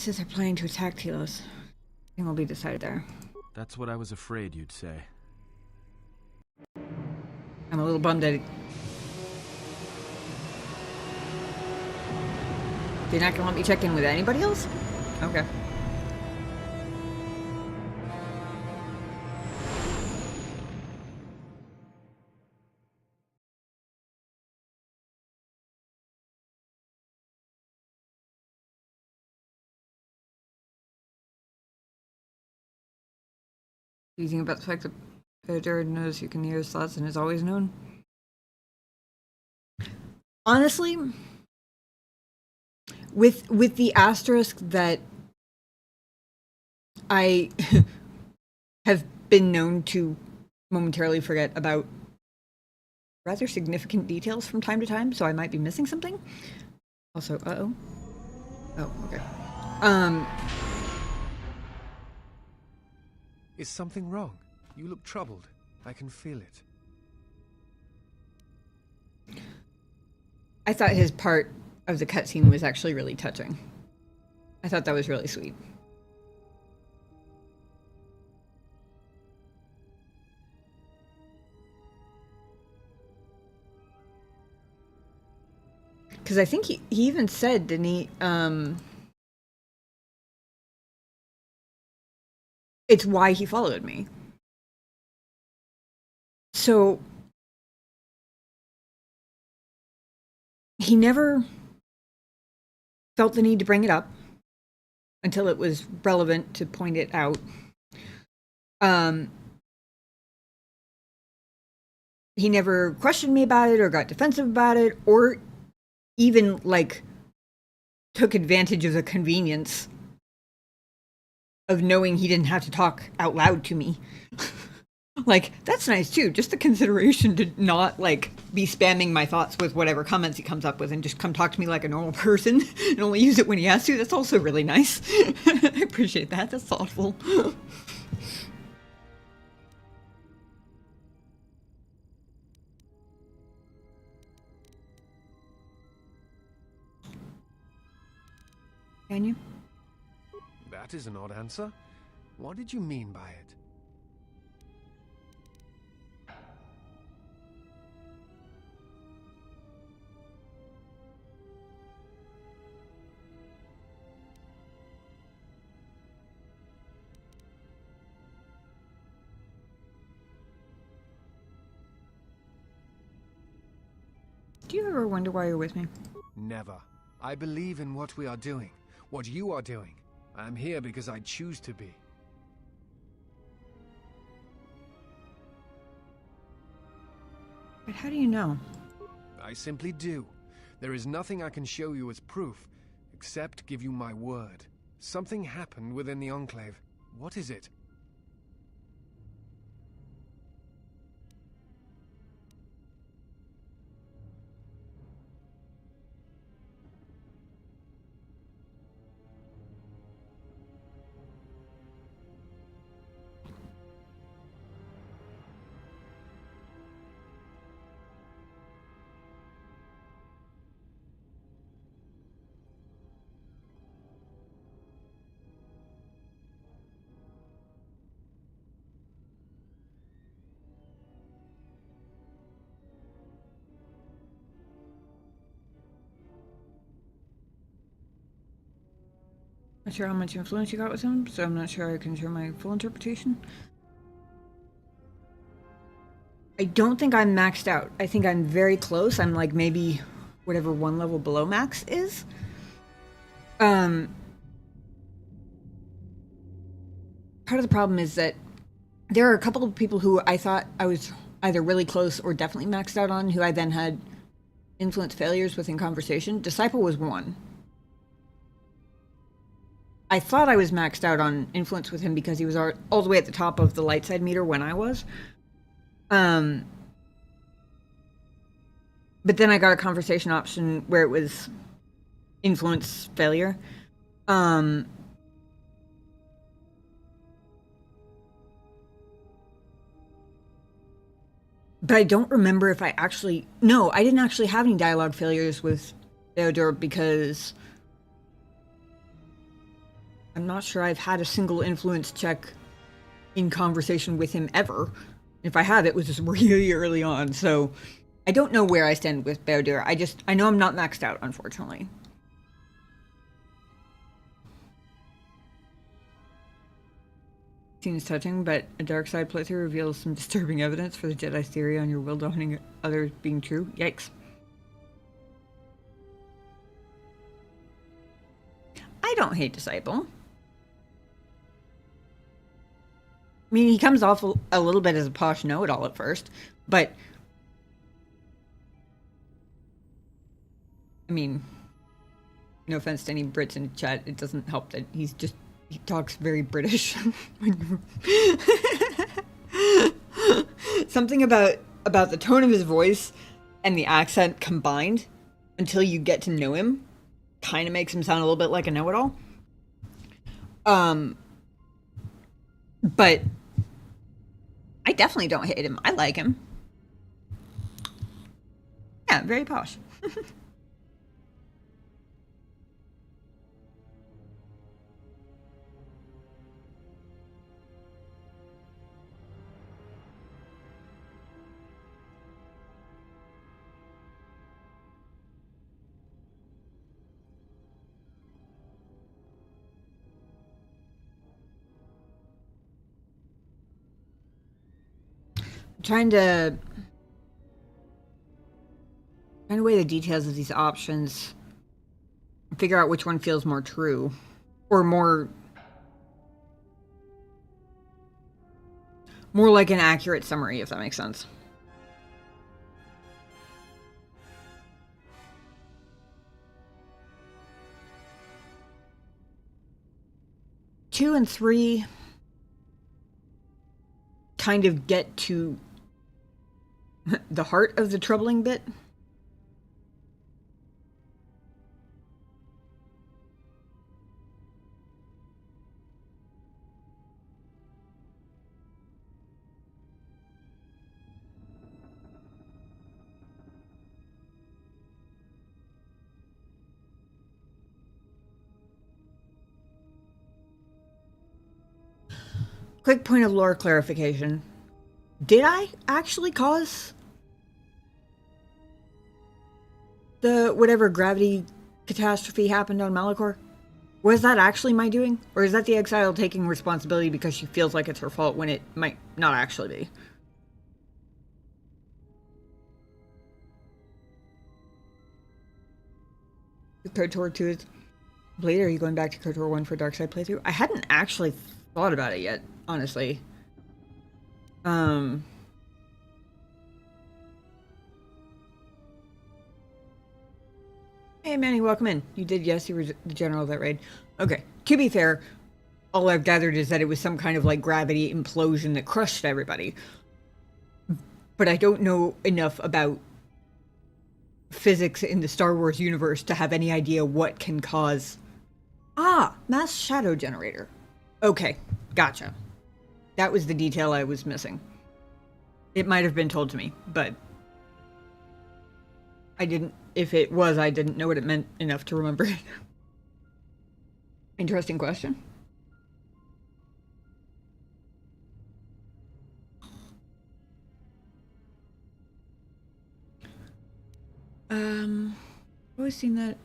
Sith are planning to attack Telos. Thing will be decided there. That's what I was afraid you'd say. I'm a little bummed that you're not gonna let me check in with anybody else? Okay. Do you think about the fact that Jared knows you can hear his thoughts and is always known? Honestly, with the asterisk that I have been known to momentarily forget about rather significant details from time to time, so I might be missing something. Also, oh, okay. Is something wrong? You look troubled. I can feel it. I thought his part of the cutscene was actually really touching. I thought that was really sweet. Because I think he even said, didn't he? It's why he followed me. So he never felt the need to bring it up until it was relevant to point it out. He never questioned me about it or got defensive about it or even like took advantage of the convenience of knowing he didn't have to talk out loud to me. Like, that's nice too. Just the consideration to not like be spamming my thoughts with whatever comments he comes up with and just come talk to me like a normal person and only use it when he has to. That's also really nice. I appreciate that. That's thoughtful. Can you? That is an odd answer. What did you mean by it? Do you ever wonder why you're with me? Never. I believe in what we are doing, what you are doing. I am here because I choose to be. But how do you know? I simply do. There is nothing I can show you as proof, except give you my word. Something happened within the Enclave. What is it? Not sure how much influence you got with him, so I'm not sure I can share my full interpretation. I don't think I'm maxed out. I think I'm very close. I'm like maybe whatever one level below max is. Part of the problem is that there are a couple of people who I thought I was either really close or definitely maxed out on, who I then had influence failures within conversation. Disciple was one. I thought I was maxed out on influence with him because he was all the way at the top of the light side meter when I was. But then I got a conversation option where it was influence failure. But I don't remember if I actually... No, I didn't actually have any dialogue failures with Theodore because I'm not sure I've had a single influence check in conversation with him ever. If I have, it was just really early on, so I don't know where I stand with Baudur. I know I'm not maxed out, unfortunately. Seems touching, but a dark side playthrough reveals some disturbing evidence for the Jedi's theory on your will dominating others being true. Yikes. I don't hate Disciple. I mean, he comes off a little bit as a posh know-it-all at first, but I mean, no offense to any Brits in chat, it doesn't help that he talks very British. Something about the tone of his voice and the accent combined, until you get to know him, kind of makes him sound a little bit like a know-it-all. But I definitely don't hate him. I like him. Yeah, very posh. Trying to weigh the details of these options, figure out which one feels more true, or more like an accurate summary, if that makes sense. Two and three kind of get to the heart of the troubling bit. Quick point of lore clarification. Did I actually cause the whatever gravity catastrophe happened on Malachor? Was that actually my doing? Or is that the exile taking responsibility because she feels like it's her fault when it might not actually be? KOTOR 2 is complete. Are you going back to KOTOR 1 for Dark Side playthrough? I hadn't actually thought about it yet, honestly. Hey Manny, welcome in. You did, yes, you were the general of that raid. Okay, to be fair, all I've gathered is that it was some kind of like gravity implosion that crushed everybody. But I don't know enough about physics in the Star Wars universe to have any idea what can cause... Ah, mass shadow generator. Okay, gotcha. That was the detail I was missing. It might have been told to me, but I didn't... If it was, I didn't know what it meant enough to remember it. Interesting question. I've always seen that.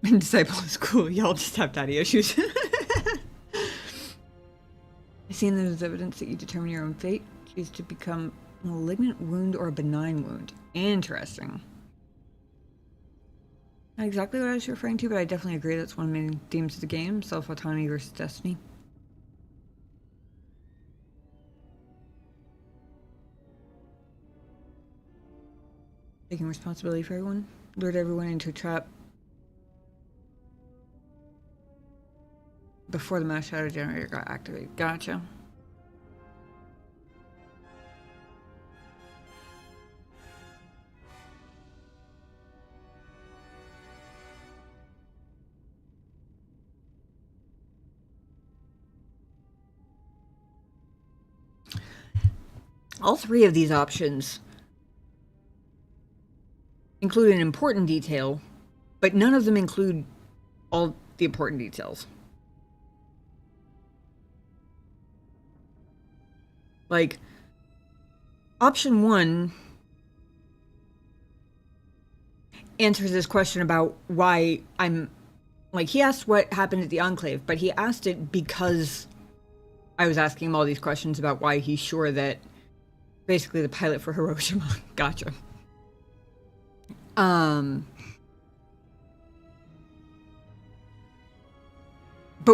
Disciple is cool. Y'all just have daddy issues. I've seen that as evidence that you determine your own fate. Choose to become a malignant wound or a benign wound. Interesting. Not exactly what I was referring to, but I definitely agree that's one of the main themes of the game. Self-autonomy versus destiny. Taking responsibility for everyone. Lured everyone into a trap before the mass shadow generator got activated. Gotcha. All three of these options include an important detail, but none of them include all the important details. Like, option 1 answers this question about why I'm... Like, he asked what happened at the Enclave, but he asked it because I was asking him all these questions about why he's sure that basically the pilot for Hiroshima. Gotcha. But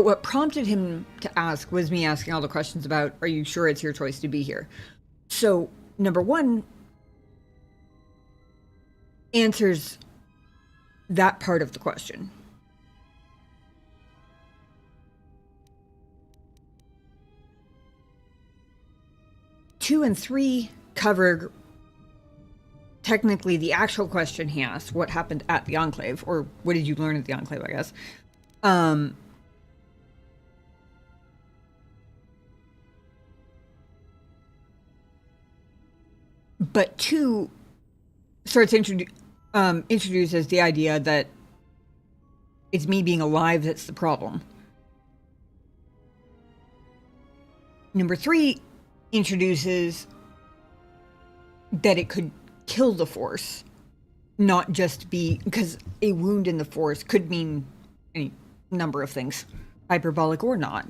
what prompted him to ask was me asking all the questions about, are you sure it's your choice to be here? So, number 1 answers that part of the question. Two and 3 cover technically the actual question he asked, what happened at the Enclave, or what did you learn at the Enclave, I guess. But 2 starts introduces the idea that it's me being alive that's the problem. Number 3 introduces that it could kill the Force, not just be... Because a wound in the Force could mean any number of things, hyperbolic or not.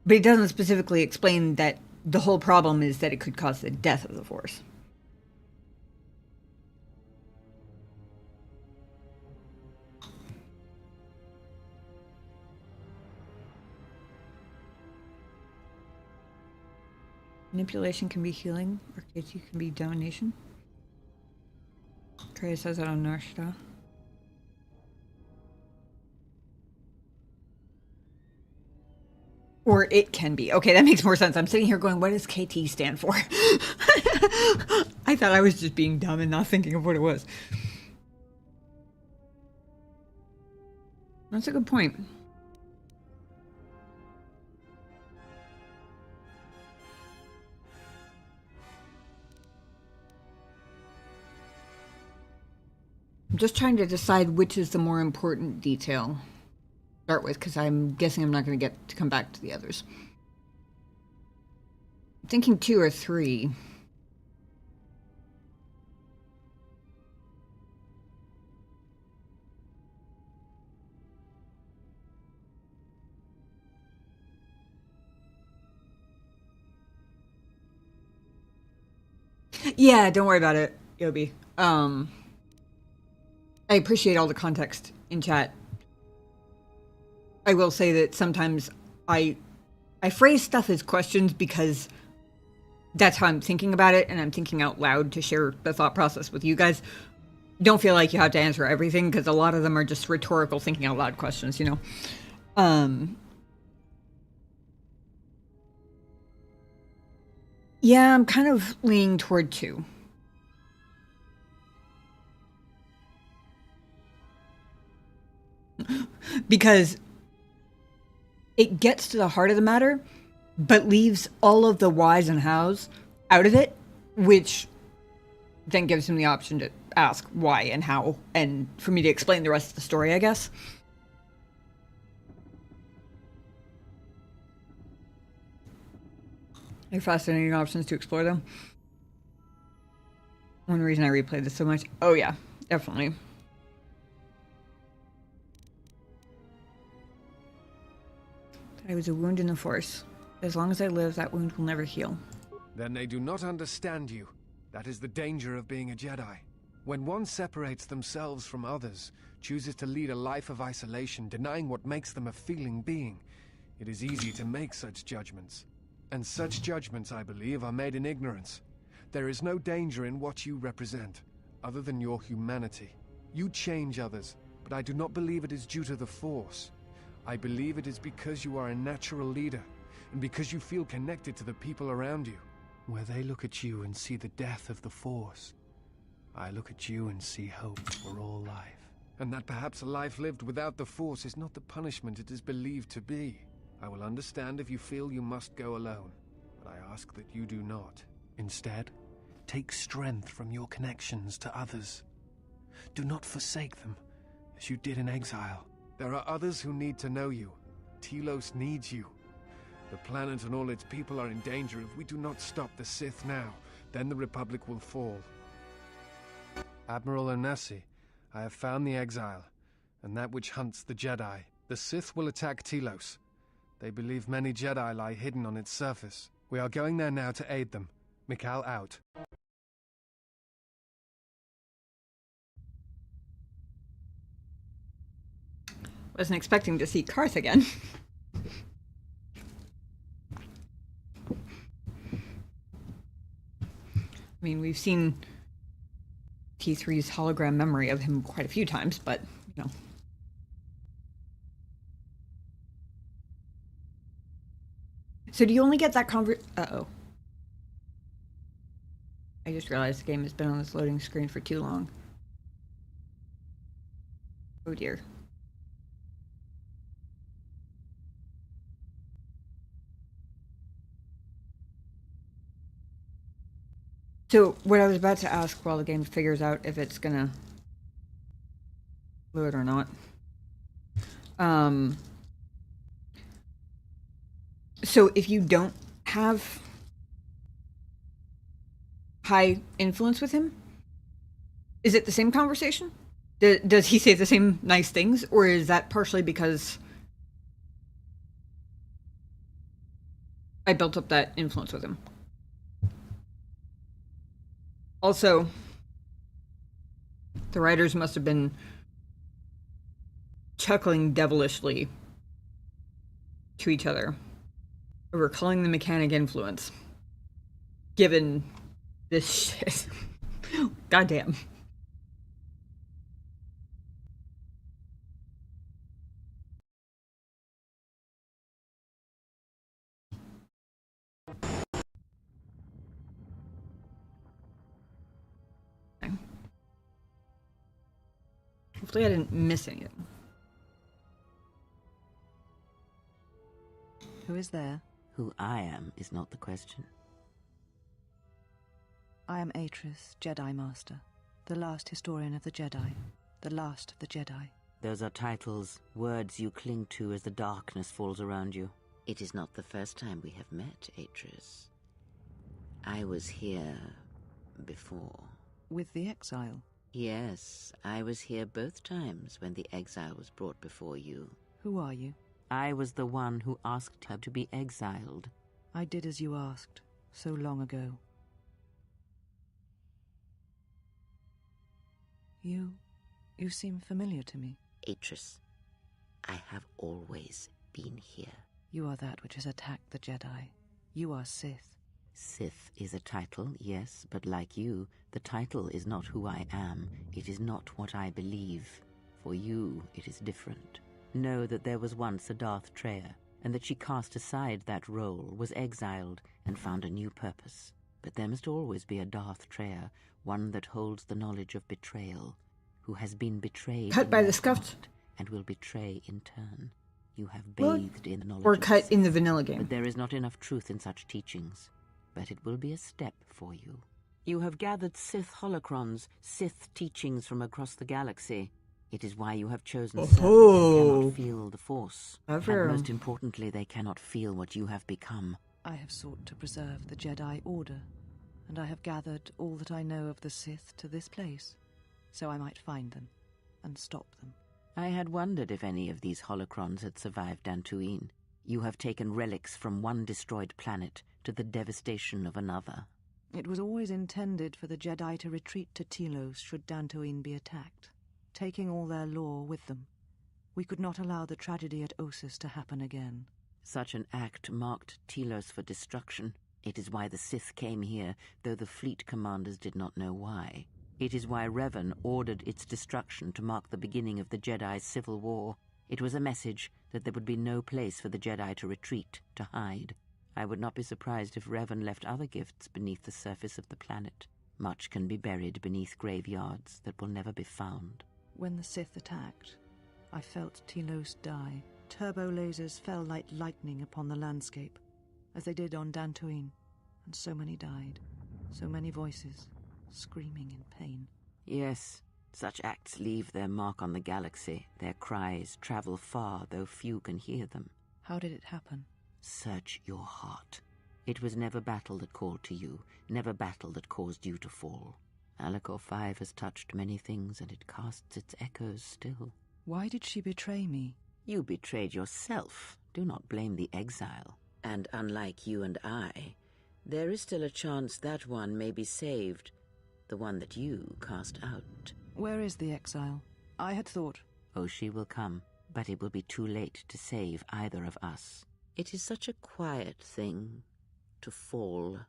But it doesn't specifically explain that the whole problem is that it could cause the death of the Force. Manipulation can be healing, or KT can be domination. Trey says that on Narshta. Or it can be. Okay, that makes more sense. I'm sitting here going, what does KT stand for? I thought I was just being dumb and not thinking of what it was. That's a good point. I'm just trying to decide which is the more important detail to start with, because I'm guessing I'm not going to get to come back to the others. I'm thinking 2 or 3. Yeah, don't worry about it, Yobi. I appreciate all the context in chat. I will say that sometimes I phrase stuff as questions because that's how I'm thinking about it, and I'm thinking out loud to share the thought process with you guys. Don't feel like you have to answer everything, because a lot of them are just rhetorical thinking out loud questions, you know? Yeah, I'm kind of leaning toward 2. Because it gets to the heart of the matter, but leaves all of the whys and hows out of it, which then gives him the option to ask why and how, and for me to explain the rest of the story, I guess. They're fascinating options to explore them. One reason I replayed this so much. Oh yeah, definitely. I was a wound in the Force. As long as I live, that wound will never heal. Then they do not understand you. That is the danger of being a Jedi. When one separates themselves from others, chooses to lead a life of isolation, denying what makes them a feeling being, it is easy to make such judgments. And such judgments, I believe, are made in ignorance. There is no danger in what you represent, other than your humanity. You change others, but I do not believe it is due to the Force. I believe it is because you are a natural leader, and because you feel connected to the people around you. Where they look at you and see the death of the Force, I look at you and see hope for all life. And that perhaps a life lived without the Force is not the punishment it is believed to be. I will understand if you feel you must go alone, but I ask that you do not. Instead, take strength from your connections to others. Do not forsake them, as you did in exile. There are others who need to know you. Telos needs you. The planet and all its people are in danger if we do not stop the Sith now. Then the Republic will fall. Admiral Onasi, I have found the exile, and that which hunts the Jedi. The Sith will attack Telos. They believe many Jedi lie hidden on its surface. We are going there now to aid them. Mikal out. Wasn't expecting to see Karth again. I mean, we've seen T3's hologram memory of him quite a few times, but, you know. So do you only get that Uh-oh. I just realized the game has been on this loading screen for too long. Oh dear. So, what I was about to ask while the game figures out if it's gonna load or not. So if you don't have high influence with him, is it the same conversation? Does he say the same nice things, or is that partially because I built up that influence with him? Also, the writers must have been chuckling devilishly to each other over calling the mechanic influence, given this shit. Goddamn. Hopefully I didn't miss anything. Who is there? Who I am is not the question. I am Atris, Jedi Master, the last historian of the Jedi, the last of the Jedi. Those are titles, words you cling to as the darkness falls around you. It is not the first time we have met, Atris. I was here before. With the exile? Yes, I was here both times when the exile was brought before you. Who are you? I was the one who asked her to be exiled. I did as you asked, so long ago. You seem familiar to me. Atris, I have always been here. You are that which has attacked the Jedi. You are Sith. Sith is a title, yes, but like you, the title is not who I am. It is not what I believe. For you, it is different. Know that there was once a Darth Treya, and that she cast aside that role, was exiled, and found a new purpose. But there must always be a Darth Treya, one that holds the knowledge of betrayal, who has been betrayed Cut by the your scuffed. heart, and will betray in turn. You have bathed in the knowledge Or of cut Sith, in the vanilla game. but there is not enough truth in such teachings. But it will be a step for you. You have gathered Sith holocrons, Sith teachings from across the galaxy. It is why you have chosen servants who cannot feel the Force. Clever. And most importantly, they cannot feel what you have become. I have sought to preserve the Jedi Order, and I have gathered all that I know of the Sith to this place, so I might find them and stop them. I had wondered if any of these holocrons had survived Dantooine. You have taken relics from one destroyed planet to the devastation of another. It was always intended for the Jedi to retreat to Telos should Dantooine be attacked, taking all their lore with them. We could not allow the tragedy at Ossus to happen again. Such an act marked Telos for destruction. It is why the Sith came here, though the fleet commanders did not know why. It is why Revan ordered its destruction to mark the beginning of the Jedi's civil war. It was a message that there would be no place for the Jedi to retreat, to hide. I would not be surprised if Revan left other gifts beneath the surface of the planet. Much can be buried beneath graveyards that will never be found. When the Sith attacked, I felt Telos die. Turbo lasers fell like lightning upon the landscape, as they did on Dantooine, and so many died. So many voices, screaming in pain. Yes, Such acts leave their mark on the galaxy. Their cries travel far, though few can hear them. How did it happen? Search your heart. It was never battle that called to you, never battle that caused you to fall. Alacor 5 has touched many things, and it casts its echoes still. Why did she betray me? You betrayed yourself. Do not blame the exile. And unlike you and I, there is still a chance that one may be saved. The one that you cast out. Where is the exile? I had thought... Oh, she will come, but it will be too late to save either of us. It is such a quiet thing to fall,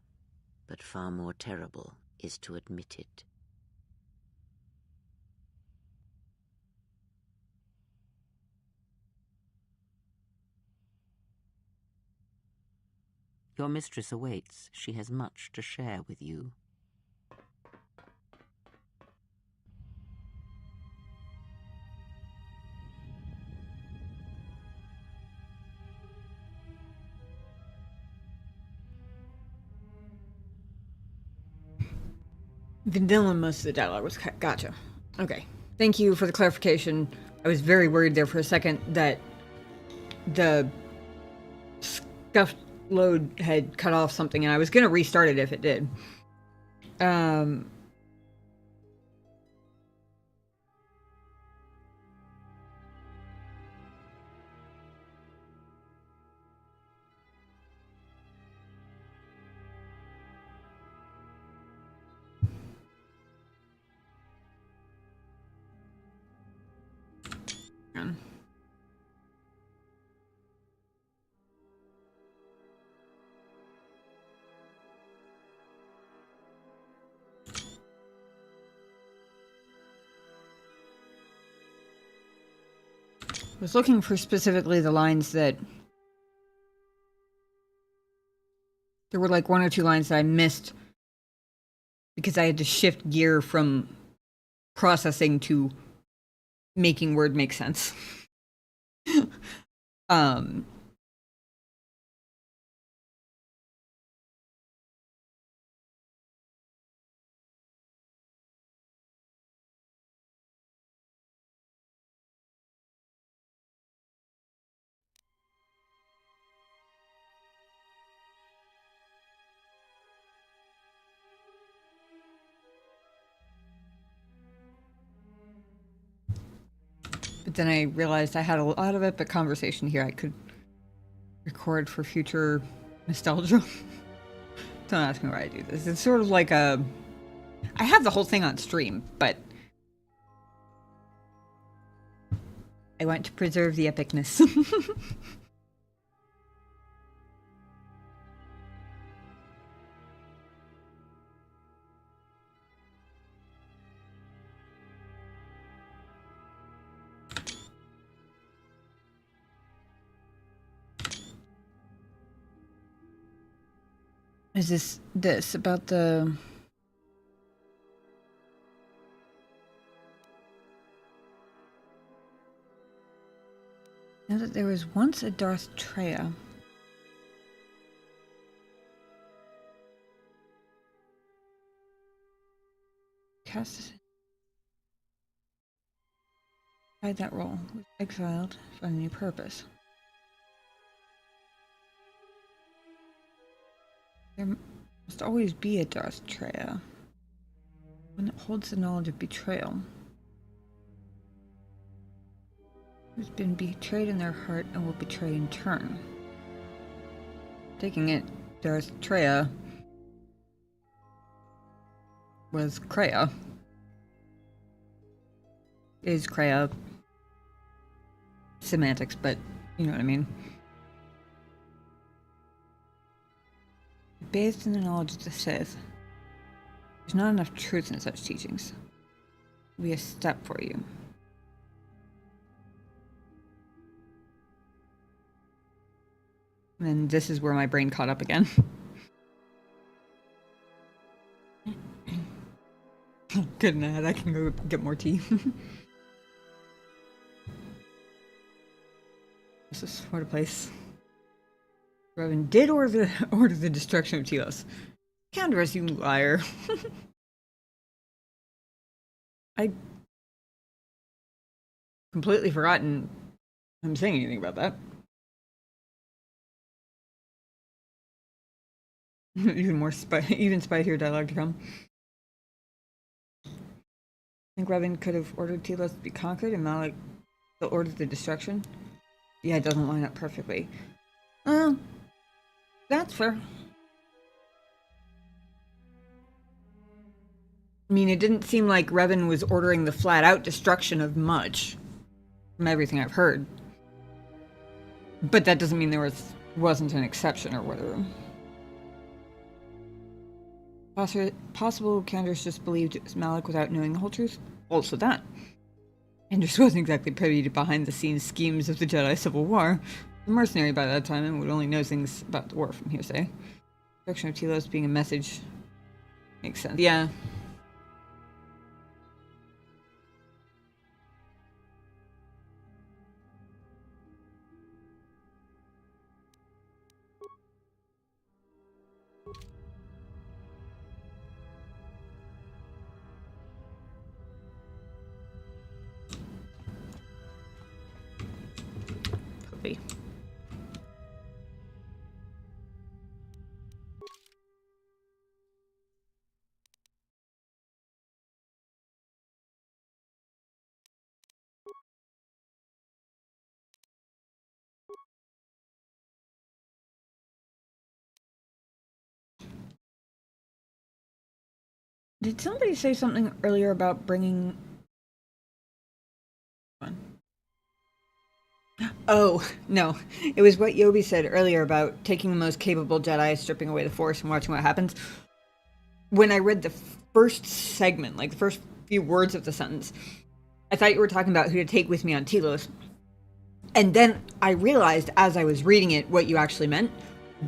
but far more terrible is to admit it. Your mistress awaits. She has much to share with you. Vanilla, most of the dialogue was cut. Gotcha. Okay. Thank you for the clarification. I was very worried there for a second that the scuffed load had cut off something, and I was going to restart it if it did. I was looking for specifically the lines that... There were like one or two lines that I missed because I had to shift gear from processing to making word make sense. But then I realized I had a lot of epic conversation here I could record for future nostalgia. Don't ask me why I do this. It's sort of like a... I have the whole thing on stream, but... I want to preserve the epicness. Is this about the... Know that there was once a Darth Treya. Cast tried that role. Was exiled for a new purpose. There must always be a Darth Treya. One that holds the knowledge of betrayal. Who's been betrayed in their heart and will betray in turn. Taking it, Darth Treya was Kreia. Is Kreia semantics, but you know what I mean. Bathed in the knowledge of the Sith, there's not enough truth in such teachings. It'll be a step for you. And this is where my brain caught up again. Good night, I can go get more tea. This is what a place. Revan did order the destruction of Telos. Counter us, you liar. I completely forgotten I'm saying anything about that. Even spicier dialogue to come. I think Revan could have ordered Telos to be conquered and Malik ordered the destruction. Yeah, it doesn't line up perfectly. That's fair. I mean, it didn't seem like Revan was ordering the flat-out destruction of much, from everything I've heard. But that doesn't mean there wasn't an exception or whatever. Possible Candace just believed it was Malik without knowing the whole truth. Also that. Candace wasn't exactly privy to behind-the-scenes schemes of the Jedi Civil War. A mercenary by that time and would only know things about the war from hearsay. Destruction of Telos being a message makes sense. Yeah. Puppy. Did somebody say something earlier about bringing... Oh, no. It was what Yobi said earlier about taking the most capable Jedi, stripping away the Force, and watching what happens. When I read the first segment, like the first few words of the sentence, I thought you were talking about who to take with me on Telos. And then I realized as I was reading it what you actually meant,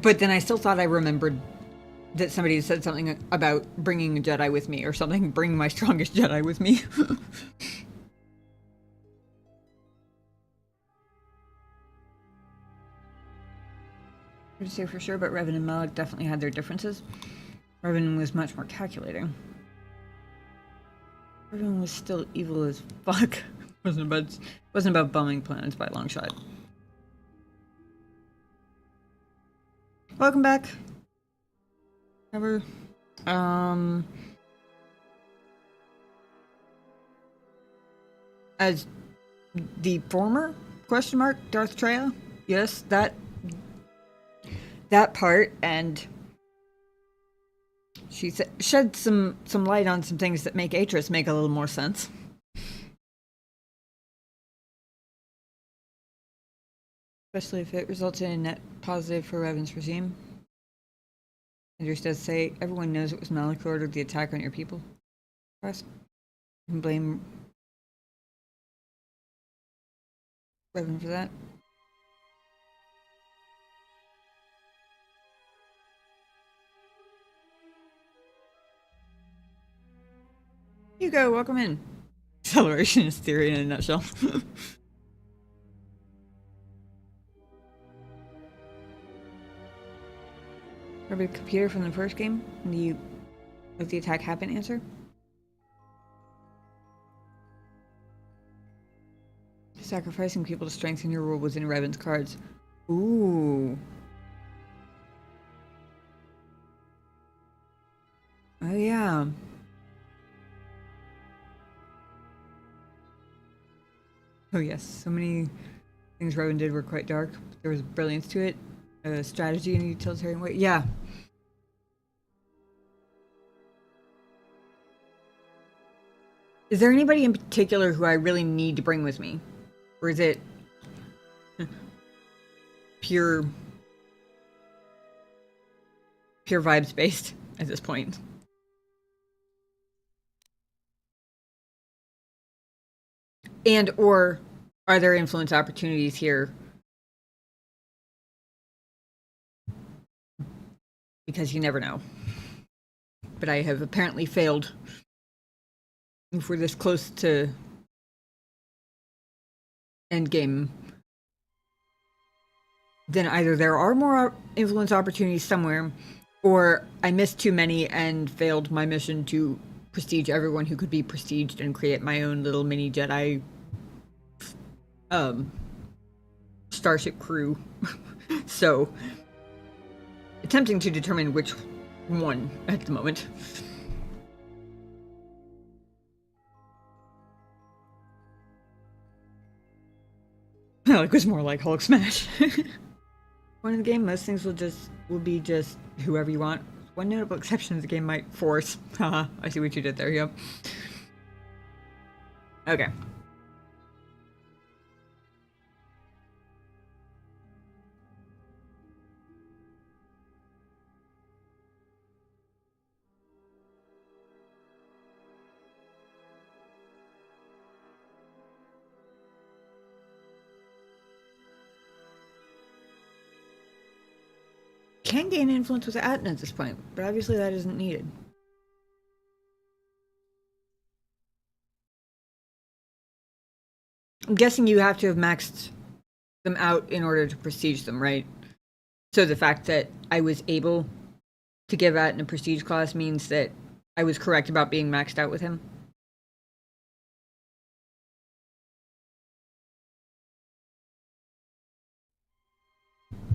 but then I still thought I remembered that somebody said something about bringing a Jedi with me or something, bringing my strongest Jedi with me. Hard to say for sure, but Revan and Malik definitely had their differences. Revan was much more calculating. Revan was still evil as fuck. wasn't about bumming plans by a long shot. Welcome back. Ever. As the former question mark Darth Treya, yes, that part, and she shed some light on some things that make Atris make a little more sense. Especially if it results in a net positive for Revan's regime. Andrews does say, everyone knows it was Malik who ordered the attack on your people. Press. You can blame Revan for that. Hugo, welcome in. Accelerationist theory in a nutshell. Remember the computer from the first game? When you let the attack happen answer? Sacrificing people to strengthen your rule was in Revan's cards. Ooh. Oh yeah. Oh yes, so many things Revan did were quite dark. There was brilliance to it. Strategy in a utilitarian way. Yeah. Is there anybody in particular who I really need to bring with me? Or is it pure vibes based at this point? And or are there influence opportunities here? Because you never know. But I have apparently failed. If we're this close to endgame, then either there are more influence opportunities somewhere, or I missed too many and failed my mission to prestige everyone who could be prestiged and create my own little mini Jedi starship crew. So, attempting to determine which one at the moment. It was more like Hulk smash. One in the game, most things will be just whoever you want. One notable exception is the game might force. Haha, I see what you did there, yep. Okay. Can gain influence with Aten at this point, but obviously that isn't needed. I'm guessing you have to have maxed them out in order to prestige them, right? So the fact that I was able to give Aten a prestige class means that I was correct about being maxed out with him.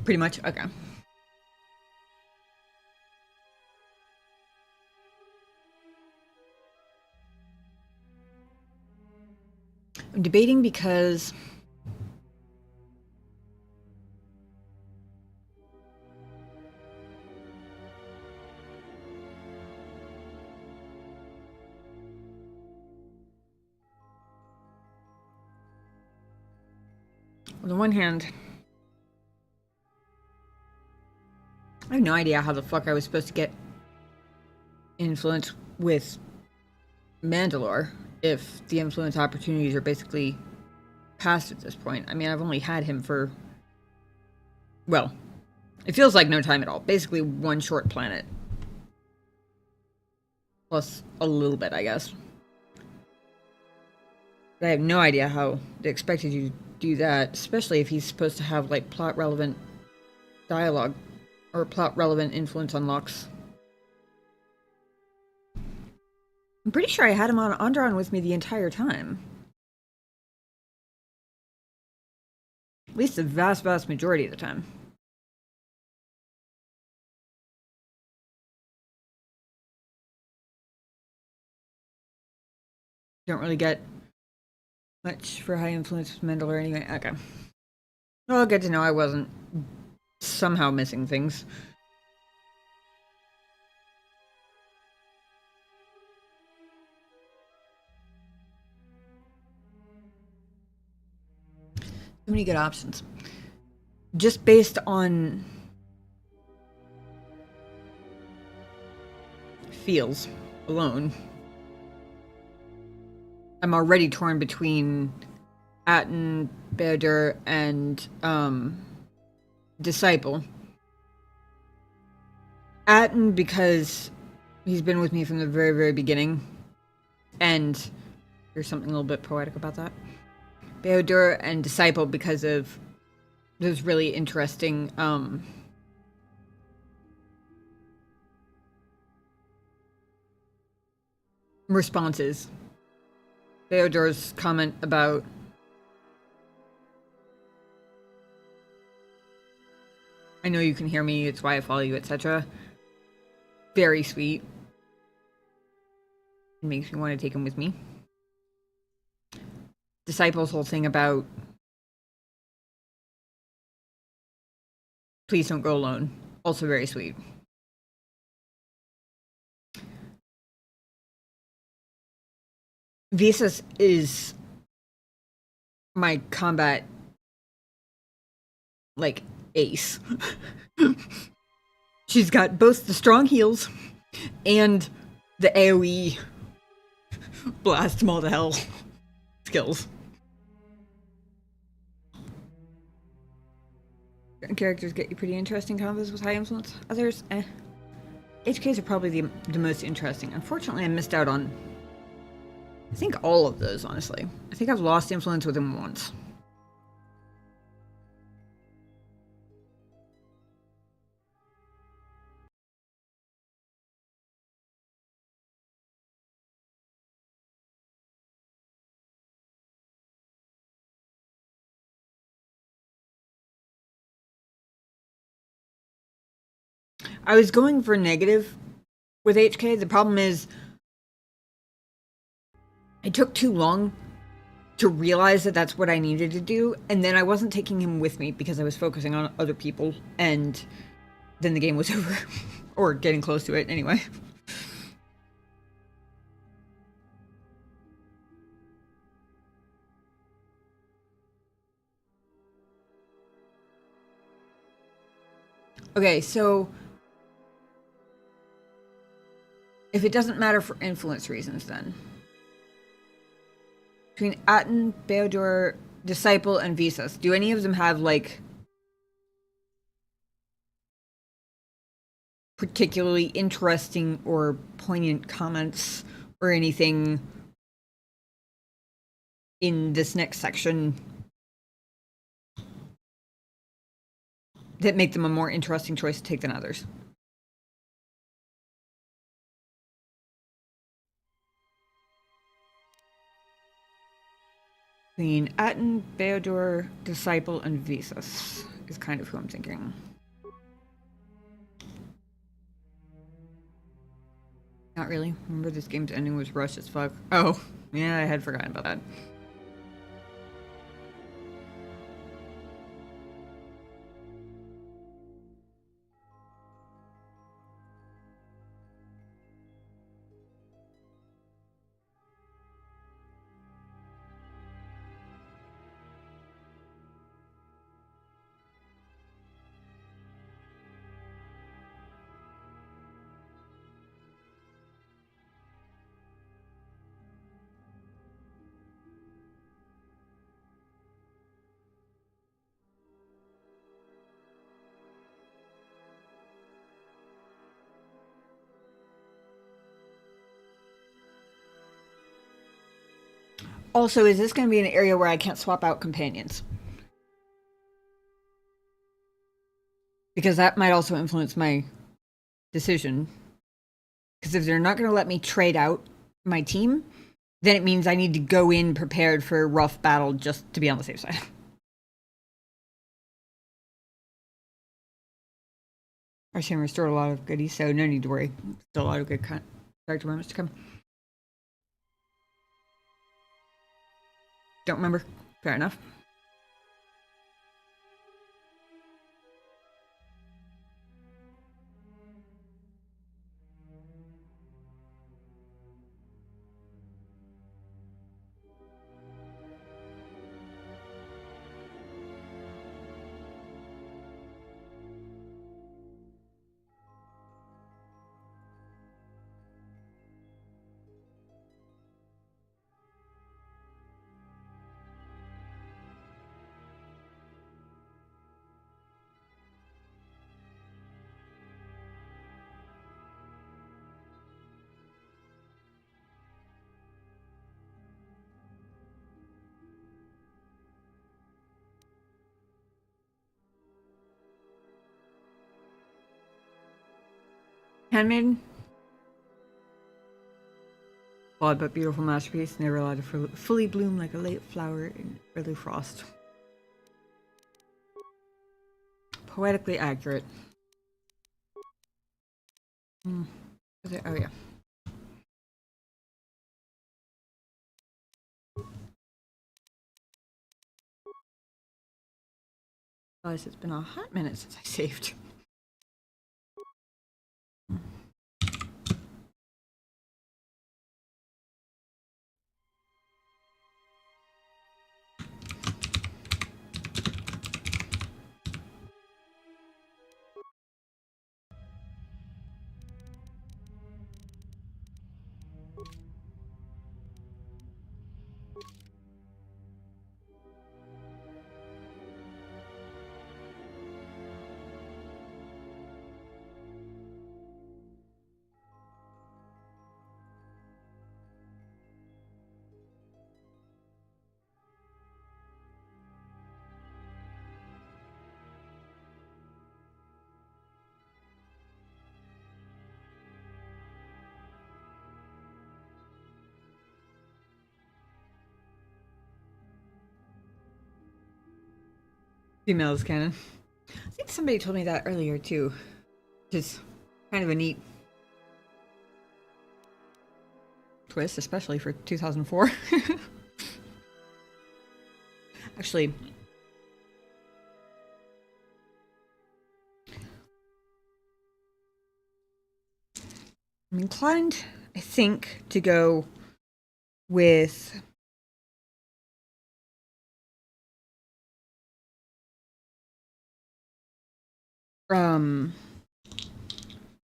Pretty much? Okay. I'm debating because on the one hand, I have no idea how the fuck I was supposed to get influence with Mandalore if the influence opportunities are basically past at this point. I mean, I've only had him for, well, it feels like no time at all. Basically one short planet. Plus a little bit, I guess. But I have no idea how they expected you to do that, especially if he's supposed to have, like, plot-relevant dialogue or plot-relevant influence unlocks. I'm pretty sure I had him on Andron with me the entire time. At least the vast, vast majority of the time. Don't really get much for high influence with Mandalore anyway. Okay. Well, good to know I wasn't somehow missing things. So many good options. Just based on feels alone, I'm already torn between Aten, Beodur, and Disciple. Aten because he's been with me from the very, very beginning, and there's something a little bit poetic about that. Beodur and Disciple because of those really interesting responses. Beodur's comment about I know you can hear me, it's why I follow you, etc. Very sweet. It makes me want to take him with me. Disciple's whole thing about please don't go alone. Also very sweet. Visas is my combat, like, ace. She's got both the strong heals and the AoE blast them all to hell skills. Certain characters get you pretty interesting combos with high influence. Others, eh. HKs are probably the most interesting. Unfortunately, I missed out on, I think, all of those, honestly. I think I've lost influence with him once. I was going for negative with HK. The problem is it took too long to realize that that's what I needed to do, and then I wasn't taking him with me because I was focusing on other people, and then the game was over. Or getting close to it, anyway. Okay, so if it doesn't matter for influence reasons, then between Aten, Beodor, Disciple, and Visas, do any of them have like particularly interesting or poignant comments or anything in this next section that make them a more interesting choice to take than others? Between Aten, Beodor, Disciple, and Visas is kind of who I'm thinking. Not really. Remember, this game's ending was rushed as fuck. Oh, yeah, I had forgotten about that. Also, is this going to be an area where I can't swap out companions? Because that might also influence my decision. Because if they're not going to let me trade out my team, then it means I need to go in prepared for a rough battle just to be on the safe side. Our team restored a lot of goodies, so no need to worry. Still a lot of good character moments to come. Don't remember. Fair enough. Handmaiden? Flawed but beautiful masterpiece, never allowed to fully bloom like a late flower in early frost. Poetically accurate. Oh yeah. Guys, it's been a hot minute since I saved. Females canon. I think somebody told me that earlier too. Just Kind of a neat twist, especially for 2004. Actually, I'm inclined, I think, to go with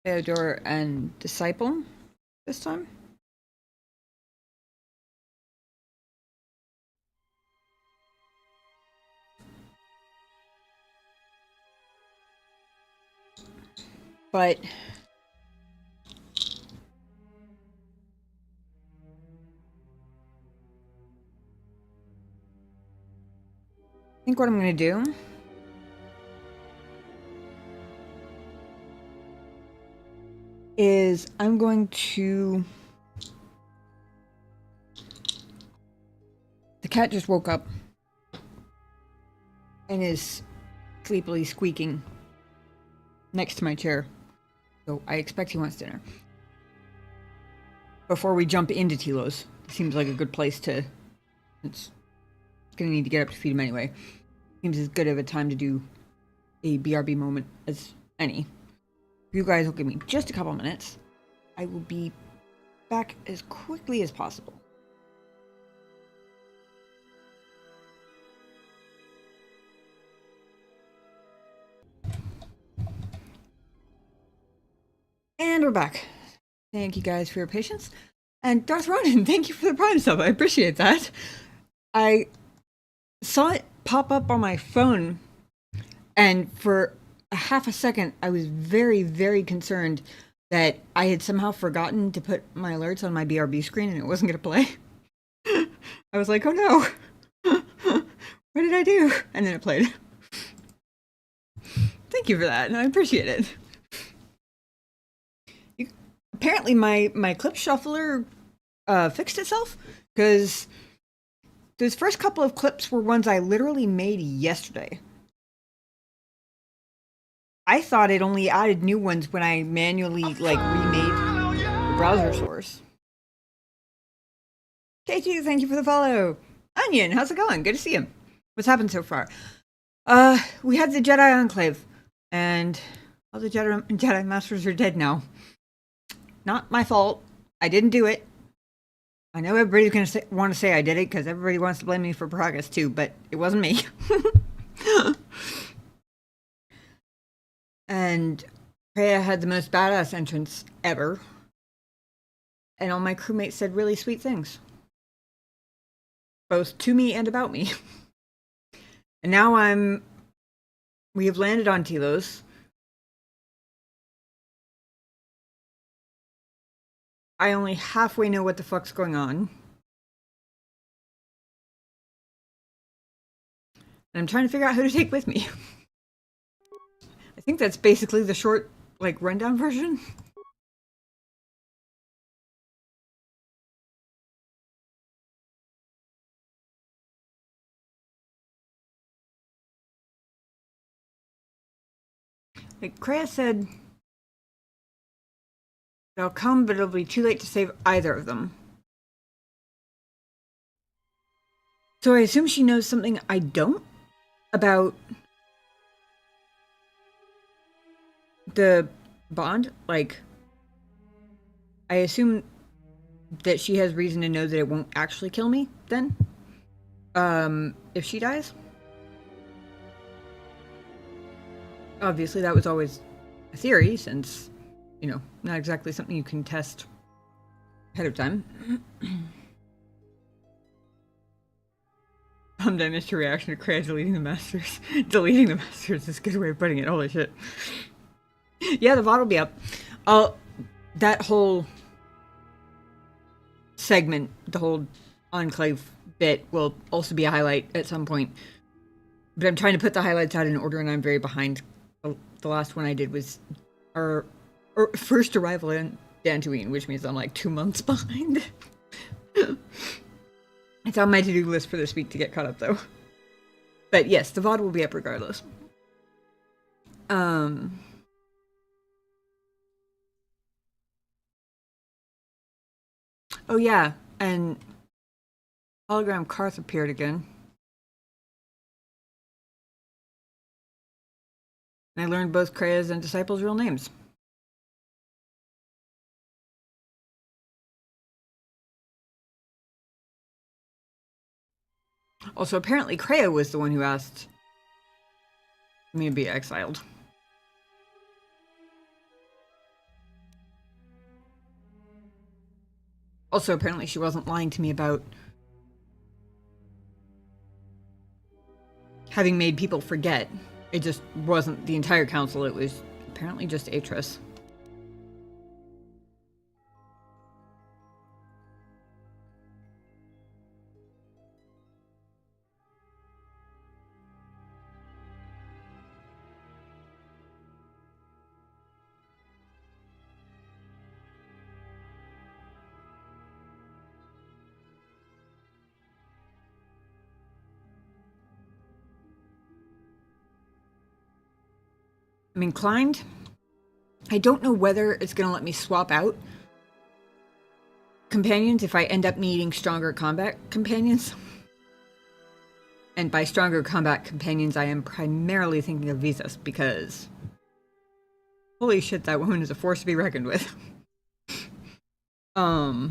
Theodore and Disciple this time. But I think what I'm going to do is I'm going to... The cat just woke up and is sleepily squeaking next to my chair. So I expect he wants dinner. Before we jump into Tilo's, it seems like a good place to... It's gonna need to get up to feed him anyway. Seems as good of a time to do a BRB moment as any. If you guys will give me just a couple minutes, I will be back as quickly as possible. And we're back. Thank you guys for your patience. And Darth Ronan, thank you for the Prime sub. I appreciate that. I saw it pop up on my phone, and for a half a second, I was very, very concerned that I had somehow forgotten to put my alerts on my BRB screen and it wasn't going to play. I was like, oh no. What did I do? And then it played. Thank you for that, and I appreciate it. Apparently my clip shuffler fixed itself, because those first couple of clips were ones I literally made yesterday. I thought it only added new ones when I manually remade the browser source. K2, thank you for the follow. Onion, how's it going? Good to see you. What's happened so far? We had the Jedi Enclave, and all the Jedi Masters are dead now. Not my fault. I didn't do it. I know everybody's gonna want to say I did it because everybody wants to blame me for progress too, but it wasn't me. And Freya had the most badass entrance ever, and all my crewmates said really sweet things, both to me and about me. And now we have landed on Tilos. I only halfway know what the fuck's going on. And I'm trying to figure out who to take with me. I think that's basically the short, rundown version. Kreia said, I'll come, but it'll be too late to save either of them. So I assume she knows something I don't about the bond. I assume that she has reason to know that it won't actually kill me then, if she dies. Obviously, that was always a theory, since, not exactly something you can test ahead of time. I missed your reaction to Kreia deleting the Masters. Deleting the Masters is a good way of putting it. Holy shit. Yeah, the VOD will be up. That whole segment, the whole Enclave bit, will also be a highlight at some point. But I'm trying to put the highlights out in order, and I'm very behind. The last one I did was our first arrival in Dantooine, which means I'm 2 months behind. It's on my to-do list for this week to get caught up, though. But yes, the VOD will be up regardless. Oh yeah, and hologram Karth appeared again. And I learned both Krea's and Disciples' real names. Also, apparently Krea was the one who asked me to be exiled. Also, apparently she wasn't lying to me about having made people forget. It just wasn't the entire council, it was apparently just Atris. I'm inclined. I don't know whether it's going to let me swap out companions if I end up needing stronger combat companions. And by stronger combat companions, I am primarily thinking of Visas, because holy shit, that woman is a force to be reckoned with. But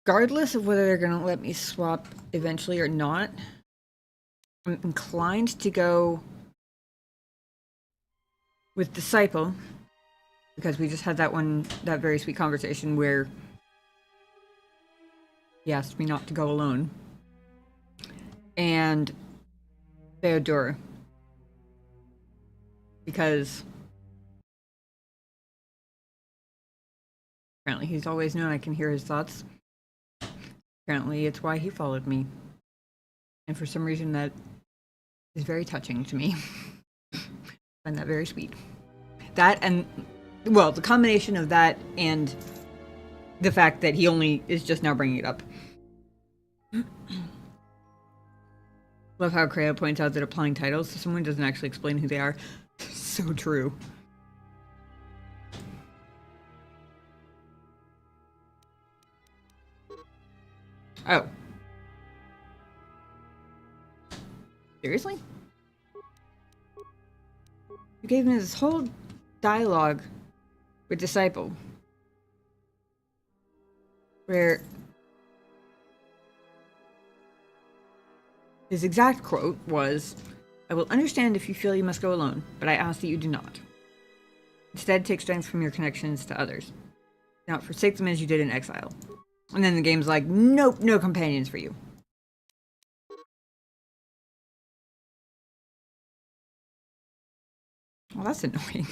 regardless of whether they're going to let me swap eventually or not, I'm inclined to go with Disciple, because we just had that very sweet conversation where he asked me not to go alone. And Theodora, because apparently he's always known I can hear his thoughts. Apparently it's why he followed me. And for some reason that is very touching to me. I find that very sweet. That and, well, the combination of that and the fact that he only is just now bringing it up. Love how Krea points out that applying titles to someone doesn't actually explain who they are. So true. Oh. Seriously? You gave me this whole dialogue with Disciple where his exact quote was, "I will understand if you feel you must go alone, but I ask that you do not. Instead, take strength from your connections to others. Do not forsake them as you did in exile." And then the game's like, nope, no companions for you. Well, that's annoying.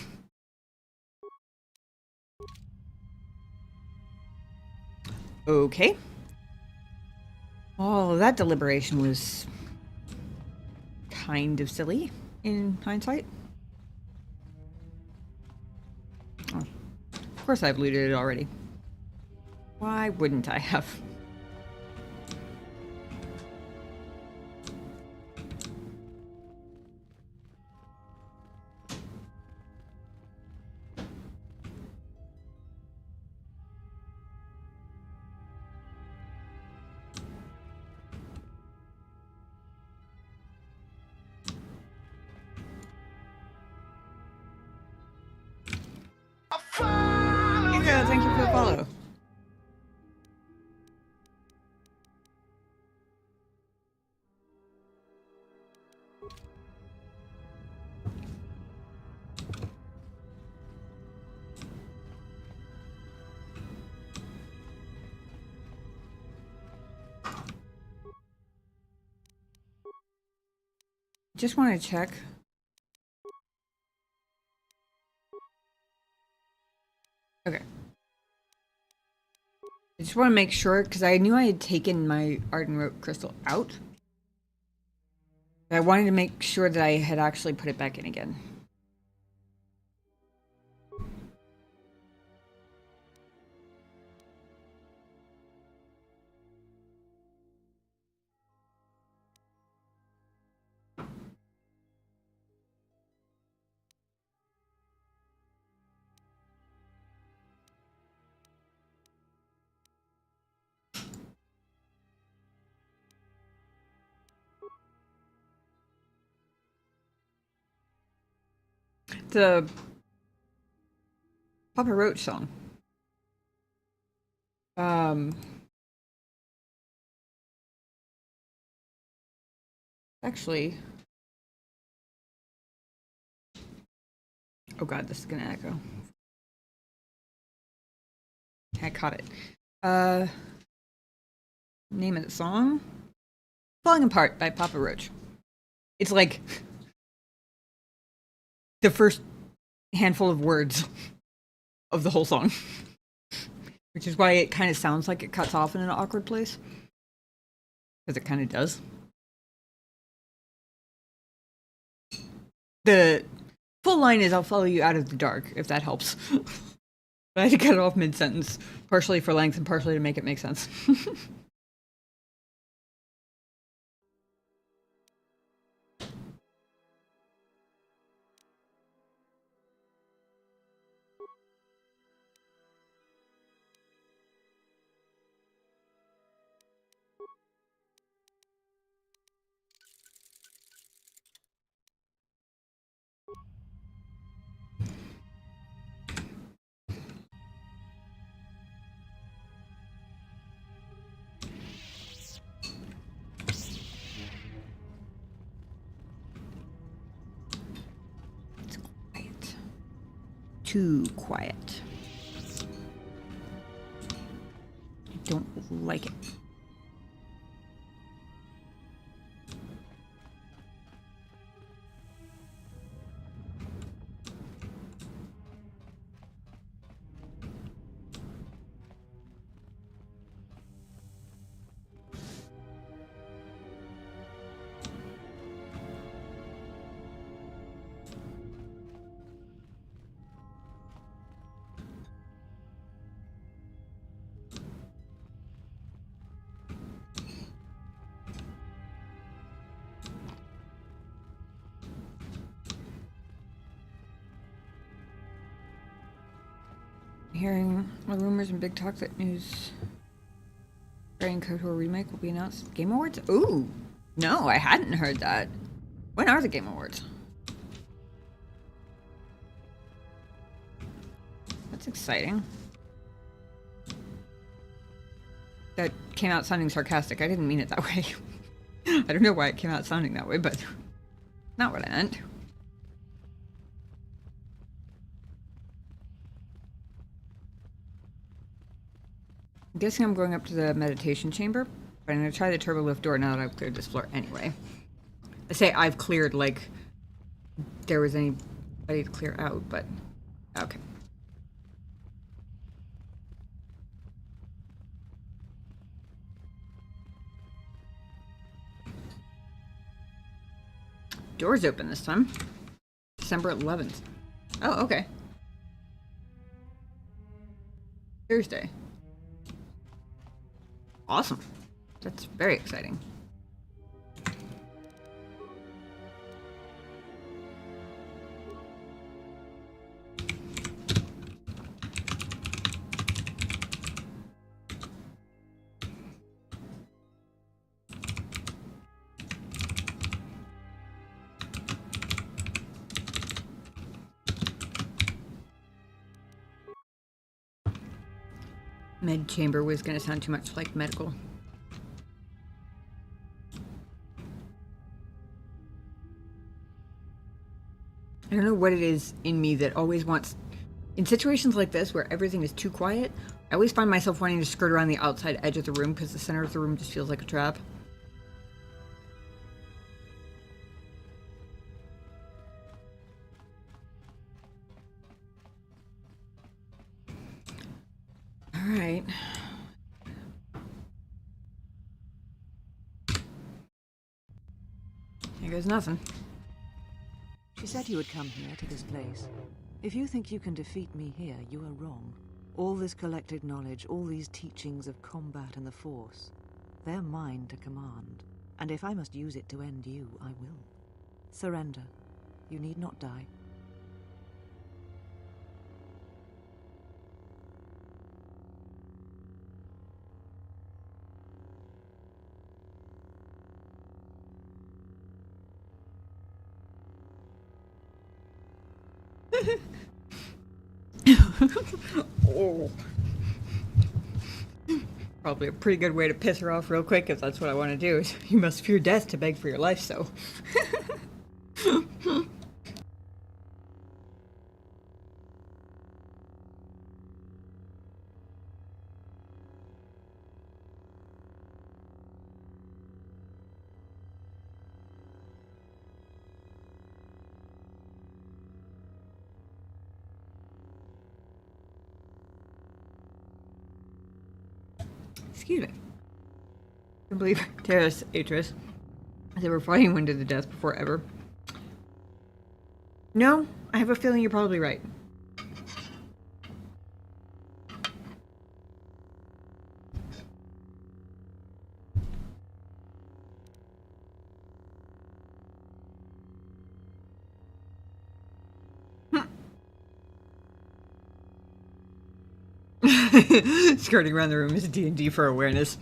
Okay. All of that deliberation was kind of silly in hindsight. Oh, of course I've looted it already. Why wouldn't I have? Yeah, thank you for the follow. Just want to check. Okay. I just want to make sure, because I knew I had taken my Ardenroot crystal out. But I wanted to make sure that I had actually put it back in again. It's a Papa Roach song. Actually, oh god, this is gonna echo. I caught it. Name of the song? Falling Apart by Papa Roach. It's like the first handful of words of the whole song. Which is why it kind of sounds like it cuts off in an awkward place. Because it kind of does. The full line is, I'll follow you out of the dark, if that helps. But I had to cut it off mid-sentence, partially for length and partially to make it make sense. It's quiet. Too quiet. I don't like it. Hearing rumors and big talk that news regarding KOTOR remake will be announced at Game Awards? Ooh! No, I hadn't heard that. When are the Game Awards? That's exciting. That came out sounding sarcastic. I didn't mean it that way. I don't know why it came out sounding that way, but not what I meant. I'm guessing I'm going up to the meditation chamber, but I'm going to try the turbo lift door now that I've cleared this floor anyway. I say I've cleared like there was anybody to clear out, but okay. Door's open this time. December 11th. Oh, okay. Thursday. Awesome. That's very exciting. Med chamber was going to sound too much like medical. I don't know what it is in me that always wants, in situations like this where everything is too quiet, I always find myself wanting to skirt around the outside edge of the room because the center of the room just feels like a trap. Alright. Here goes nothing. She said you would come here to this place. If you think you can defeat me here, you are wrong. All this collected knowledge, all these teachings of combat and the Force, they're mine to command. And if I must use it to end you, I will. Surrender. You need not die. Oh. Probably a pretty good way to piss her off real quick, if that's what I want to do. Is you must fear death to beg for your life, so. Excuse me. I can't believe Atris. They were fighting one to the death before ever. No, I have a feeling you're probably right. Skirting around the room is D&D for awareness.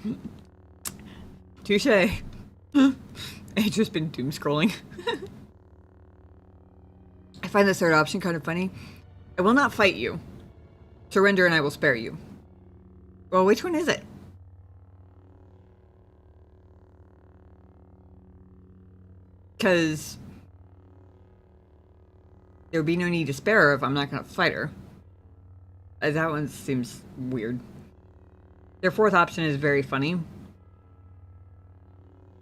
Touche. I've just been doom scrolling. I find the third option kind of funny. I will not fight you. Surrender and I will spare you. Well, which one is it? Because there would be no need to spare her if I'm not going to fight her. That one seems weird. Their fourth option is very funny.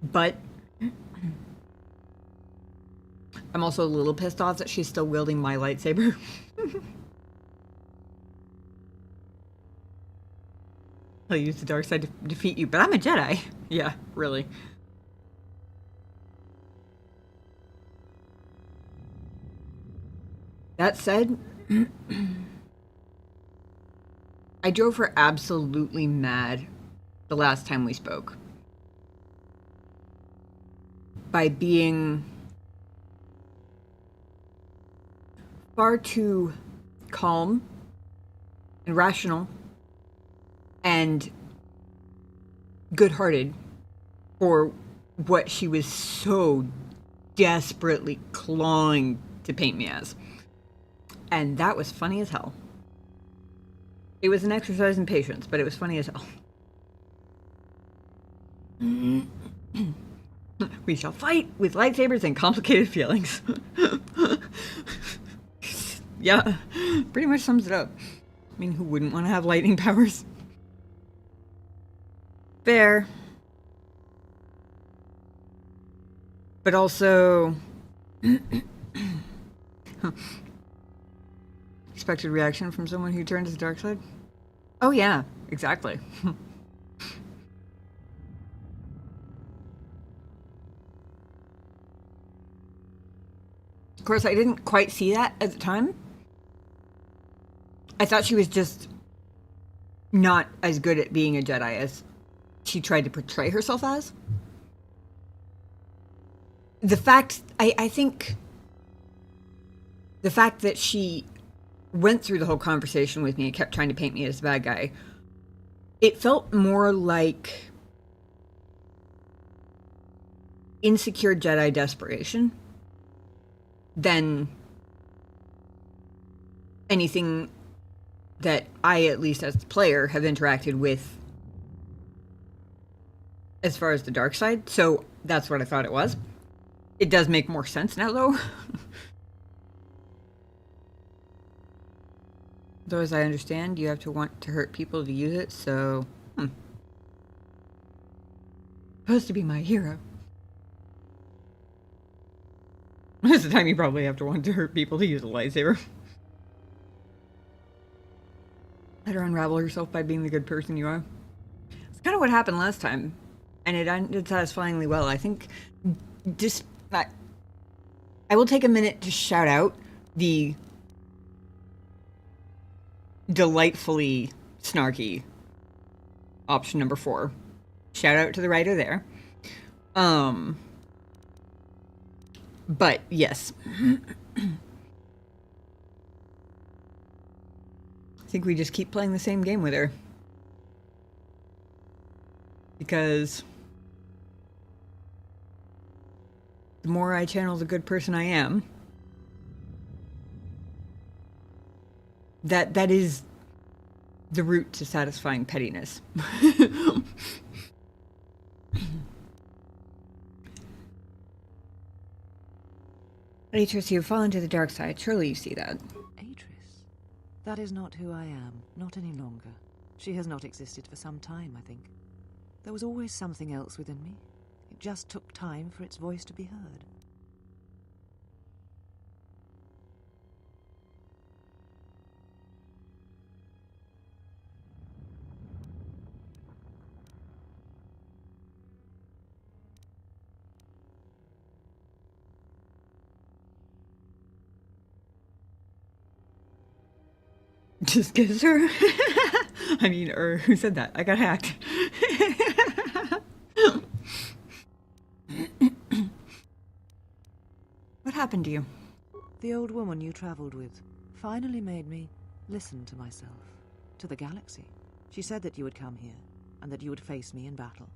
But I'm also a little pissed off that she's still wielding my lightsaber. I'll use the dark side to defeat you, but I'm a Jedi. Yeah, really. That said, I drove her absolutely mad the last time we spoke. By being far too calm and rational and good-hearted for what she was so desperately clawing to paint me as. And that was funny as hell. It was an exercise in patience, but it was funny as hell. We shall fight with lightsabers and complicated feelings. Yeah, pretty much sums it up. I mean, who wouldn't want to have lightning powers? Fair. But also... Expected reaction from someone who turned to the dark side? Oh yeah, exactly. Of course, I didn't quite see that at the time. I thought she was just not as good at being a Jedi as she tried to portray herself as. The fact, I think, the fact that she went through the whole conversation with me and kept trying to paint me as the bad guy, it felt more like insecure Jedi desperation than anything that I, at least as the player, have interacted with as far as the dark side. So that's what I thought it was. It does make more sense now, though. Though, as I understand, you have to want to hurt people to use it, so... Supposed to be my hero. Most of the time you probably have to want to hurt people to use a lightsaber. Let her unravel herself by being the good person you are. It's kind of what happened last time, and it ended satisfyingly well. I think I will take a minute to shout out the delightfully snarky option number 4. Shout out to the writer there. But yes. I think we just keep playing the same game with her. Because the more I channel the good person I am, That is the route to satisfying pettiness. Atris, you've fallen to the dark side. Surely you see that. Atris? That is not who I am, not any longer. She has not existed for some time, I think. There was always something else within me. It just took time for its voice to be heard. Just kiss her? I mean, or who said that? I got hacked. What happened to you? The old woman you traveled with finally made me listen to myself, to the galaxy. She said that you would come here, and that you would face me in battle.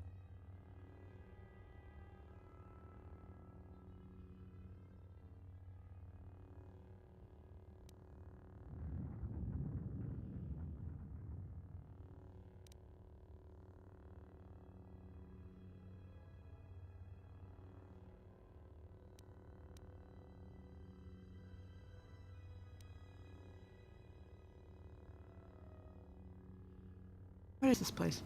What is this place?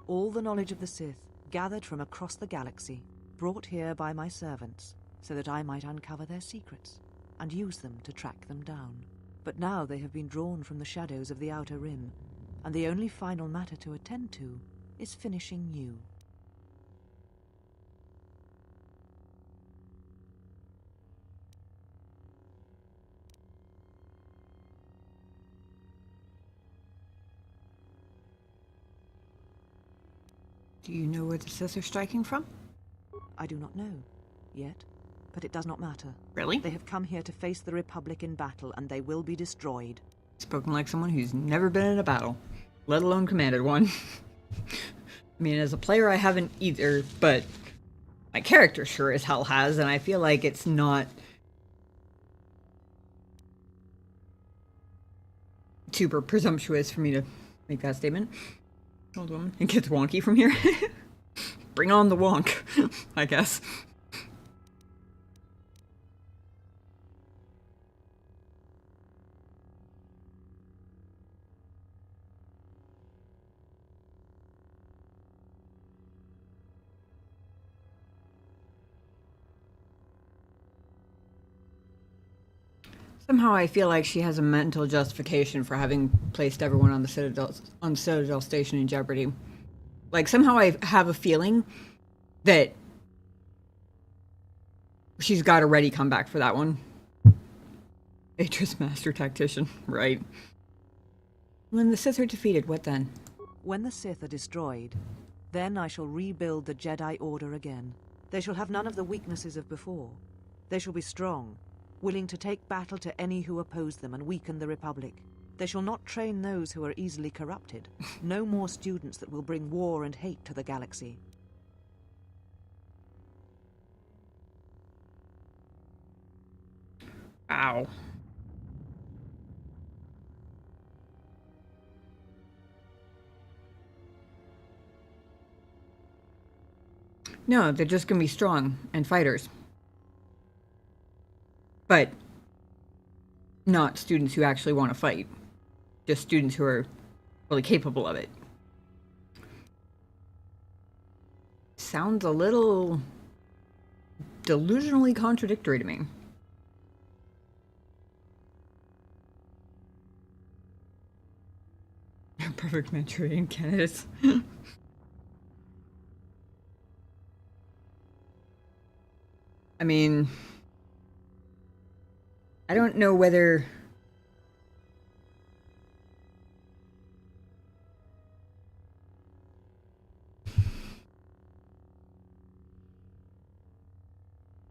All the knowledge of the Sith, gathered from across the galaxy, brought here by my servants, so that I might uncover their secrets, and use them to track them down. But now they have been drawn from the shadows of the Outer Rim, and the only final matter to attend to is finishing you. Do you know where the Sith are striking from? I do not know, yet, but it does not matter. Really? They have come here to face the Republic in battle, and they will be destroyed. Spoken like someone who's never been in a battle, let alone commanded one. I mean, as a player, I haven't either, but my character sure as hell has, and I feel like it's not super presumptuous for me to make that statement. Old woman. It gets wonky from here. Bring on the wonk, I guess. Somehow I feel like she has a mental justification for having placed everyone on the Citadel station in jeopardy. Like, somehow I have a feeling that she's got a ready comeback for that one. Atris Master Tactician, right. When the Sith are defeated, what then? When the Sith are destroyed, then I shall rebuild the Jedi Order again. They shall have none of the weaknesses of before. They shall be strong, willing to take battle to any who oppose them and weaken the Republic. They shall not train those who are easily corrupted. No more students that will bring war and hate to the galaxy. Ow. No, they're just gonna be strong and fighters. But not students who actually want to fight. Just students who are really capable of it. Sounds a little delusionally contradictory to me. Perfect Manchurian candidates. I mean, I don't know whether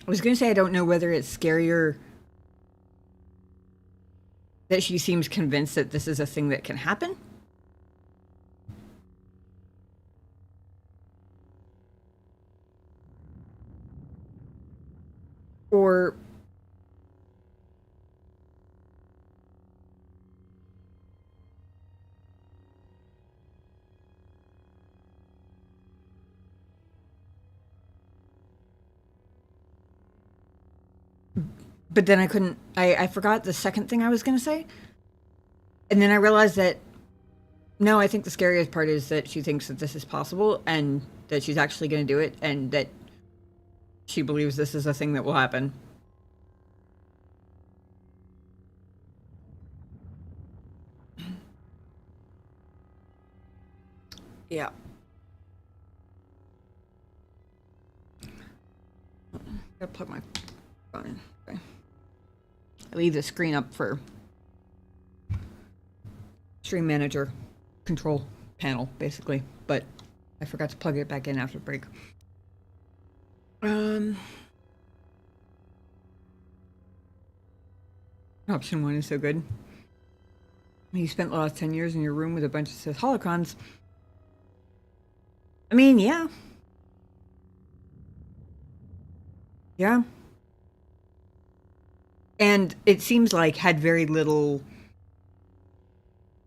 I was going to say I don't know whether it's scarier that she seems convinced that this is a thing that can happen, or But then I forgot the second thing I was going to say. And then I realized that, no, I think the scariest part is that she thinks that this is possible and that she's actually going to do it and that she believes this is a thing that will happen. Yeah. Gotta plug my phone in. Okay. I leave the screen up for stream manager control panel, basically, but I forgot to plug it back in after break. Option 1 is so good. You spent the last 10 years in your room with a bunch of Sith holocrons. I mean, yeah. Yeah. And it seems like had very little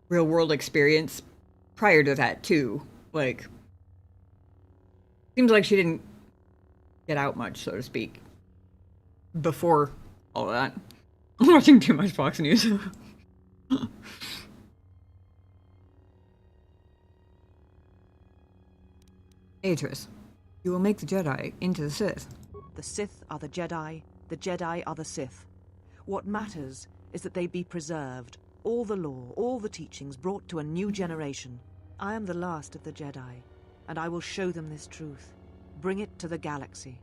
real world experience prior to that too. Like, seems like she didn't get out much, so to speak, before all of that. I'm watching too much Fox News. Atris, you will make the Jedi into the Sith. The Sith are the Jedi are the Sith. What matters is that they be preserved, all the lore, all the teachings brought to a new generation. I am the last of the Jedi, and I will show them this truth. Bring it to the galaxy.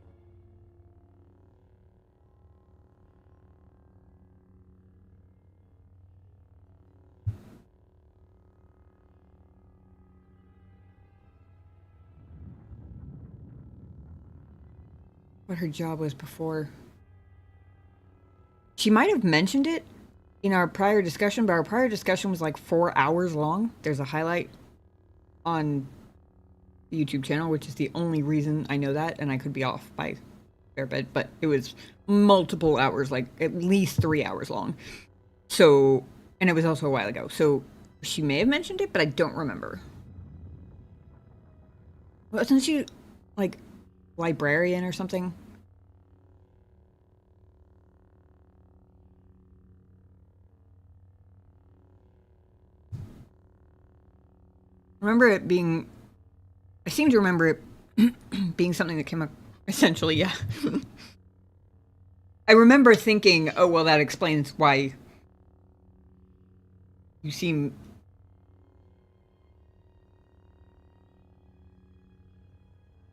What her job was before. She might have mentioned it in our prior discussion, but our prior discussion was like 4 hours long. There's a highlight on the YouTube channel, which is the only reason I know that, and I could be off by a fair bit, but it was multiple hours, like at least 3 hours long. So, and it was also a while ago, so she may have mentioned it, but I don't remember. Wasn't she, like, librarian or something? Remember it being, I seem to remember it being something that came up, essentially, yeah. I remember thinking, oh, well, that explains why you seem...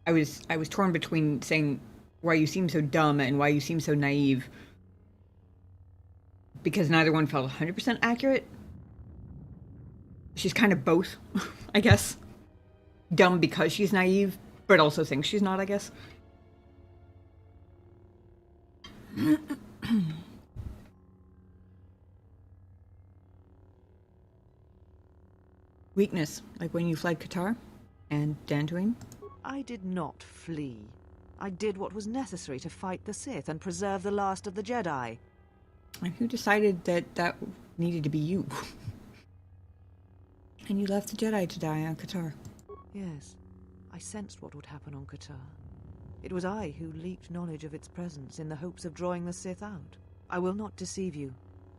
I was torn between saying why you seem so dumb and why you seem so naive, because neither one felt 100% accurate. She's kind of both, I guess. Dumb because she's naive, but also thinks she's not, I guess. Weakness, like when you fled Qatar and Dantooine. I did not flee. I did what was necessary to fight the Sith and preserve the last of the Jedi. And who decided that that needed to be you? And you left the Jedi to die on Qatar. Yes, I sensed what would happen on Qatar. It was I who leaked knowledge of its presence in the hopes of drawing the Sith out. I will not deceive you.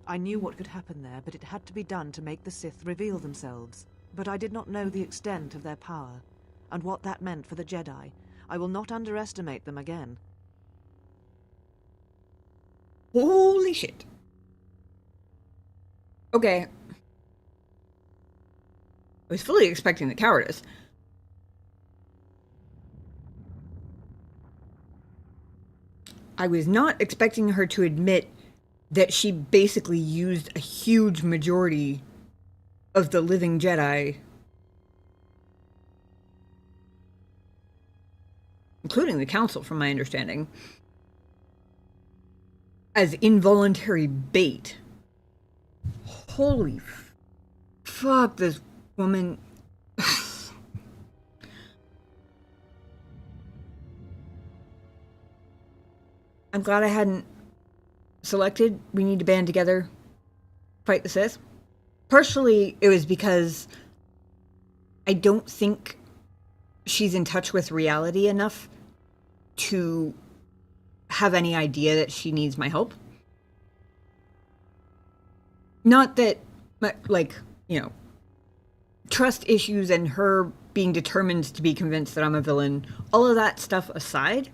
I knew what could happen there, but it had to be done to make the Sith reveal themselves. But I did not know the extent of their power, and what that meant for the Jedi. I will not underestimate them again. Holy shit. Okay. I was fully expecting the cowardice. I was not expecting her to admit that she basically used a huge majority of the living Jedi, including the Council, from my understanding, as involuntary bait. Holy fuck, this woman. I'm glad I hadn't selected we need to band together, fight the Sith. Partially, it was because I don't think she's in touch with reality enough to have any idea that she needs my help. Not that, like, you know, trust issues and her being determined to be convinced that I'm a villain, all of that stuff aside,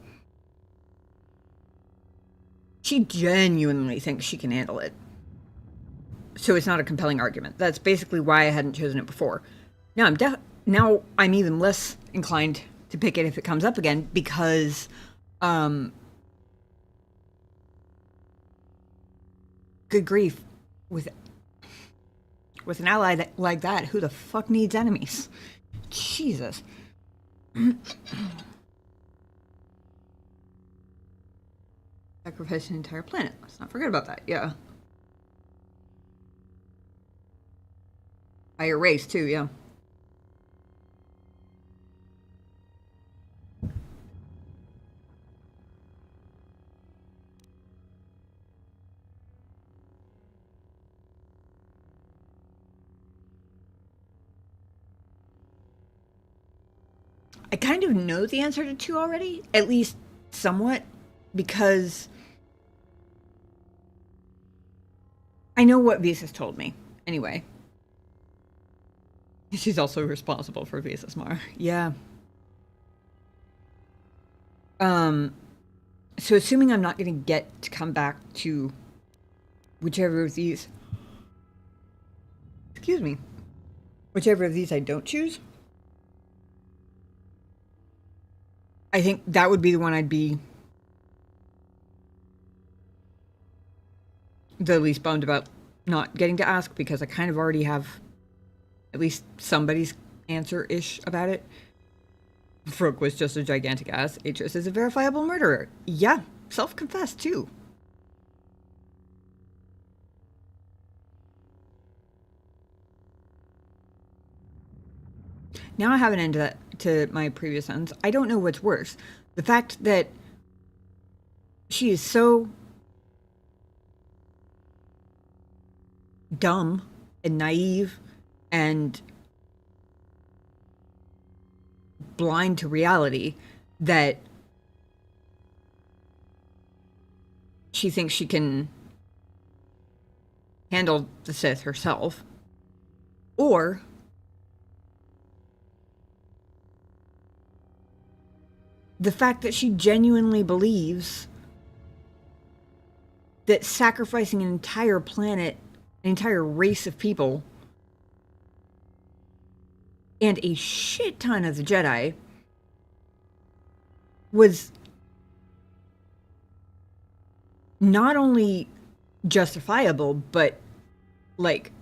she genuinely thinks she can handle it. So it's not a compelling argument. That's basically why I hadn't chosen it before. Now I'm even less inclined to pick it if it comes up again, because good grief, with an ally like that, who the fuck needs enemies? Jesus. Sacrifice an entire planet. Let's not forget about that. Yeah. Higher race too, yeah. I kind of know the answer to 2 already, at least somewhat, because I know what Visas told me, anyway. She's also responsible for Visas Mar. Yeah. So assuming I'm not going to get to come back to whichever of these... Excuse me. Whichever of these I don't choose, I think that would be the one I'd be the least bummed about not getting to ask, because I kind of already have at least somebody's answer-ish about it. Frog was just a gigantic ass. Atris is a verifiable murderer. Yeah, self-confessed too. Now I have an end to my previous sentence. I don't know what's worse. The fact that she is so dumb and naive and blind to reality that she thinks she can handle the Sith herself, or the fact that she genuinely believes that sacrificing an entire planet, an entire race of people, and a shit ton of the Jedi was not only justifiable, but, like,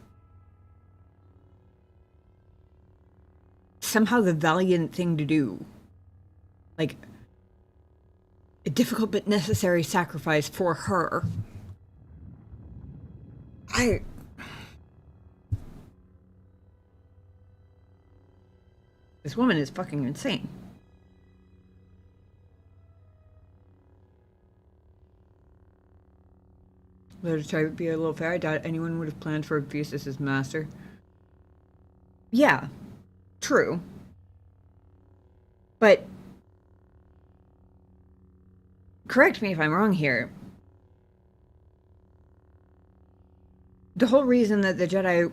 somehow the valiant thing to do. Like, a difficult but necessary sacrifice for her. This woman is fucking insane. Though to try to be a little fair, I doubt anyone would have planned for Visas as master. Yeah, true. But correct me if I'm wrong here. The whole reason that the Jedi,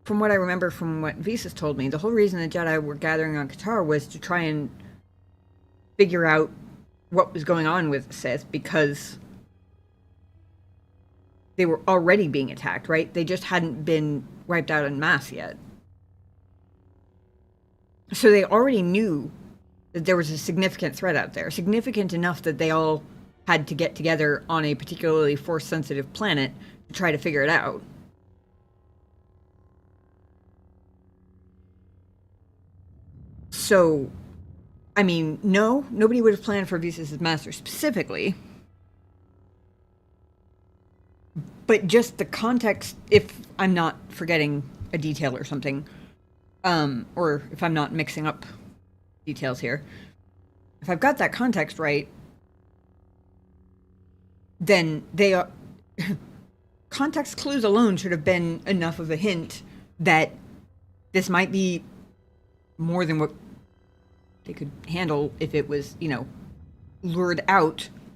from what I remember from what Visas told me, the whole reason the Jedi were gathering on Qatar was to try and figure out what was going on with the Sith, because they were already being attacked, right? They just hadn't been wiped out en masse yet. So they already knew that there was a significant threat out there, significant enough that they all had to get together on a particularly force-sensitive planet to try to figure it out. So, I mean, no, nobody would have planned for Visas as master specifically. But just the context, if I'm not forgetting a detail or something, or if I'm not mixing up details here, if I've got that context right, then they are... context clues alone should have been enough of a hint that this might be more than what they could handle if it was, you know, lured out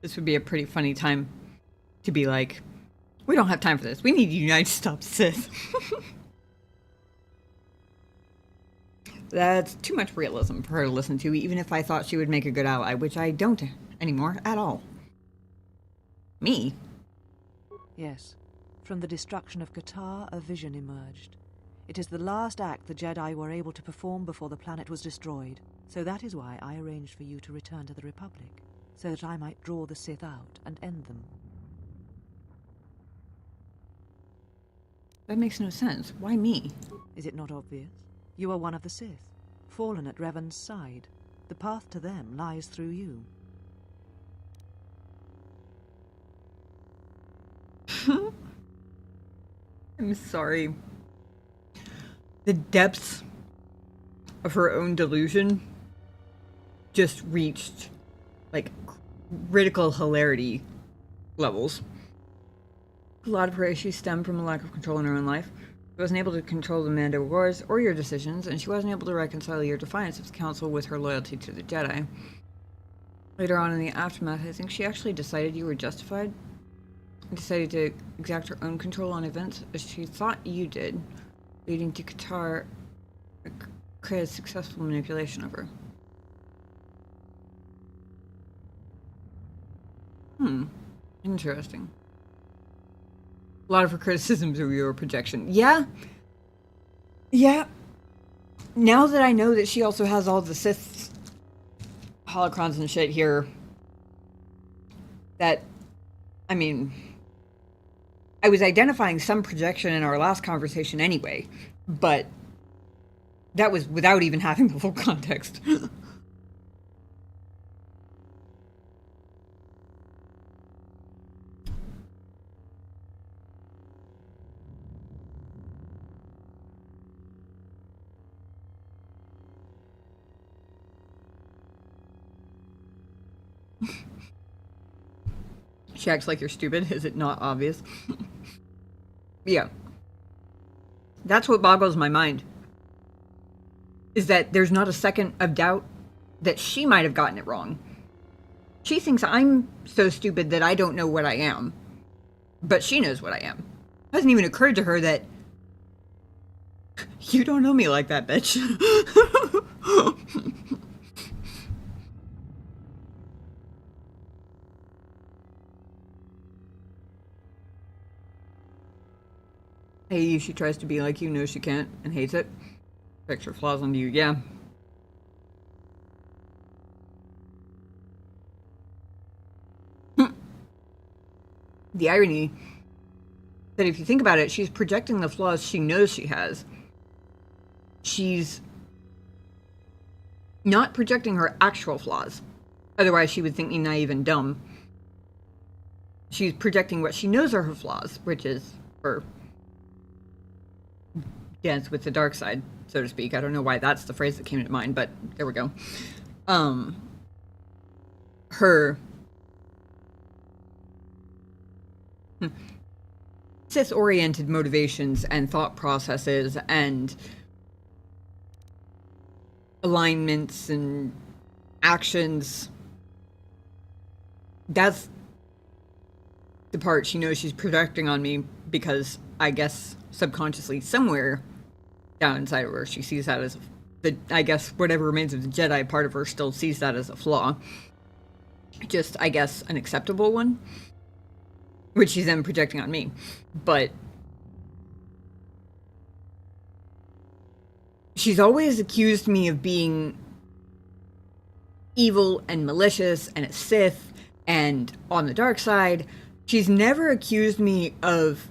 This would be a pretty funny time to be like, we don't have time for this. We need you to stop Sith. That's too much realism for her to listen to, even if I thought she would make a good ally, which I don't anymore at all. Me? Yes. From the destruction of Qatar, a vision emerged. It is the last act the Jedi were able to perform before the planet was destroyed. So that is why I arranged for you to return to the Republic, so that I might draw the Sith out and end them. That makes no sense. Why me? Is it not obvious? You are one of the Sith, fallen at Revan's side. The path to them lies through you. I'm sorry. The depths of her own delusion just reached, like, critical hilarity levels. A lot of her issues stem from a lack of control in her own life. She wasn't able to control the Mando Wars or your decisions, and she wasn't able to reconcile your defiance of the Council with her loyalty to the Jedi. Later on in the aftermath, I think she actually decided you were justified. Decided to exact her own control on events as she thought you did, leading to Qatar create successful manipulation of her. Interesting. A lot of her criticisms of your projection. Yeah. Now that I know that she also has all the Sith holocrons and shit here, that, I mean, I was identifying some projection in our last conversation anyway, but that was without even having the full context. She acts like you're stupid. Is it not obvious? Yeah. That's what boggles my mind. Is that there's not a second of doubt that she might have gotten it wrong. She thinks I'm so stupid that I don't know what I am. But she knows what I am. It hasn't even occurred to her that you don't know me like that, bitch. Hey, she tries to be like you, knows she can't, and hates it. Affects her flaws on you, yeah. The irony that if you think about it, she's projecting the flaws she knows she has. She's not projecting her actual flaws. Otherwise, she would think me naive and dumb. She's projecting what she knows are her flaws, which is her dance with the dark side, so to speak. I don't know why that's the phrase that came to mind, but there we go. Her Sith-oriented motivations and thought processes and alignments and actions. That's the part she knows she's projecting on me, because I guess subconsciously somewhere down inside of her she sees that as I guess whatever remains of the Jedi part of her still sees that as a flaw. Just, I guess, an acceptable one, which she's then projecting on me. But she's always accused me of being evil and malicious and a Sith and on the dark side. She's never accused me of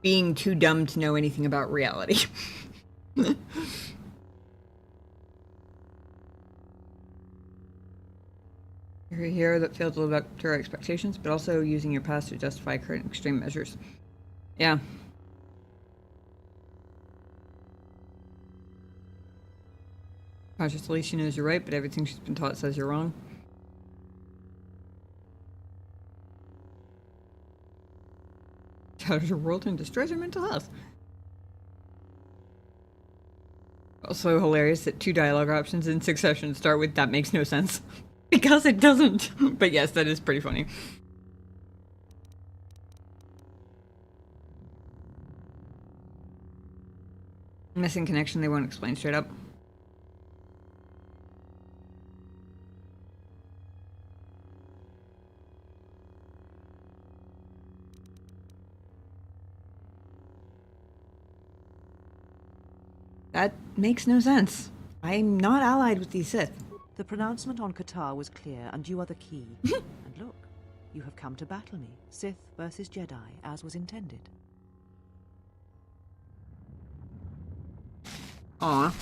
being too dumb to know anything about reality. You're a hero that failed to live up to our expectations, but also using your past to justify current extreme measures. Yeah. Consciously, she knows you're right, but everything she's been taught says you're wrong. Shatters her world and destroys her mental health. Also hilarious that 2 dialogue options in succession start with "that makes no sense." Because it doesn't. But yes, that is pretty funny. Missing connection, they won't explain straight up. That makes no sense. I'm not allied with these Sith. The pronouncement on Qatar was clear, and you are the key. And look, you have come to battle me, Sith versus Jedi, as was intended. Aw.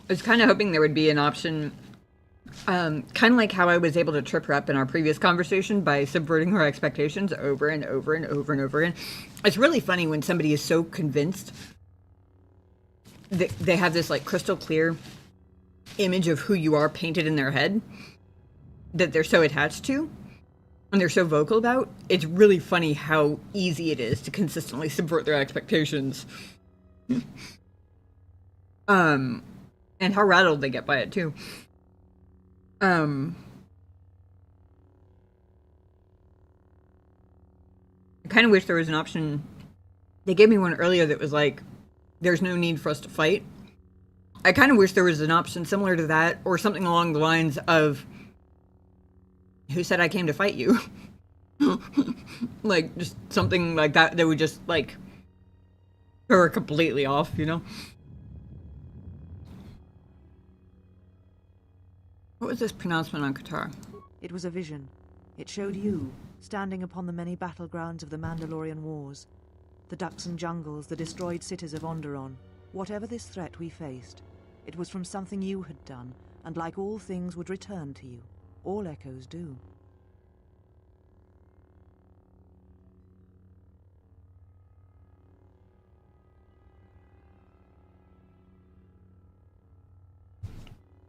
I was kind of hoping there would be an option, kind of like how I was able to trip her up in our previous conversation by subverting her expectations over and over and over and over again. It's really funny when somebody is so convinced that they have this like crystal clear image of who you are painted in their head that they're so attached to and they're so vocal about. It's really funny how easy it is to consistently subvert their expectations. And how rattled they get by it too. I kind of wish there was an option. They gave me one earlier that was like, there's no need for us to fight. I kind of wish there was an option similar to that, or something along the lines of, who said I came to fight you? Like, just something like that that would just, like, throw her completely off, you know? What was this pronouncement on Qatar? It was a vision. It showed you, standing upon the many battlegrounds of the Mandalorian Wars. The Duxan jungles, the destroyed cities of Onderon. Whatever this threat we faced, it was from something you had done, and like all things would return to you. All echoes do.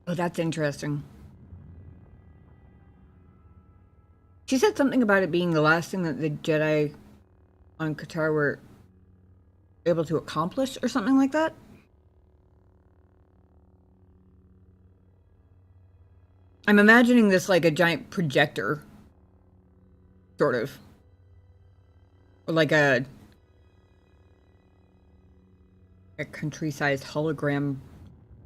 Oh, that's interesting. She said something about it being the last thing that the Jedi on Qatar were able to accomplish or something like that. I'm imagining this like a giant projector, sort of. Or like a country-sized hologram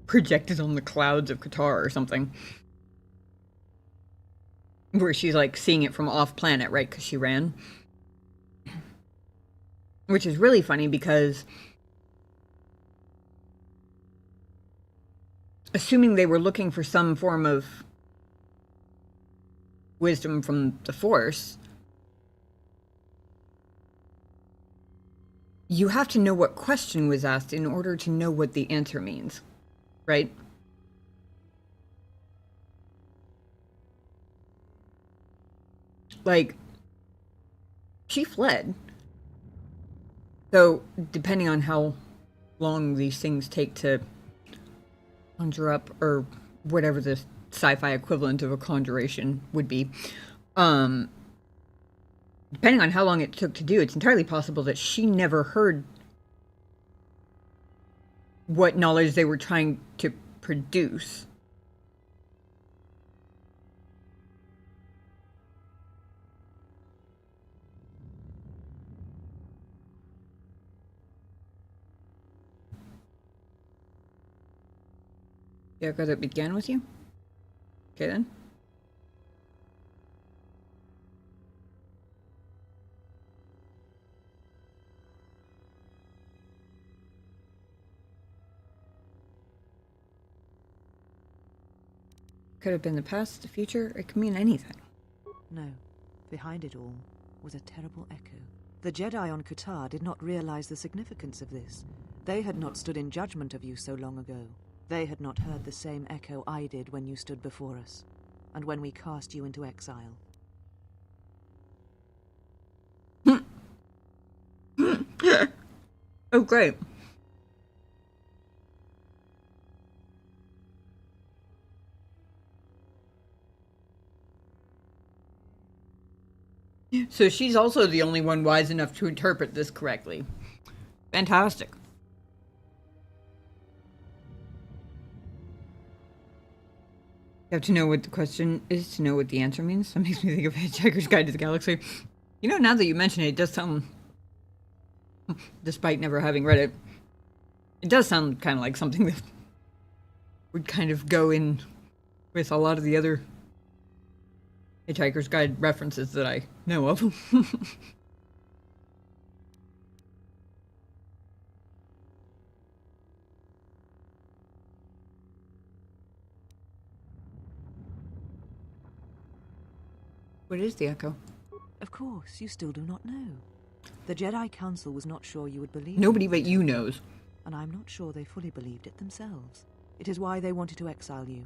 projected on the clouds of Qatar or something. Where she's like seeing it from off planet, right? Because she ran. Which is really funny because assuming they were looking for some form of wisdom from the Force, you have to know what question was asked in order to know what the answer means, right? Like, she fled. So, depending on how long these things take to conjure up, or whatever the sci-fi equivalent of a conjuration would be, depending on how long it took to do, it's entirely possible that she never heard what knowledge they were trying to produce. Yeah, because it began with you? Okay, then. Could have been the past, the future, it could mean anything. No, behind it all was a terrible echo. The Jedi on Qatar did not realize the significance of this. They had not stood in judgment of you so long ago. They had not heard the same echo I did when you stood before us, and when we cast you into exile. Oh, great. So she's also the only one wise enough to interpret this correctly. Fantastic. You have to know what the question is to know what the answer means. That makes me think of Hitchhiker's Guide to the Galaxy. You know, now that you mention it, it does sound, despite never having read it, it does sound kind of like something that would kind of go in with a lot of the other Hitchhiker's Guide references that I know of. What is the Echo? Of course, you still do not know. The Jedi Council was not sure you would believe Nobody it, but you knows. and I'm not sure they fully believed it themselves. It is why they wanted to exile you.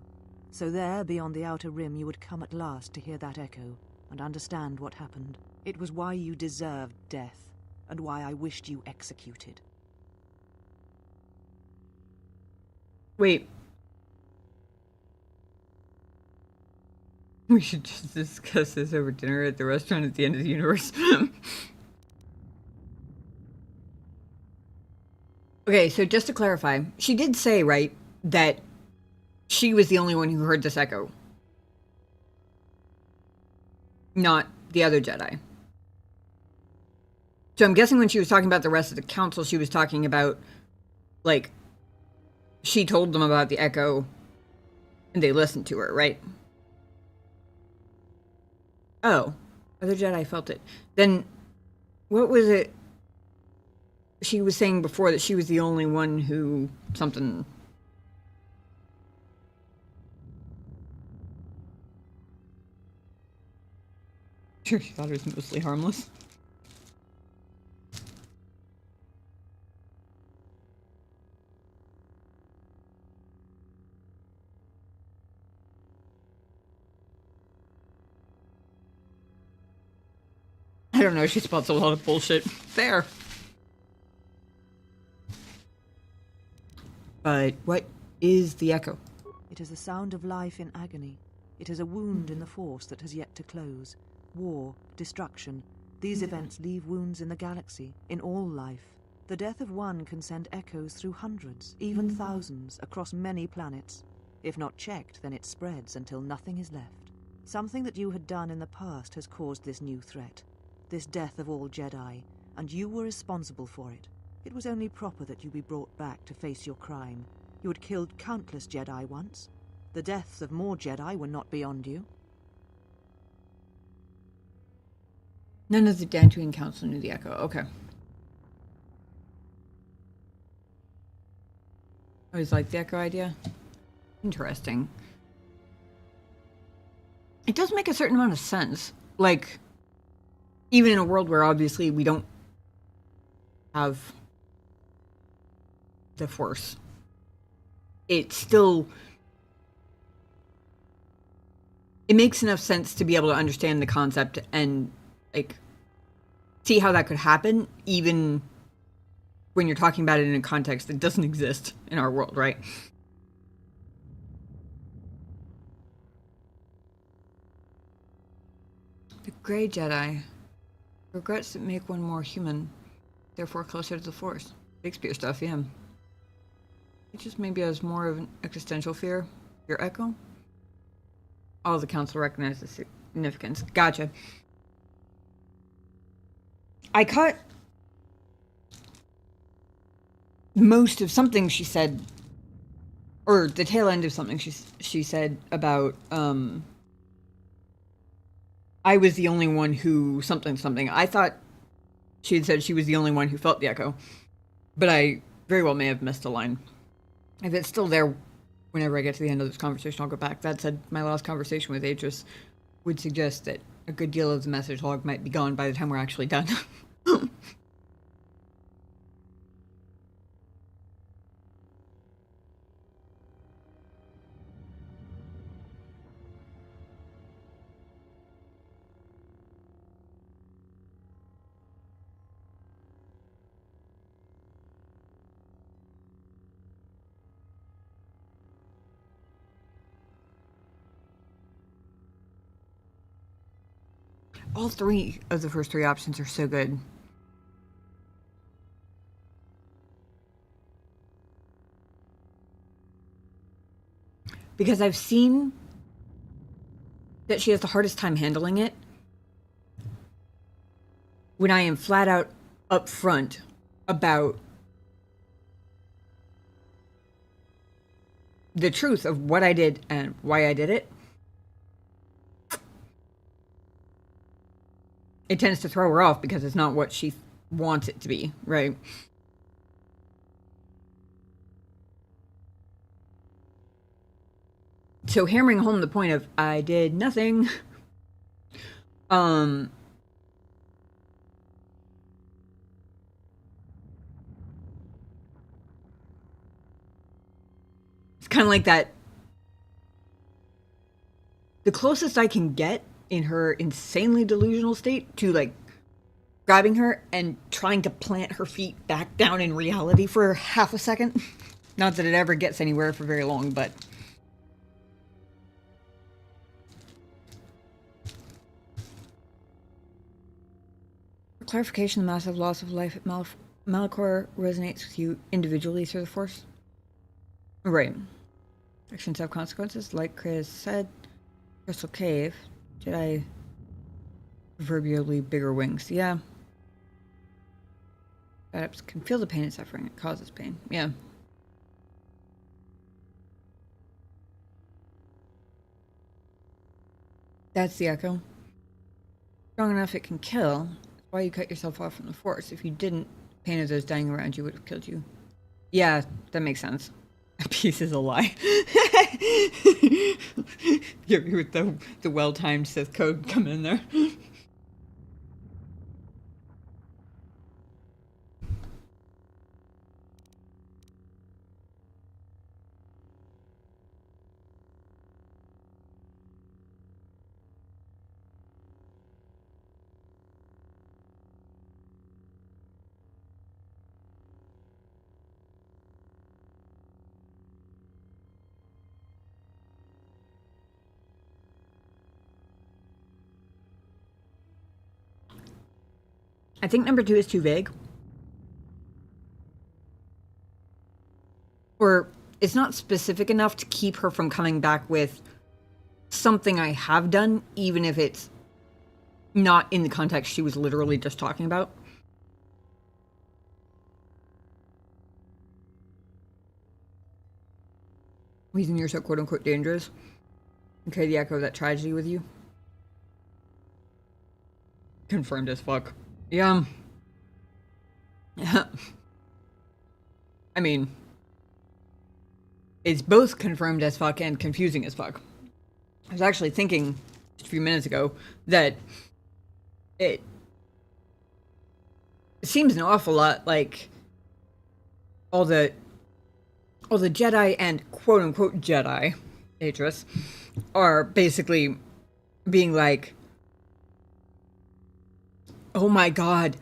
So there, beyond the Outer Rim, you would come at last to hear that echo and understand what happened. It was why you deserved death, and why I wished you executed. Wait. We should just discuss this over dinner at the restaurant at the end of the universe. Okay, so just to clarify, she did say, right, that she was the only one who heard this echo. Not the other Jedi. So I'm guessing when she was talking about the rest of the council, she was talking about, like, she told them about the echo and they listened to her, right? Oh, other Jedi felt it. Then what was it she was saying before, that she was the only one who something... Sure, she thought it was mostly harmless. I don't know, she spots a lot of bullshit. Fair. But what is the echo? It is the sound of life in agony. It is a wound in the Force that has yet to close. War, destruction. These events leave wounds in the galaxy, in all life. The death of one can send echoes through hundreds, even thousands, across many planets. If not checked, then it spreads until nothing is left. Something that you had done in the past has caused this new threat. This death of all Jedi, and you were responsible for it. It was only proper that you be brought back to face your crime. You had killed countless Jedi once. The deaths of more Jedi were not beyond you. None of the Dantooine Council knew the echo. Okay. I always liked the echo idea. Interesting. It does make a certain amount of sense. Like, even in a world where obviously we don't have the Force, it still... it makes enough sense to be able to understand the concept and, like, see how that could happen, even when you're talking about it in a context that doesn't exist in our world, right? The Grey Jedi. Regrets that make one more human, therefore closer to the Force. Shakespeare stuff, yeah. It just maybe has more of an existential fear. Your echo? All the council recognize the significance. Gotcha. I caught most of something she said, or the tail end of something she said about, I was the only one who something. I thought she had said she was the only one who felt the echo, but I very well may have missed a line. If it's still there whenever I get to the end of this conversation, I'll go back. That said, my last conversation with Atris would suggest that a good deal of the message log might be gone by the time we're actually done. All three of the first three options are so good. because I've seen that she has the hardest time handling it when I am flat out upfront about the truth of what I did and why I did it. It tends to throw her off because it's not what she wants it to be, right? So hammering home the point of I did nothing, it's kind of like that. The closest I can get in her insanely delusional state to like grabbing her and trying to plant her feet back down in reality for half a second. Not that it ever gets anywhere for very long, but for clarification, the massive loss of life at Malachor resonates with you individually through the Force. Right. Actions have consequences, like Chris said. Crystal Cave. Jedi proverbially bigger wings. Yeah. Adepts can feel the pain and suffering it causes pain. Yeah. That's the echo. Strong enough it can kill. That's why you cut yourself off from the Force. If you didn't, pain of those dying around you would have killed you. Yeah, that makes sense. A piece is a lie. With the well-timed Sith code coming in there. I think number 2 is too vague. Or it's not specific enough to keep her from coming back with something I have done, even if it's not in the context she was literally just talking about. Reason you're so quote-unquote dangerous. Okay, the echo of that tragedy with you. Confirmed as fuck. Yeah. I mean, it's both confirmed as fuck and confusing as fuck. I was actually thinking just a few minutes ago that it seems an awful lot like all the Jedi and quote unquote Jedi, Atris, are basically being like, oh my god,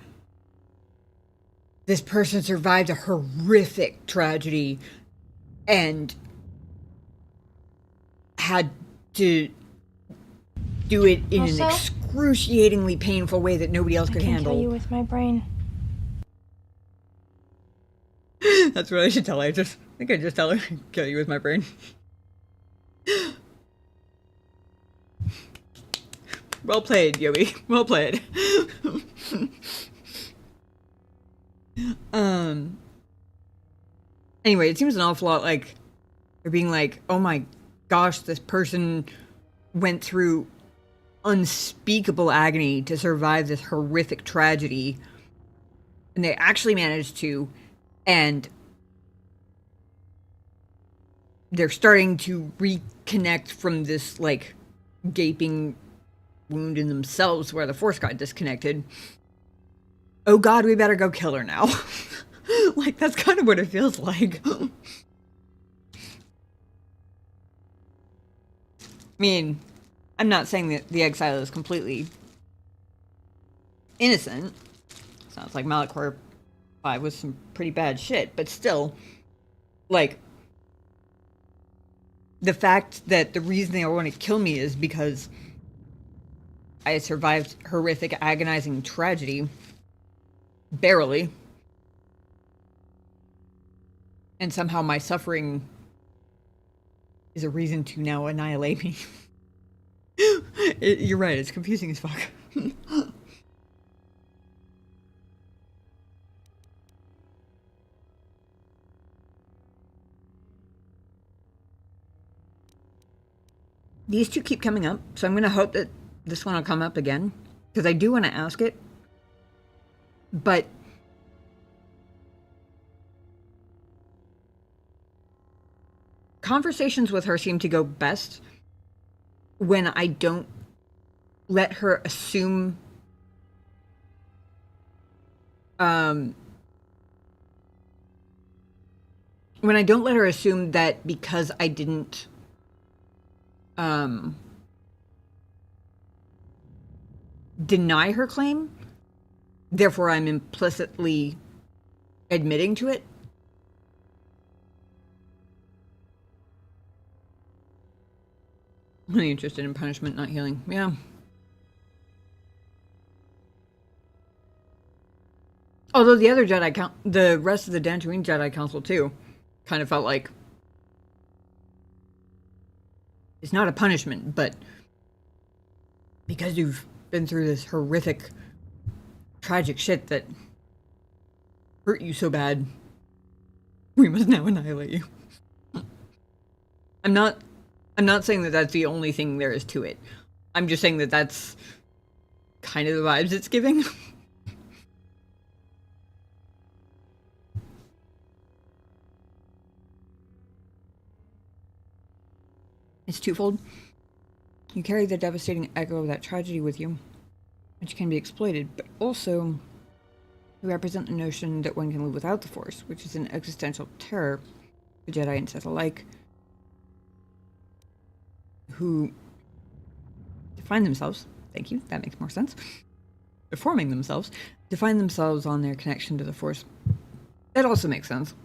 this person survived a horrific tragedy and had to do it in an excruciatingly painful way that nobody else could handle. I can kill you with my brain. That's what I should tell her. I think I just tell her, kill you with my brain. Well played, Yoey. Well played. Anyway, it seems an awful lot like they're being like, oh my gosh, this person went through unspeakable agony to survive this horrific tragedy. And they actually managed to, and they're starting to reconnect from this, like, gaping wound in themselves where the Force got disconnected. Oh god, we better go kill her now. Like, that's kind of what it feels like. I mean, I'm not saying that the exile is completely innocent. Sounds like Malachor 5 was some pretty bad shit, but still, like, the fact that the reason they want to kill me is because I survived horrific, agonizing tragedy. Barely. And somehow my suffering is a reason to now annihilate me. You're right, it's confusing as fuck. These two keep coming up, so I'm going to hope that this one will come up again, because I do want to ask it, but conversations with her seem to go best when I don't let her assume when I don't let her assume that because I didn't deny her claim, therefore I'm implicitly admitting to it. Really interested in punishment, not healing. Yeah. Although the other Jedi the rest of the Dantooine Jedi Council too, kind of felt like it's not a punishment, but because you've been through this horrific, tragic shit that hurt you so bad, we must now annihilate you. I'm not saying that that's the only thing there is to it. I'm just saying that that's kind of the vibes it's giving. It's twofold. You carry the devastating echo of that tragedy with you, which can be exploited, but also you represent the notion that one can live without the Force, which is an existential terror to Jedi and Sith alike, who define themselves, thank you, that makes more sense, forming themselves, define themselves on their connection to the Force. That also makes sense.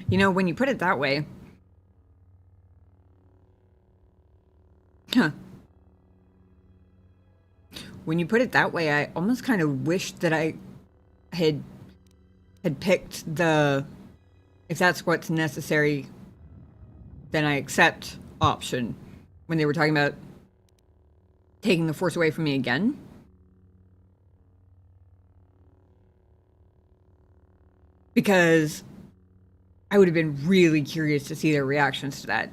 You know, when you put it that way, when you put it that way, I almost kind of wish that I had picked the, if that's what's necessary, then I accept option when they were talking about taking the Force away from me again. Because I would have been really curious to see their reactions to that.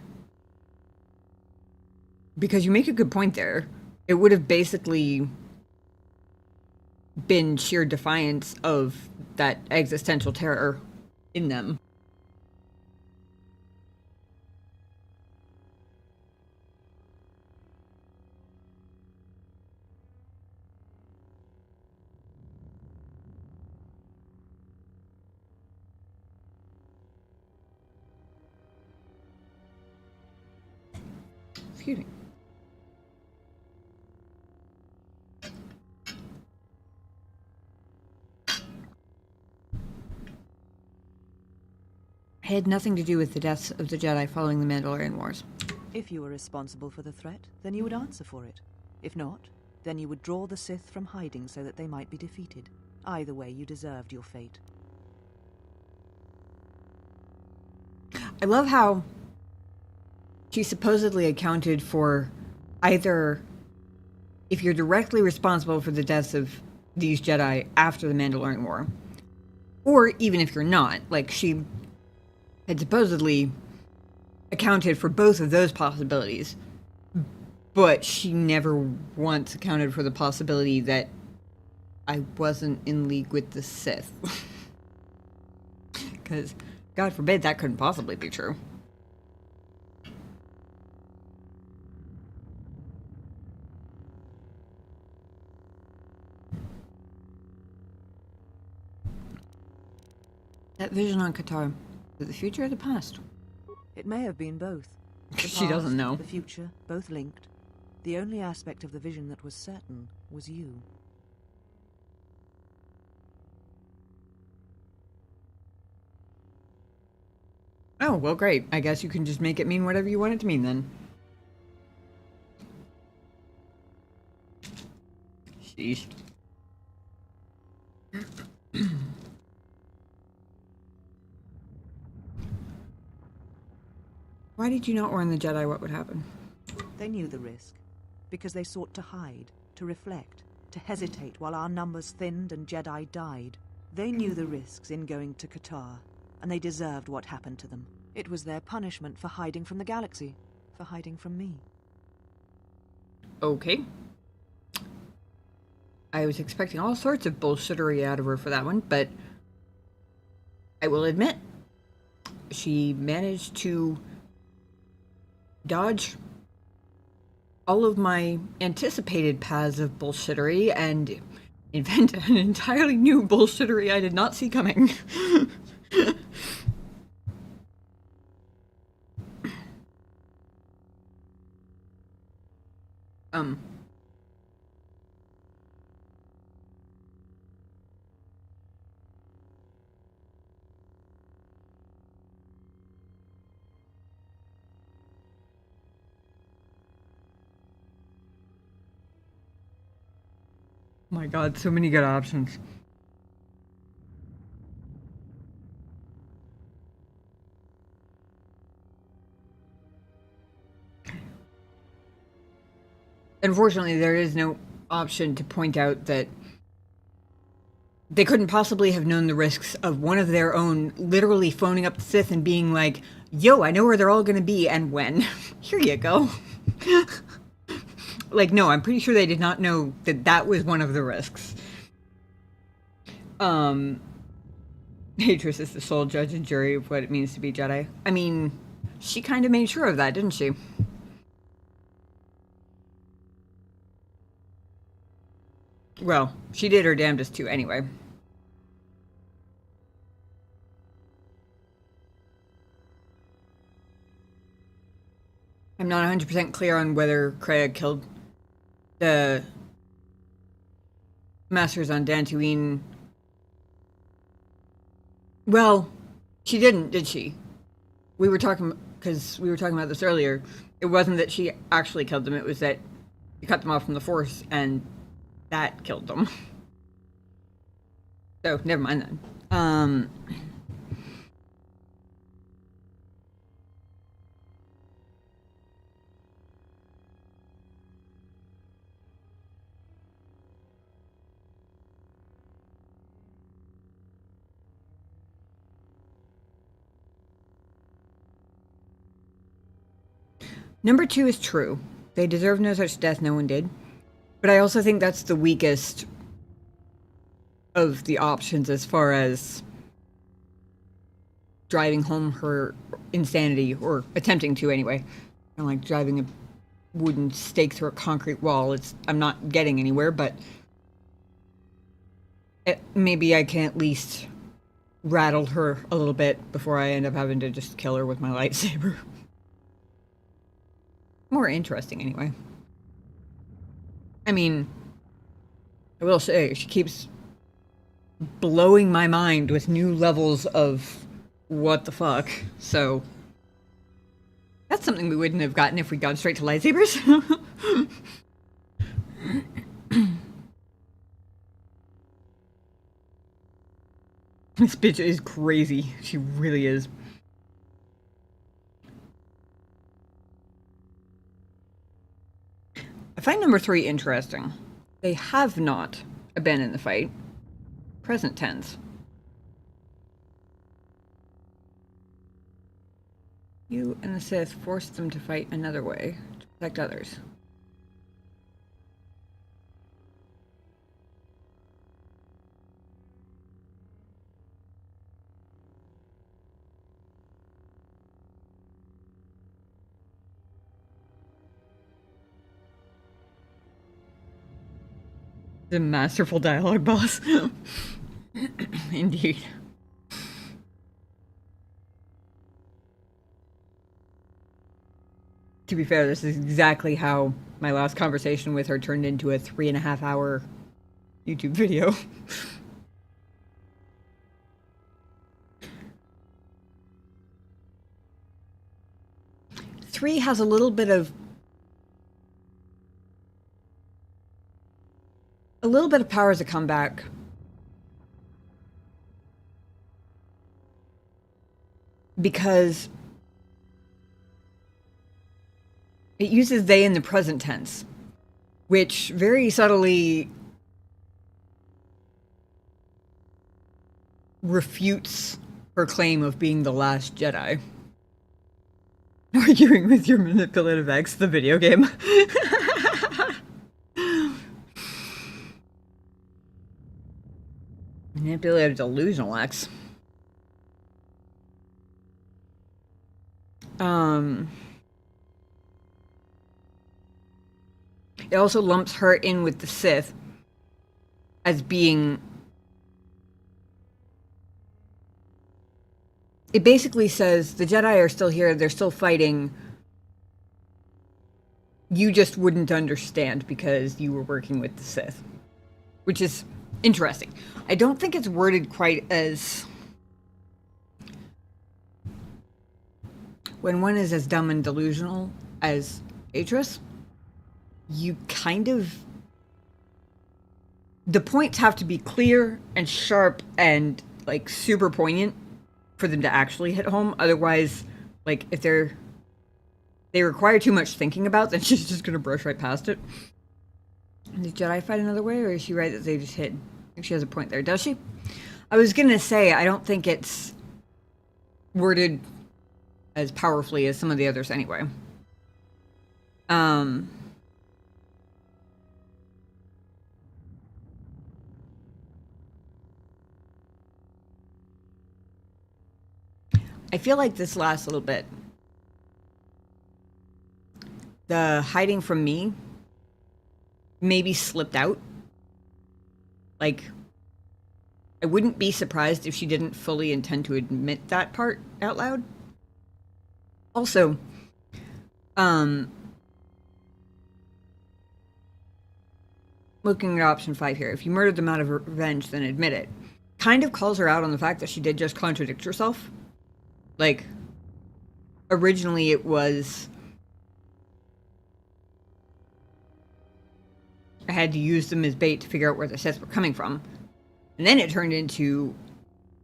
Because you make a good point there. It would have basically been sheer defiance of that existential terror in them. Excuse me. I had nothing to do with the deaths of the Jedi following the Mandalorian Wars. If you were responsible for the threat, then you would answer for it. If not, then you would draw the Sith from hiding so that they might be defeated. Either way, you deserved your fate. I love how she supposedly accounted for either if you're directly responsible for the deaths of these Jedi after the Mandalorian War, or even if you're not. Like, she had supposedly accounted for both of those possibilities, but she never once accounted for the possibility that I wasn't in league with the Sith. Because, God forbid, that couldn't possibly be true. That vision on Qatar, is it the future or the past? It may have been both. The She doesn't past, know. The future, both linked. The only aspect of the vision that was certain was you. Oh, well, great. I guess you can just make it mean whatever you want it to mean, then. Jeez. Why did you not warn the Jedi what would happen? They knew the risk, because they sought to hide, to reflect, to hesitate while our numbers thinned and Jedi died. They knew the risks in going to Qatar, and they deserved what happened to them. It was their punishment for hiding from the galaxy, for hiding from me. Okay. I was expecting all sorts of bullshittery out of her for that one, but I will admit, she managed to dodge all of my anticipated paths of bullshittery and invent an entirely new bullshittery I did not see coming. My god, so many good options. Unfortunately, there is no option to point out that they couldn't possibly have known the risks of one of their own literally phoning up the Sith and being like, yo, I know where they're all gonna be and when. Here you go. Like, no, I'm pretty sure they did not know that that was one of the risks. Atris is the sole judge and jury of what it means to be Jedi. I mean, she kind of made sure of that, didn't she? Well, she did her damnedest too, anyway. I'm not 100% clear on whether Kreia killed the masters on Dantooine. Well, she didn't, did she? We were talking about this earlier. It wasn't that she actually killed them, it was that she cut them off from the Force and that killed them. So, never mind then. Number 2 is true. They deserve no such death, no one did. But I also think that's the weakest of the options as far as driving home her insanity, or attempting to anyway. Kind of like driving a wooden stake through a concrete wall. I'm not getting anywhere, but maybe I can at least rattle her a little bit before I end up having to just kill her with my lightsaber. More interesting, anyway. I mean, I will say, she keeps blowing my mind with new levels of what the fuck, so that's something we wouldn't have gotten if we'd gone straight to lightsabers. This bitch is crazy. She really is. I find number 3 interesting. They have not abandoned the fight. Present tense. You and the Sith forced them to fight another way, to protect others. The masterful dialogue boss. Indeed. To be fair, this is exactly how my last conversation with her turned into a 3.5-hour YouTube video. Three has a little bit of A little bit of power as a comeback. Because it uses they in the present tense, which very subtly refutes her claim of being the last Jedi. Arguing with your manipulative ex, the video game. Manipulative delusional ex. It also lumps her in with the Sith as being... It basically says the Jedi are still here, they're still fighting. You just wouldn't understand because you were working with the Sith. Which is interesting. I don't think it's worded quite as... When one is as dumb and delusional as Atris, you kind of... The points have to be clear and sharp and, like, super poignant for them to actually hit home. Otherwise, like, if they require too much thinking about, then she's just gonna brush right past it. Does Jedi fight another way, or is she right that they just hit? I think she has a point there. Does she? I was gonna say, I don't think it's worded as powerfully as some of the others anyway. I feel like this last little bit, the hiding from me maybe slipped out. Like, I wouldn't be surprised if she didn't fully intend to admit that part out loud. Also, looking at option 5 here, if you murdered them out of revenge, then admit it. Kind of calls her out on the fact that she did just contradict herself. Like, originally it was... I had to use them as bait to figure out where the Sith were coming from. And then it turned into,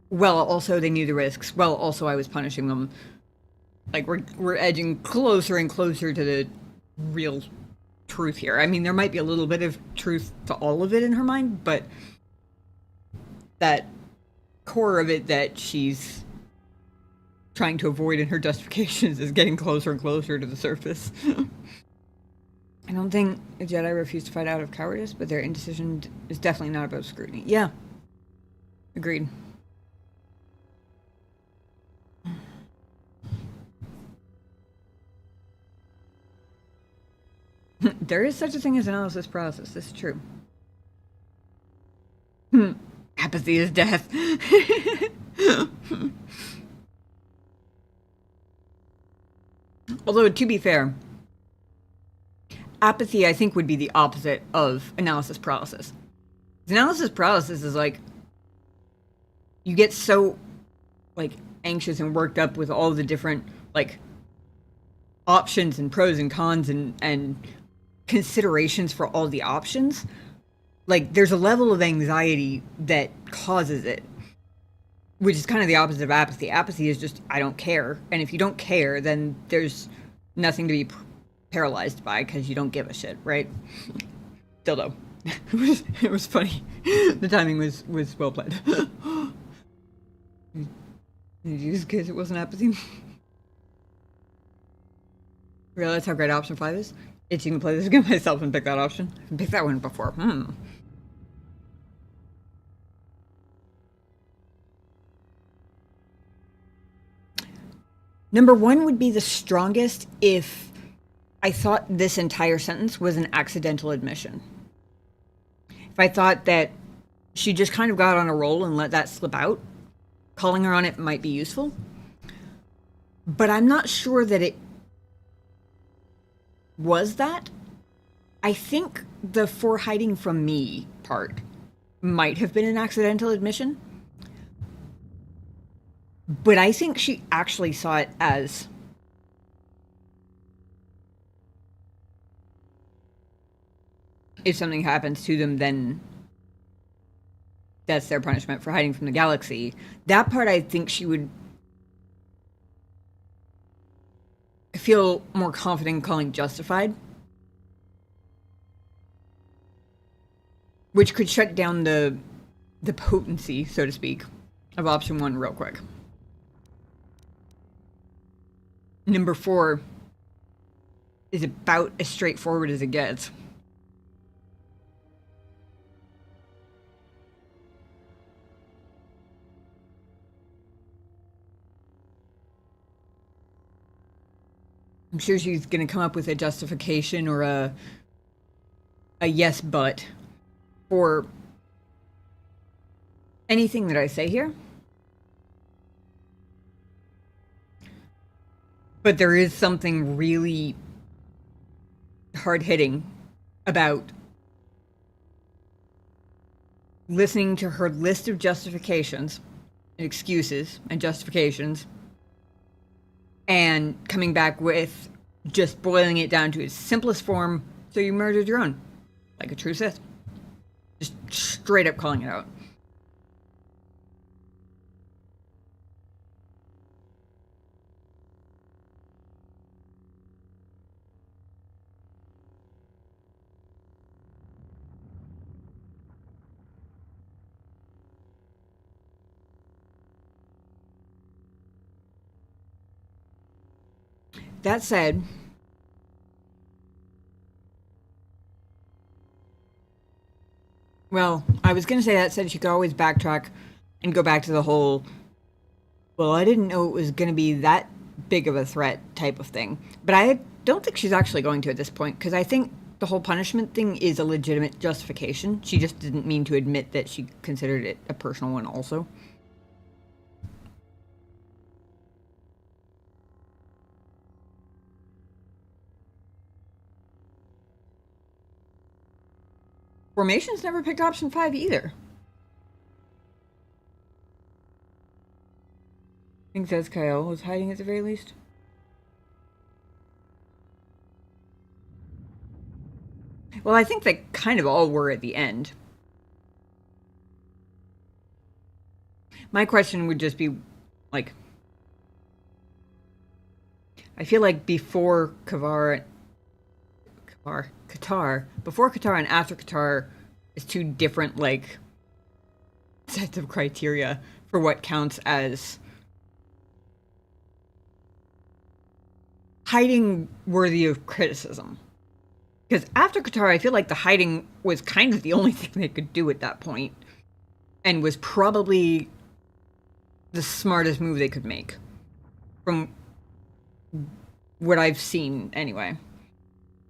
well, also they knew the risks. Well, also I was punishing them. Like, we're edging closer and closer to the real truth here. I mean, there might be a little bit of truth to all of it in her mind, but that core of it that she's trying to avoid in her justifications is getting closer and closer to the surface. I don't think the Jedi refuse to fight out of cowardice, but their indecision is definitely not about scrutiny. Yeah. Agreed. There is such a thing as analysis process. This is true. Apathy is death. Although, to be fair, apathy, I think, would be the opposite of analysis paralysis. Analysis paralysis is like, you get so, like, anxious and worked up with all the different, like, options and pros and cons and considerations for all the options. Like, there's a level of anxiety that causes it, which is kind of the opposite of apathy. Apathy is just, I don't care. And if you don't care, then there's nothing to be paralyzed by because you don't give a shit, right? Dildo. It was funny. The timing was well played. Did you just guess it wasn't apathy? Realize how great option 5 is? Itching to play this again myself and pick that option. I picked that one before. Number 1 would be the strongest if I thought this entire sentence was an accidental admission. If I thought that she just kind of got on a roll and let that slip out, calling her on it might be useful. But I'm not sure that it was that. I think the "for hiding from me" part might have been an accidental admission. But I think she actually saw it as if something happens to them, then that's their punishment for hiding from the galaxy. That part I think she would feel more confident calling justified, which could shut down the potency, so to speak, of option 1 real quick. Number 4 is about as straightforward as it gets. I'm sure she's going to come up with a justification or a yes but for anything that I say here. But there is something really hard-hitting about listening to her list of justifications and excuses and justifications and coming back with just boiling it down to its simplest form. So you murdered your own, like a true Sith. Just straight up calling it out. That said, well, I was going to say that said she could always backtrack and go back to the whole, well, I didn't know it was going to be that big of a threat type of thing. But I don't think she's actually going to at this point, because I think the whole punishment thing is a legitimate justification. She just didn't mean to admit that she considered it a personal one also. Formation's never picked option 5 either. I think Zezkael was hiding at the very least. Well, I think they kind of all were at the end. My question would just be, like, I feel like before Qatar, before Qatar and after Qatar is two different, like, sets of criteria for what counts as hiding worthy of criticism. Because after Qatar, I feel like the hiding was kind of the only thing they could do at that point, and was probably the smartest move they could make, from what I've seen anyway.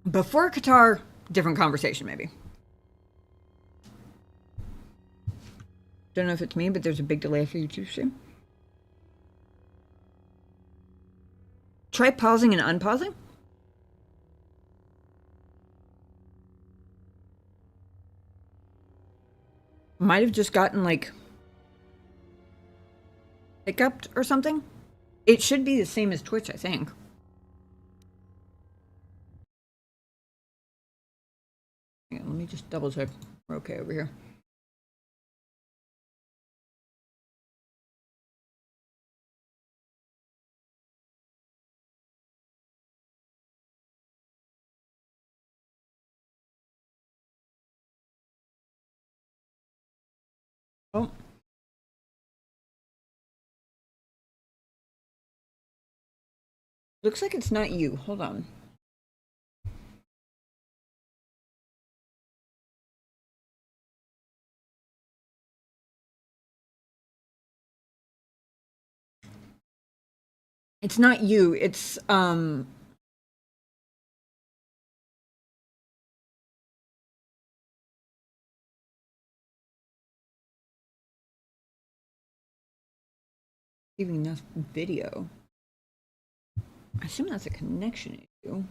Before Qatar, different conversation maybe. Don't know if it's me, but there's a big delay for YouTube stream. Try pausing and unpausing. Might have just gotten, like, hiccuped or something. It should be the same as Twitch, I think. Hang on, let me just double check. We're okay over here. Oh. Looks like it's not you. Hold on. It's not you. It's even enough video. I assume that's a connection issue.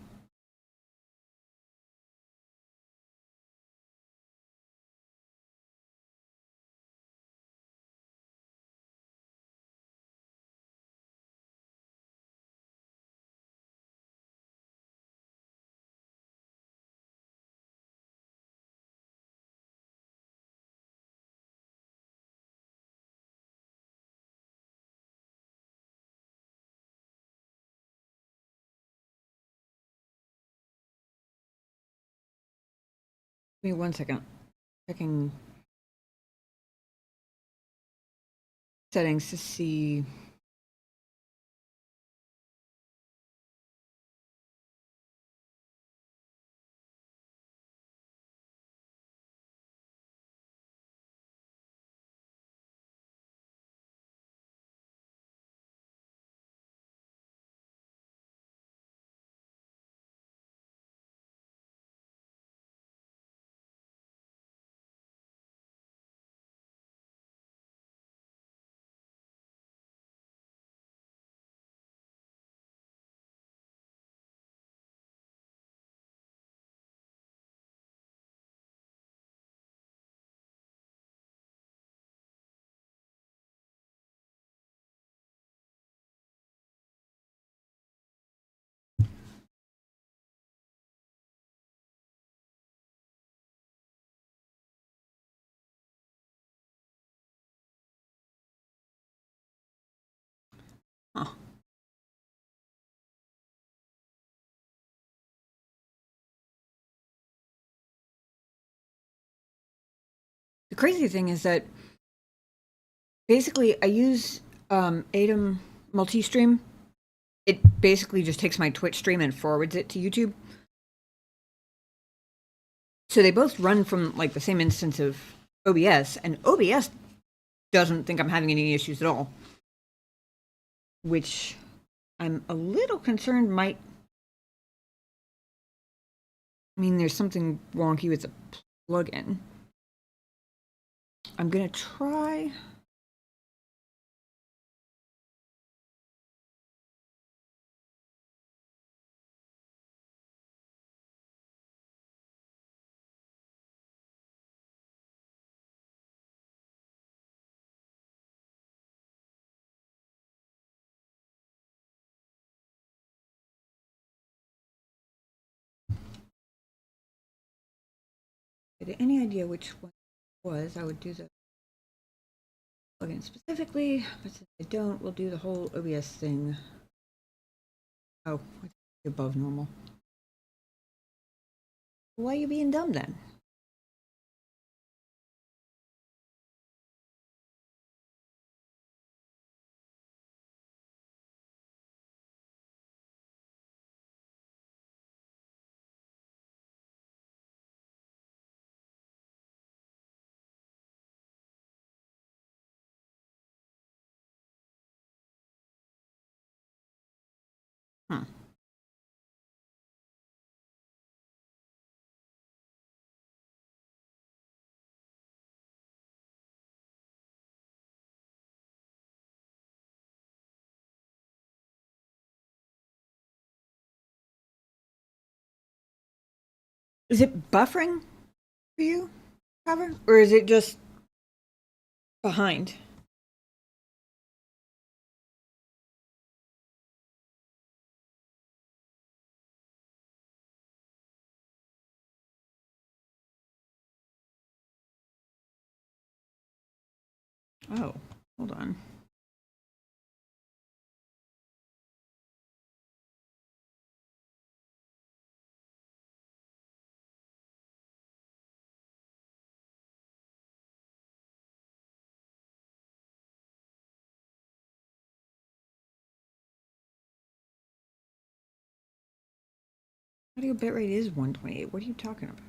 Give me 1 second. Checking settings to see. Huh. The crazy thing is that basically I use Atom multi-stream. It basically just takes my Twitch stream and forwards it to YouTube. So they both run from like the same instance of OBS, and OBS doesn't think I'm having any issues at all. Which I'm a little concerned might mean there's something wonky with the plugin. I'm gonna try. Get any idea which one it was, I would do the plugin specifically, but since I don't, we'll do the whole OBS thing. Oh, above normal. Why are you being dumb then? Huh. Is it buffering for you, Trevor? Or is it just behind? Oh, hold on. Audio bitrate is 128. What are you talking about?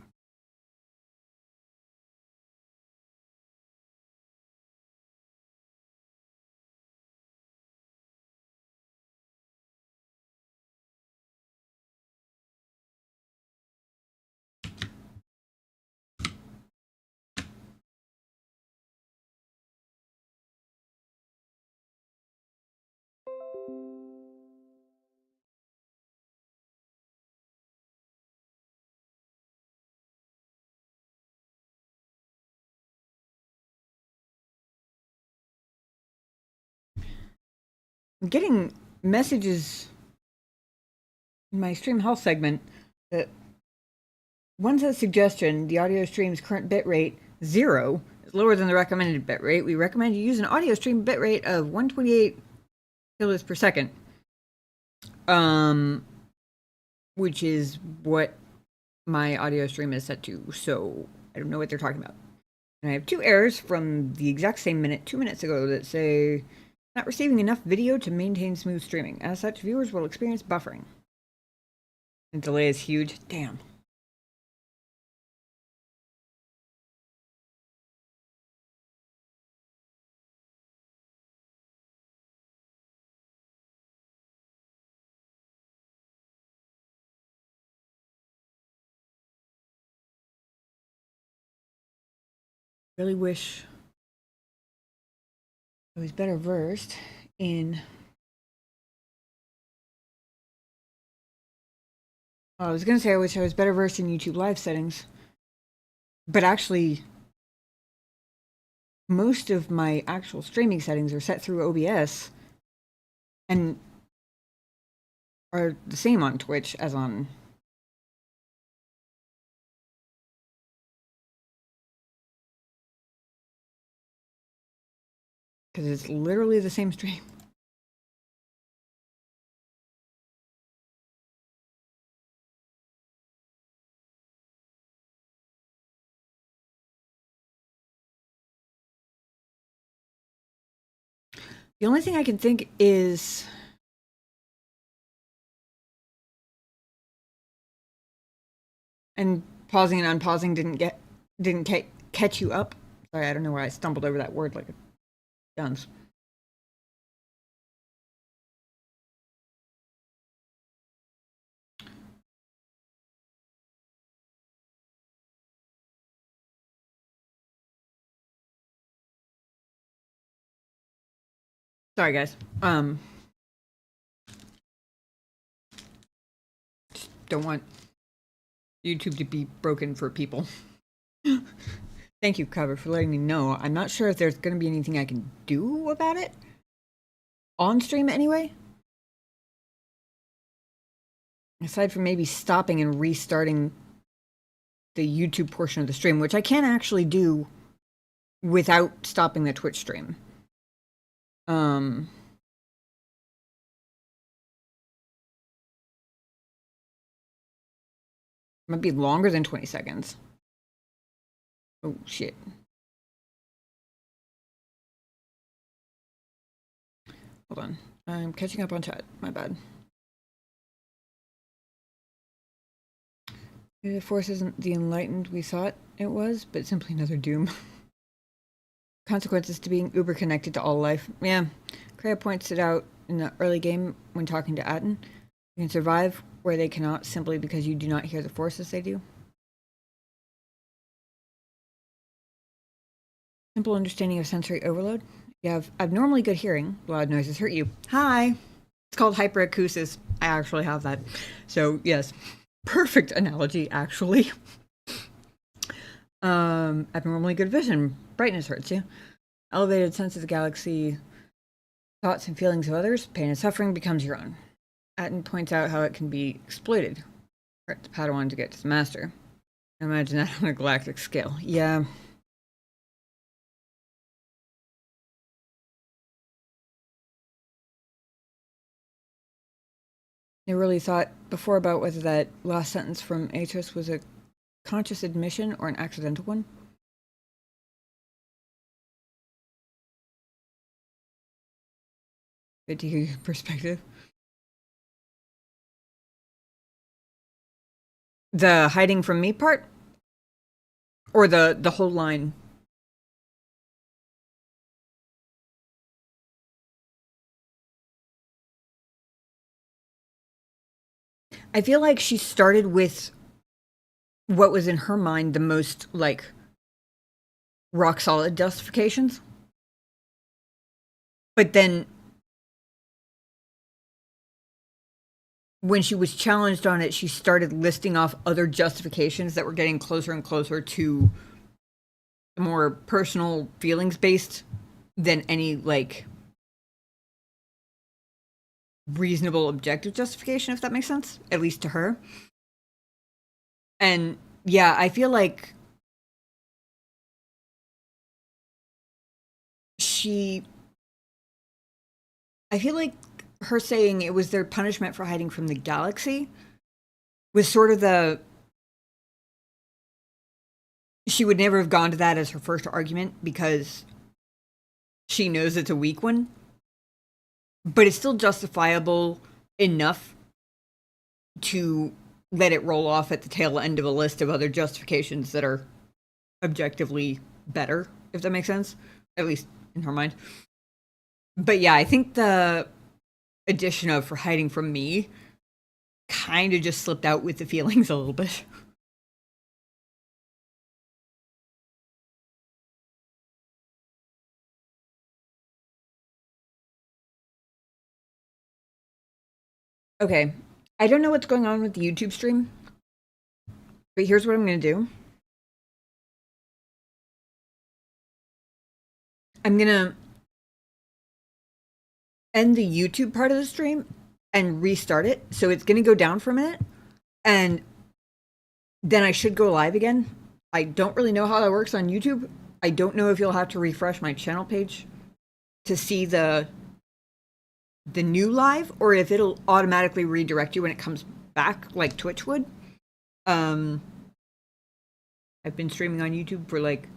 I'm getting messages in my stream health segment that one says suggestion, the audio stream's current bitrate 0 is lower than the recommended bitrate. We recommend you use an audio stream bitrate of 128 kilobits per second. Which is what my audio stream is set to, so I don't know what they're talking about. And I have 2 errors from the exact same minute 2 minutes ago that say not receiving enough video to maintain smooth streaming. As such, viewers will experience buffering. The delay is huge. Damn. Really wish I was better versed in... I was gonna say I wish I was better versed in YouTube live settings, but actually most of my actual streaming settings are set through OBS and are the same on Twitch as on... because it's literally the same stream. The only thing I can think is... and pausing and unpausing didn't catch you up. Sorry, I don't know why I stumbled over that word like a dunce. Sorry, guys. Just don't want YouTube to be broken for people. Thank you, Cover, for letting me know. I'm not sure if there's going to be anything I can do about it. On stream, anyway. Aside from maybe stopping and restarting the YouTube portion of the stream, which I can actually do without stopping the Twitch stream. Might be longer than 20 seconds. Oh, shit. Hold on. I'm catching up on chat. My bad. Maybe the Force isn't the enlightened we thought it was, but simply another doom. Consequences to being uber connected to all life. Yeah. Kreia points it out in the early game when talking to Atten. You can survive where they cannot simply because you do not hear the Force as they do. Simple understanding of sensory overload. You have abnormally good hearing. Loud noises hurt you. Hi! It's called hyperacusis. I actually have that. So, yes. Perfect analogy, actually. Abnormally good vision. Brightness hurts you. Elevated sense of the galaxy. Thoughts and feelings of others. Pain and suffering becomes your own. Atten points out how it can be exploited. Hurt the Padawan to get to the Master. Imagine that on a galactic scale. Yeah. I really thought before about whether that last sentence from Atris was a conscious admission or an accidental one. Good to hear your perspective. The hiding from me part? Or the whole line? I feel like she started with what was in her mind the most, like, rock solid justifications. But then when she was challenged on it, she started listing off other justifications that were getting closer and closer to more personal feelings based than any, like, reasonable objective justification, if that makes sense, at least to her. And yeah, I feel like her saying it was their punishment for hiding from the galaxy was sort of the she would never have gone to that as her first argument because she knows it's a weak one. But it's still justifiable enough to let it roll off at the tail end of a list of other justifications that are objectively better, if that makes sense. At least in her mind. But yeah, I think the addition of for hiding from me kind of just slipped out with the feelings a little bit. Okay, I don't know what's going on with the YouTube stream, but here's what I'm going to do. I'm going to end the YouTube part of the stream and restart it. So it's going to go down for a minute, and then I should go live again. I don't really know how that works on YouTube. I don't know if you'll have to refresh my channel page to see the new live, or if it'll automatically redirect you when it comes back like Twitch would. I've been streaming on YouTube for like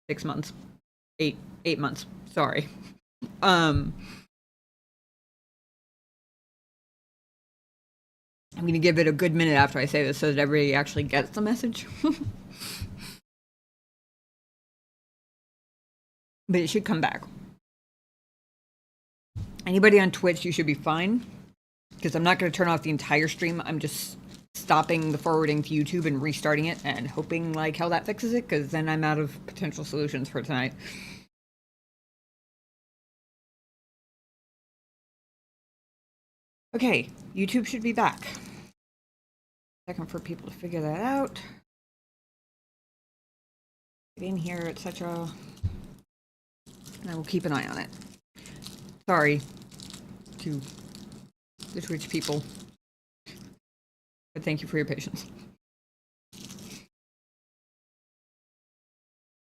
6 months. 8 months. Sorry. I'm gonna give it a good minute after I say this so that everybody actually gets the message. But it should come back. Anybody on Twitch, you should be fine. Because I'm not going to turn off the entire stream. I'm just stopping the forwarding to YouTube and restarting it and hoping like how that fixes it, because then I'm out of potential solutions for tonight. Okay, YouTube should be back. Second for people to figure that out. Get in here, etc. And I will keep an eye on it. Sorry to the Twitch people, but thank you for your patience.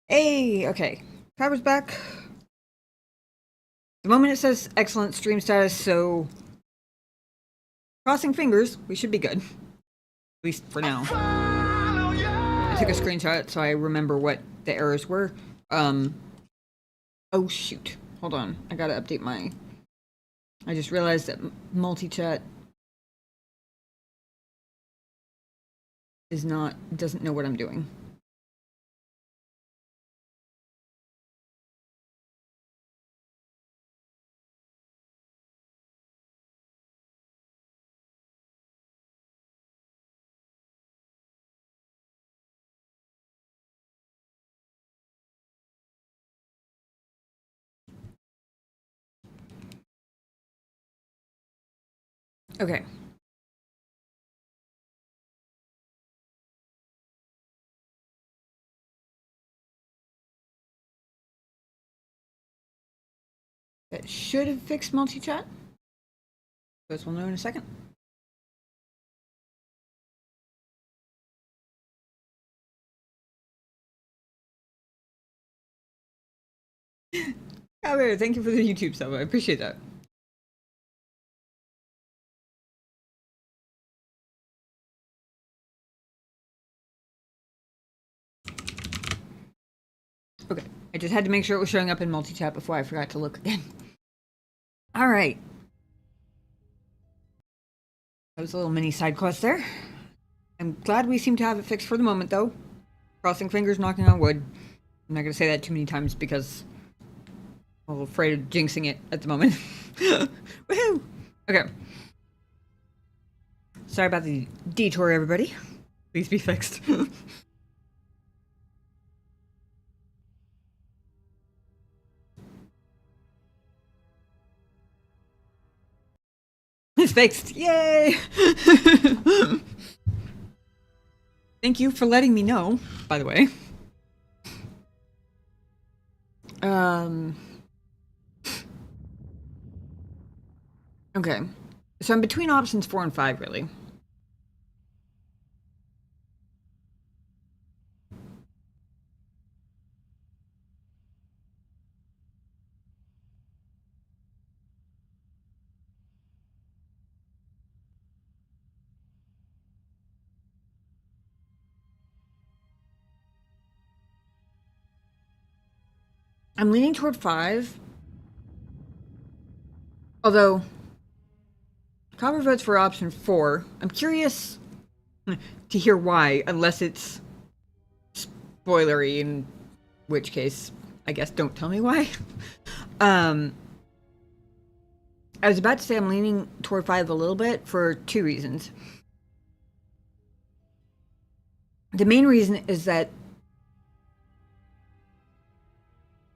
Hey, okay. Power's back. The moment it says excellent stream status, so crossing fingers, we should be good. At least for now. I took a screenshot so I remember what the errors were. Oh shoot. Hold on. I gotta update my... I just realized that multi-chat doesn't know what I'm doing. Okay. That should have fixed multi-chat. Guess we'll know in a second. Javier, thank you for the YouTube sub. I appreciate that. Okay, I just had to make sure it was showing up in multi-chat before I forgot to look again. All right. That was a little mini side quest there. I'm glad we seem to have it fixed for the moment, though. Crossing fingers, knocking on wood. I'm not going to say that too many times because I'm afraid of jinxing it at the moment. Woohoo! Okay. Sorry about the detour, everybody. Please be fixed. It's fixed. Yay! Thank you for letting me know, by the way. Okay. So I'm between options 4 and 5, really. I'm leaning toward 5. Although, Copper votes for option 4. I'm curious to hear why, unless it's spoilery, in which case, I guess don't tell me why. I was about to say I'm leaning toward 5 a little bit for 2 reasons. The main reason is that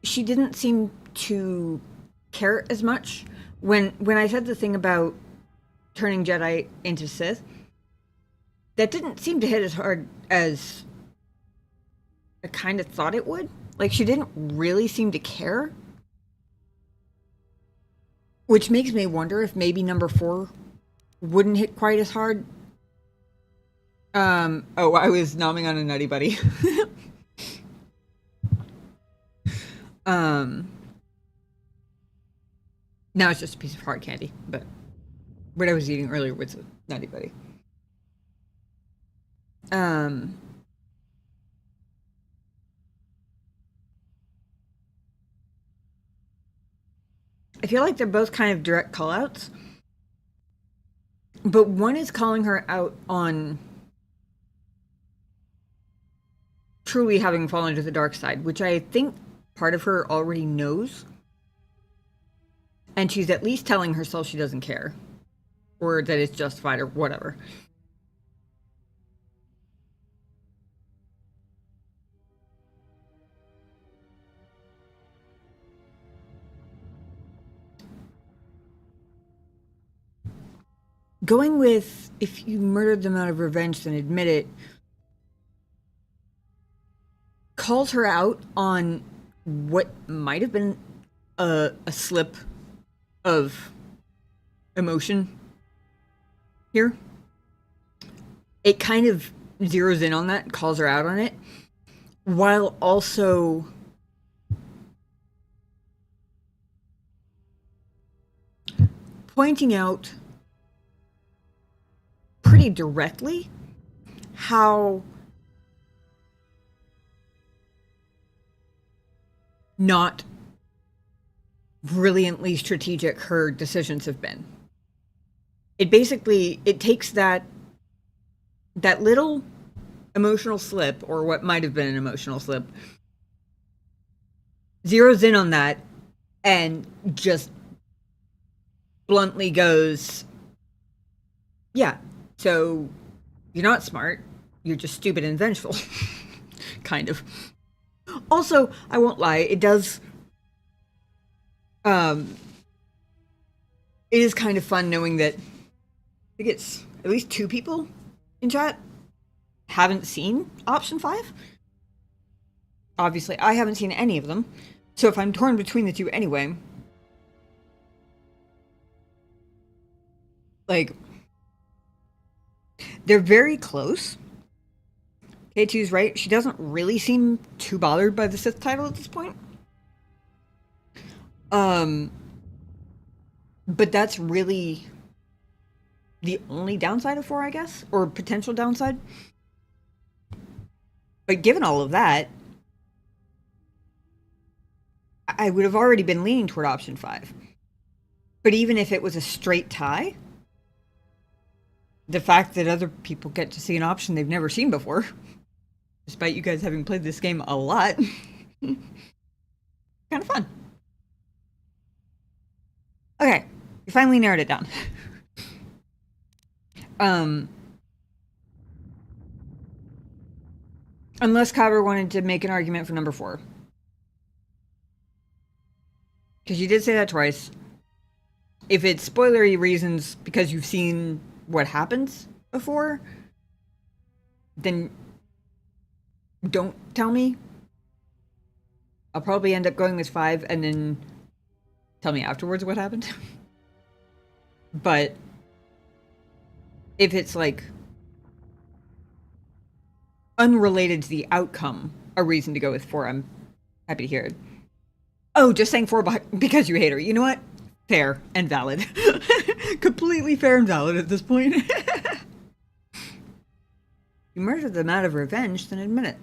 she didn't seem to care as much. When I said the thing about turning Jedi into Sith, that didn't seem to hit as hard as I kind of thought it would. Like, she didn't really seem to care. Which makes me wonder if maybe number 4 wouldn't hit quite as hard. Oh, I was nomming on a Nutty Buddy. Now it's just a piece of hard candy, but what I was eating earlier was a Nutty Buddy. I feel like they're both kind of direct call-outs, but one is calling her out on truly having fallen to the dark side, which I think part of her already knows. And she's at least telling herself she doesn't care. Or that it's justified or whatever. Going with, if you murdered them out of revenge, then admit it, calls her out on what might have been a slip of emotion here. It kind of zeroes in on that, calls her out on it, while also pointing out pretty directly how not brilliantly strategic her decisions have been. It basically, it takes that little emotional slip, or what might have been an emotional slip, zeroes in on that and just bluntly goes, yeah, so you're not smart, you're just stupid and vengeful. Kind of. Also, I won't lie, it does it is kind of fun knowing that I think it's at least 2 people in chat haven't seen option 5. Obviously, I haven't seen any of them. So if I'm torn between the 2 anyway, like, they're very close. K2's right. She doesn't really seem too bothered by the Sith title at this point. But that's really the only downside of 4, I guess, or potential downside. But given all of that, I would have already been leaning toward option 5. But even if it was a straight tie, the fact that other people get to see an option they've never seen before, despite you guys having played this game a lot, kind of fun. Okay, we finally narrowed it down. Unless Cotter wanted to make an argument for number 4. Because you did say that twice. If it's spoilery reasons because you've seen what happens before, then don't tell me. I'll probably end up going with 5 and then tell me afterwards what happened. But if it's like unrelated to the outcome, a reason to go with 4, I'm happy to hear it. Oh, just saying 4 because you hate her. You know what? Fair and valid. Completely fair and valid at this point. You murdered them out of revenge, then admit it.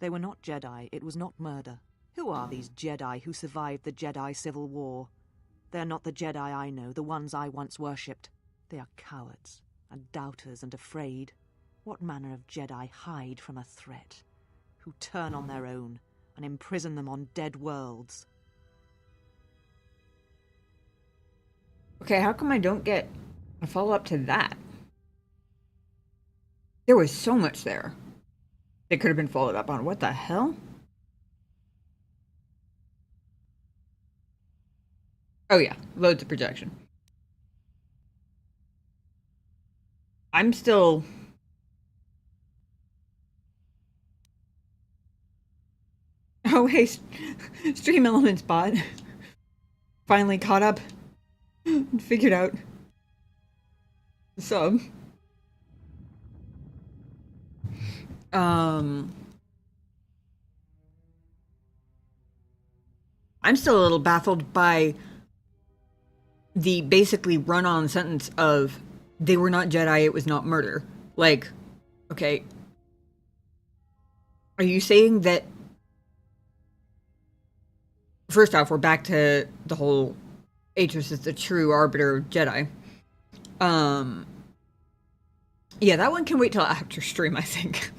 They were not Jedi. It was not murder. Who are these Jedi who survived the Jedi Civil War? They're not the Jedi I know, the ones I once worshipped. They are cowards, and doubters, and afraid. What manner of Jedi hide from a threat? Who turn on their own, and imprison them on dead worlds? Okay, how come I don't get a follow-up to that? There was so much there that could have been followed up on. What the hell? Oh yeah, loads of projection. I'm still... Oh hey, Stream Elements bot. Finally caught up and figured out the sub. I'm still a little baffled by the basically run-on sentence of they were not Jedi, it was not murder. Like, okay, are you saying that... First off, we're back to the whole Atris is the true arbiter of Jedi. Yeah, that one can wait till after stream, I think.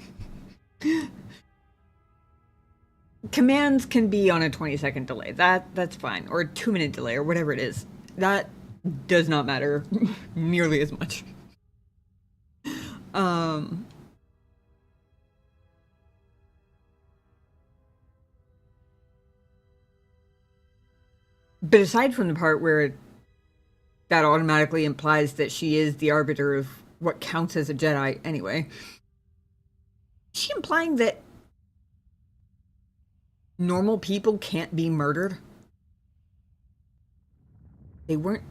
Commands can be on a 20-second delay. That's fine. Or a 2-minute delay, or whatever it is. That does not matter nearly as much. But aside from the part where that automatically implies that she is the arbiter of what counts as a Jedi anyway, is she implying that normal people can't be murdered? They weren't...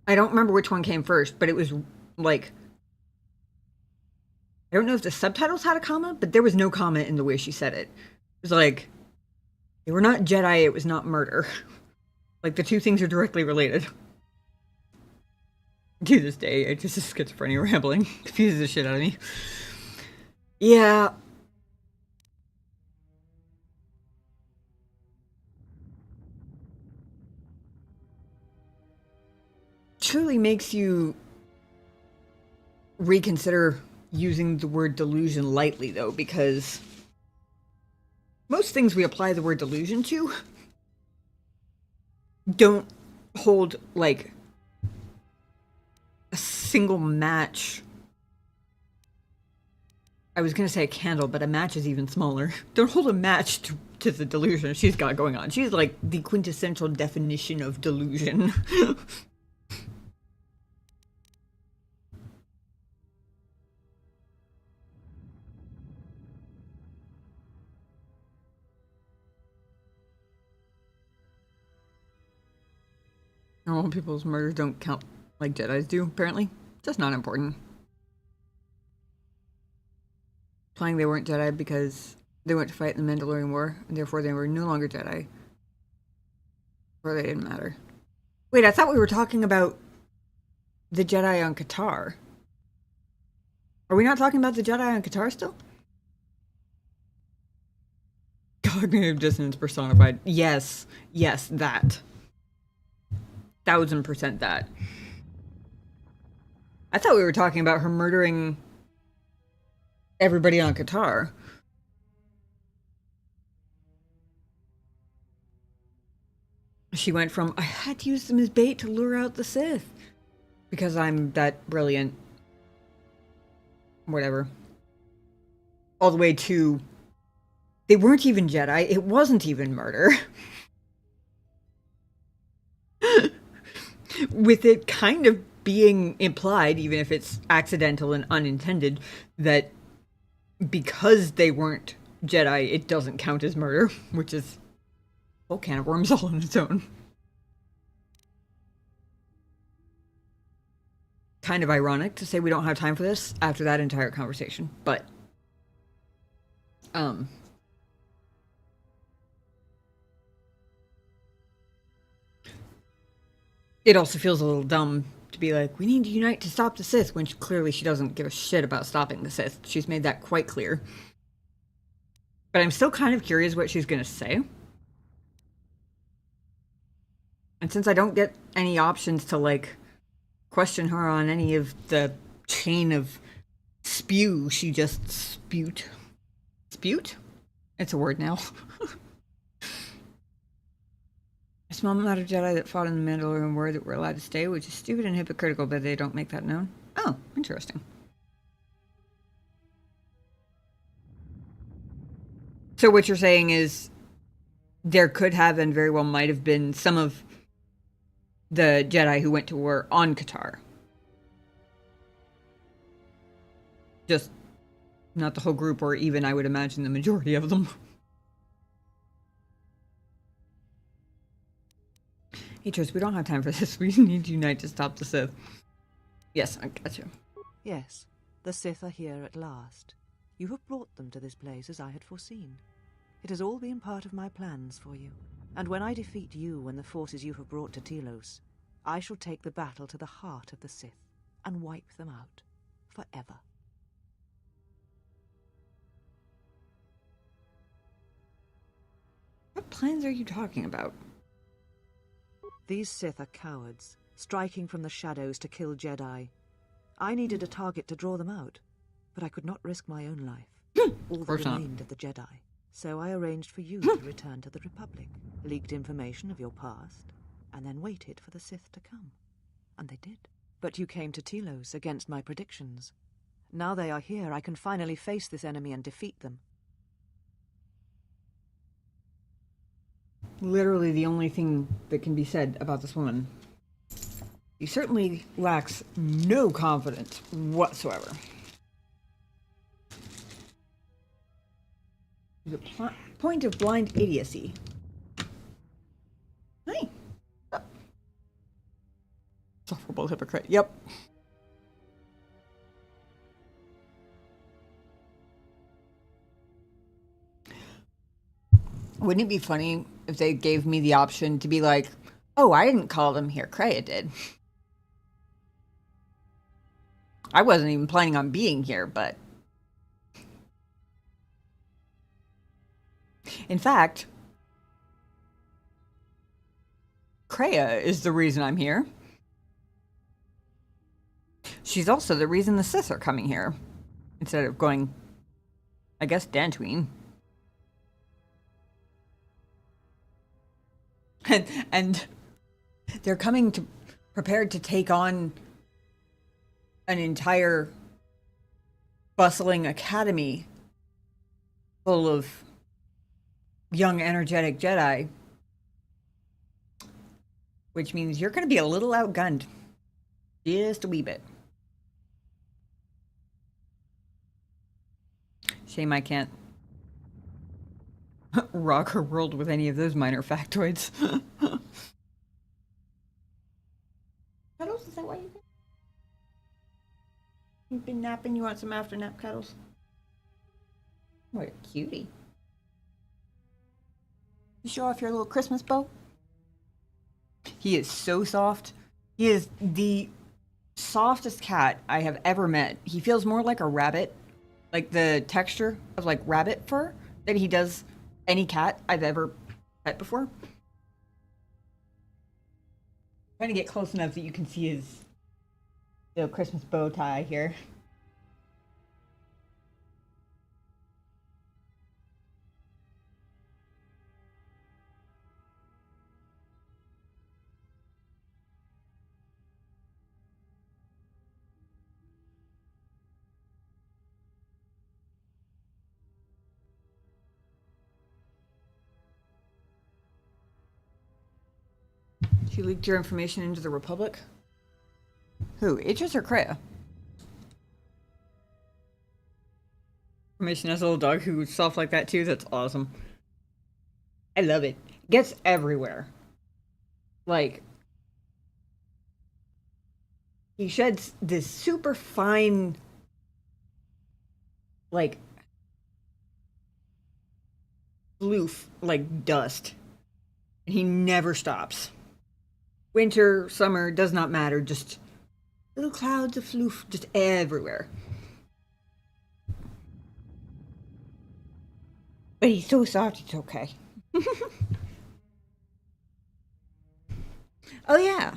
I don't remember which one came first, but it was like... I don't know if the subtitles had a comma, but there was no comma in the way she said it. It was like, they were not Jedi, it was not murder. Like, the two things are directly related. To this day, it just is schizophrenia rambling. Confuses the shit out of me. Yeah. Truly makes you reconsider using the word delusion lightly, though, because most things we apply the word delusion to don't hold, like, a single match. I was gonna say a candle, but a match is even smaller. Don't hold a match to the delusion she's got going on. She's like the quintessential definition of delusion. Normal people's murders don't count like Jedis do, apparently. Just not important. Implying they weren't Jedi because they went to fight in the Mandalorian War, and therefore they were no longer Jedi. Or they didn't matter. Wait, I thought we were talking about the Jedi on Qatar. Are we not talking about the Jedi on Qatar still? Cognitive dissonance personified. Yes. Yes, that. 1000% that. I thought we were talking about her murdering everybody on Qatar. She went from, I had to use them as bait to lure out the Sith. Because I'm that brilliant. Whatever. All the way to, they weren't even Jedi. It wasn't even murder. With it kind of being implied, even if it's accidental and unintended, that because they weren't Jedi, it doesn't count as murder, which is a whole can of worms all on its own. Kind of ironic to say we don't have time for this after that entire conversation, but it also feels a little dumb to be like, we need to unite to stop the Sith, when clearly she doesn't give a shit about stopping the Sith. She's made that quite clear. But I'm still kind of curious what she's going to say. And since I don't get any options to, like, question her on any of the chain of spew she just spewed. Spewed? It's a word now. A small amount of Jedi that fought in the Mandalorian War that were allowed to stay, which is stupid and hypocritical, but they don't make that known. Oh, interesting. So what you're saying is there could have and very well might have been some of the Jedi who went to war on Qatar. Just not the whole group, or even, I would imagine, the majority of them. Atris, we don't have time for this. We need to unite to stop the Sith. Yes, I got you. Yes, the Sith are here at last. You have brought them to this place as I had foreseen. It has all been part of my plans for you. And when I defeat you and the forces you have brought to Telos, I shall take the battle to the heart of the Sith and wipe them out forever. What plans are you talking about? These Sith are cowards, striking from the shadows to kill Jedi. I needed a target to draw them out, but I could not risk my own life. All that remained of the Jedi. So I arranged for you to return to the Republic, leaked information of your past, and then waited for the Sith to come. And they did. But you came to Telos against my predictions. Now they are here, I can finally face this enemy and defeat them. Literally the only thing that can be said about this woman. He certainly lacks no confidence whatsoever. There's a point of blind idiocy. Hi. Oh. Insufferable hypocrite. Yep. Wouldn't it be funny if they gave me the option to be like, oh, I didn't call them here, Kreia did. I wasn't even planning on being here, but... In fact, Kreia is the reason I'm here. She's also the reason the Sith are coming here. Instead of going, I guess, Dantooine. And they're coming to prepared to take on an entire bustling academy full of young, energetic Jedi, which means you're going to be a little outgunned, just a wee bit. Shame I can't rock her world with any of those minor factoids. Cuddles, is that why you've been napping? You want some after nap cuddles? What a cutie. You show off your little Christmas bow? He is so soft. He is the softest cat I have ever met. He feels more like a rabbit, like the texture of like rabbit fur, than he does any cat I've ever pet before. Trying to get close enough that you can see his little Christmas bow tie here. She leaked your information into the Republic? Who, Atris or Kreia? Information as a little dog who's soft like that too? That's awesome. I love it. It gets everywhere. Like, he sheds this super fine, like, floof, like dust. And he never stops. Winter, summer, does not matter. Just little clouds of floof just everywhere. But he's so soft, it's okay. Oh, yeah.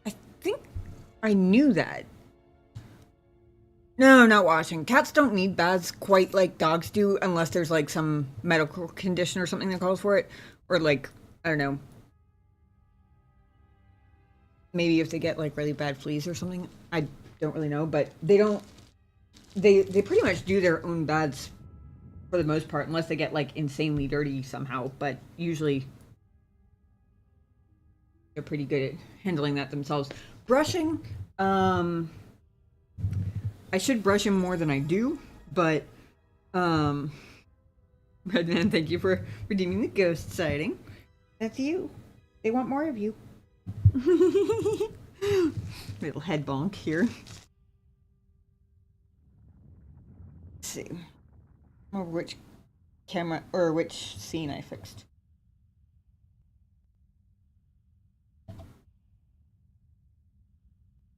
I think I knew that. No, not washing. Cats don't need baths quite like dogs do unless there's like some medical condition or something that calls for it. Or like, I don't know, maybe if they get like really bad fleas or something. I don't really know, but they don't they pretty much do their own baths for the most part unless they get like insanely dirty somehow, but usually they're pretty good at handling that themselves. Brushing, I should brush him more than I do, but Redman, thank you for redeeming the ghost sighting. That's you. They want more of you. Little head bonk here. Let's see. Or which camera or which scene I fixed. I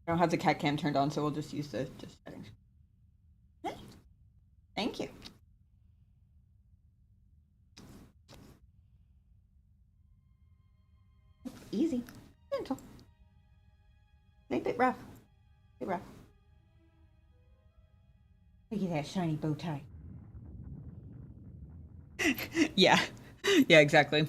don't have the cat cam turned on, so we'll just use the settings. Thank you. Easy. Gentle. A bit rough. A bit rough. Look at that shiny bow tie. Yeah. Yeah, exactly.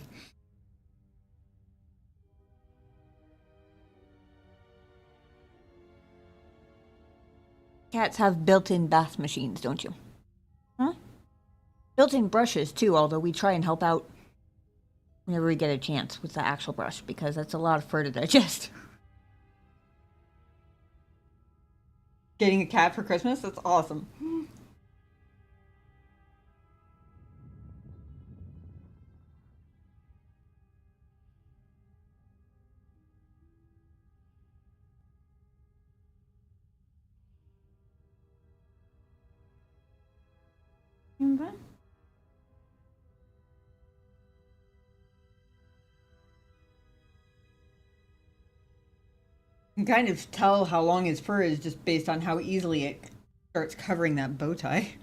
Cats have built-in bath machines, don't you? Huh? Built-in brushes, too, although we try and help out whenever we get a chance with the actual brush, because that's a lot of fur to digest. Getting a cat for Christmas? That's awesome. Okay. You can kind of tell how long his fur is just based on how easily it starts covering that bow tie.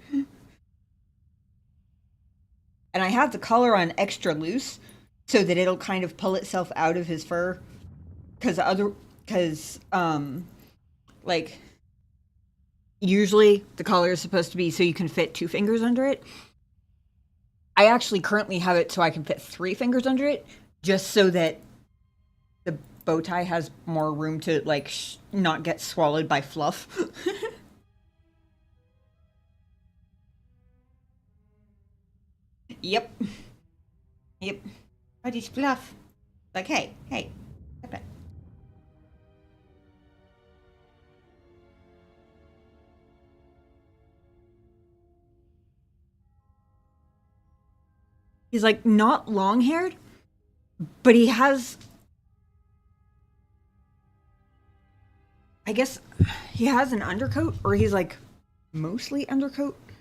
And I have the collar on extra loose so that it'll kind of pull itself out of his fur. Because like, usually the collar is supposed to be so you can fit 2 fingers under it. I actually currently have it so I can fit 3 fingers under it, just so that the bow tie has more room to, like, not get swallowed by fluff. Yep. Yep. But it's fluff. Like, hey, stop it. He's, like, not long-haired, but he has... I guess he has an undercoat, or he's, like, mostly undercoat. I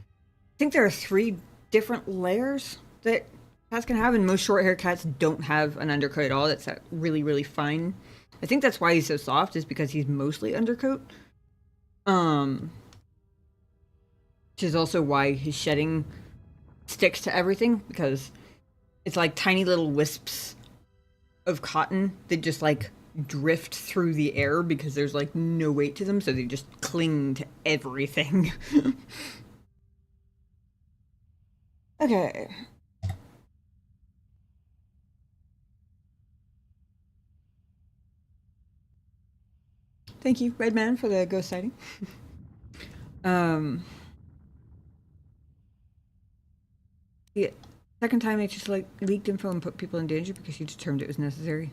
think there are 3 different layers that cats can have, and most short-haired cats don't have an undercoat at all. That's that really, really fine. I think that's why he's so soft, is because he's mostly undercoat. Which is also why his shedding sticks to everything, because it's like tiny little wisps of cotton that just like drift through the air because there's like no weight to them, so they just cling to everything. Okay. Thank you, Redman, for the ghost sighting. Yeah. Second time I just like leaked info and put people in danger because you determined it was necessary.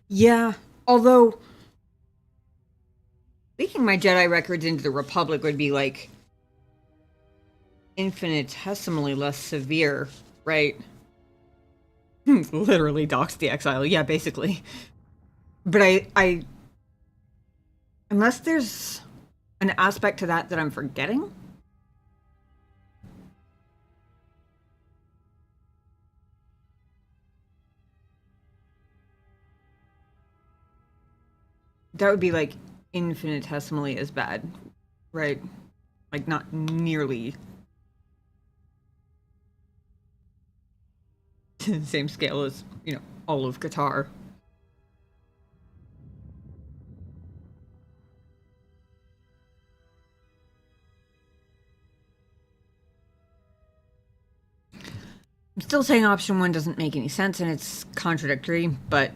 Yeah, although leaking my Jedi records into the Republic would be like infinitesimally less severe, right? Literally dox the exile, yeah, basically. But I unless there's an aspect to that I'm forgetting, That would be like infinitesimally as bad, right? Like not nearly to the same scale as, you know, all of Qatar. I'm still saying option 1 doesn't make any sense and it's contradictory, but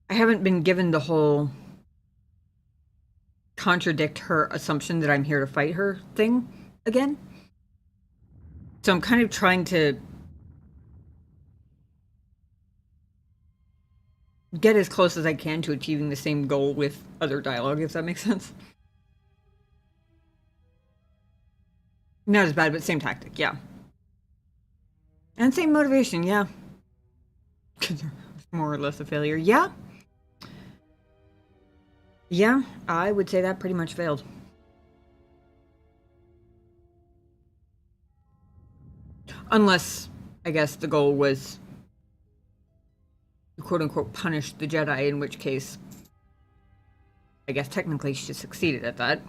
I haven't been given the whole contradict her assumption that I'm here to fight her thing again. So I'm kind of trying to get as close as I can to achieving the same goal with other dialogue, if that makes sense. Not as bad, but same tactic, yeah. And same motivation, yeah. More or less a failure, yeah. Yeah, I would say that pretty much failed. Unless, I guess, the goal was to quote-unquote punish the Jedi, in which case, I guess technically she succeeded at that.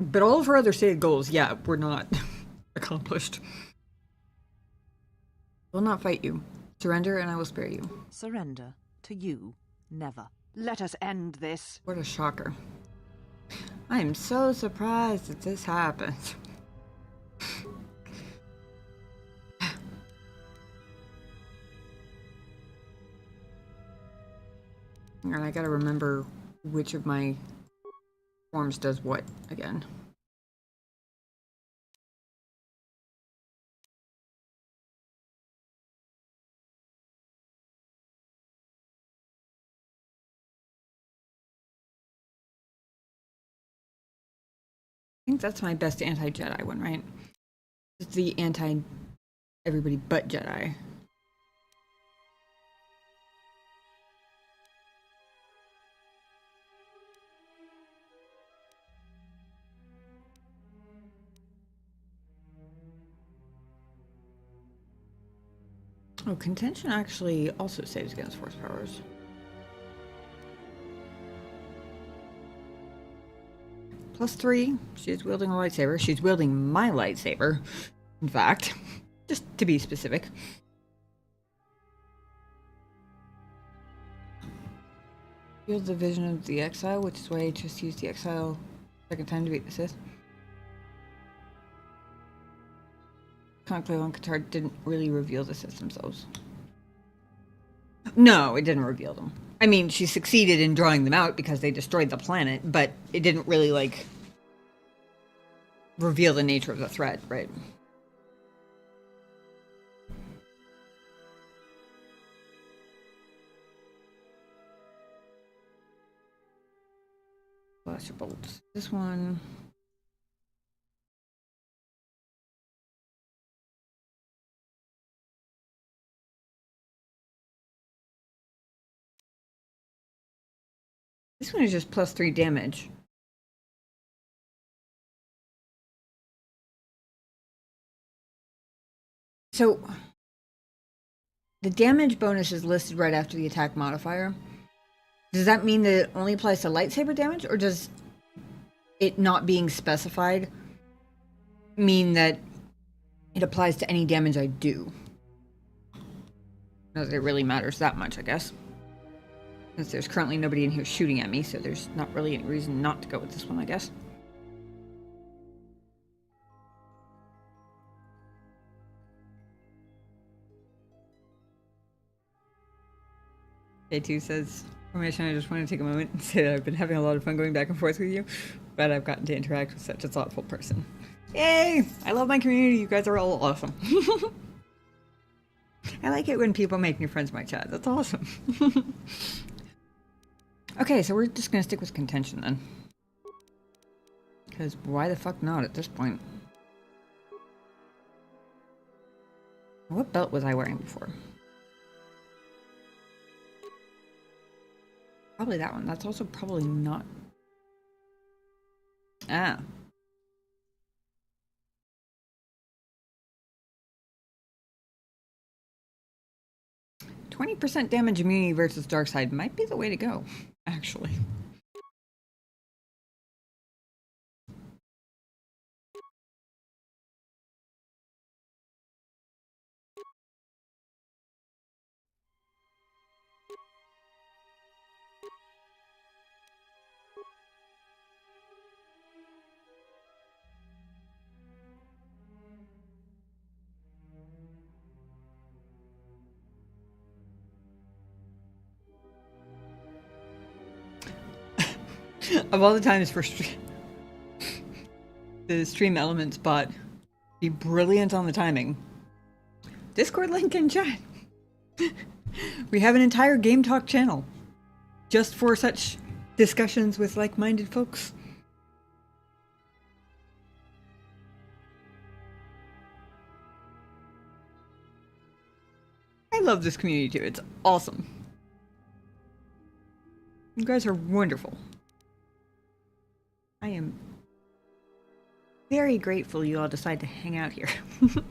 But all of her other stated goals, yeah, were not accomplished. Will not fight you. Surrender and I will spare you. Surrender? To you? Never. Let us end this. What a shocker. I am so surprised that this happened. And I gotta remember which of my forms does what again. I think that's my best anti-Jedi one, right? It's the anti-everybody but Jedi. Oh, contention actually also saves against force powers. +3. She's wielding a lightsaber. She's wielding my lightsaber, in fact. Just to be specific. Wields the vision of the exile, which is why I just used the exile second time to beat the Sith. Conclave on Qatar didn't really reveal the Sith themselves. No, it didn't reveal them. I mean, she succeeded in drawing them out because they destroyed the planet, but it didn't really, like, reveal the nature of the threat, right? Blaster bolts. This one. This one is just +3 damage. So, the damage bonus is listed right after the attack modifier. Does that mean that it only applies to lightsaber damage, or does it not being specified mean that it applies to any damage I do? Not that it really matters that much, I guess. Since there's currently nobody in here shooting at me, so there's not really any reason not to go with this one, I guess. K2 says, Formation, I just want to take a moment and say that I've been having a lot of fun going back and forth with you, but I've gotten to interact with such a thoughtful person. Yay! I love my community, you guys are all awesome. I like it when people make new friends in my chat, that's awesome. Okay, so we're just gonna stick with contention then. Because why the fuck not at this point? What belt was I wearing before? Probably that one. That's also probably not... Ah. 20% damage immunity versus dark side might be the way to go, actually. Of all the times for the stream elements bot be brilliant on the timing. Discord link in chat. We have an entire Game Talk channel just for such discussions with like-minded folks. I love this community too. It's awesome. You guys are wonderful. I am very grateful you all decide to hang out here. Trying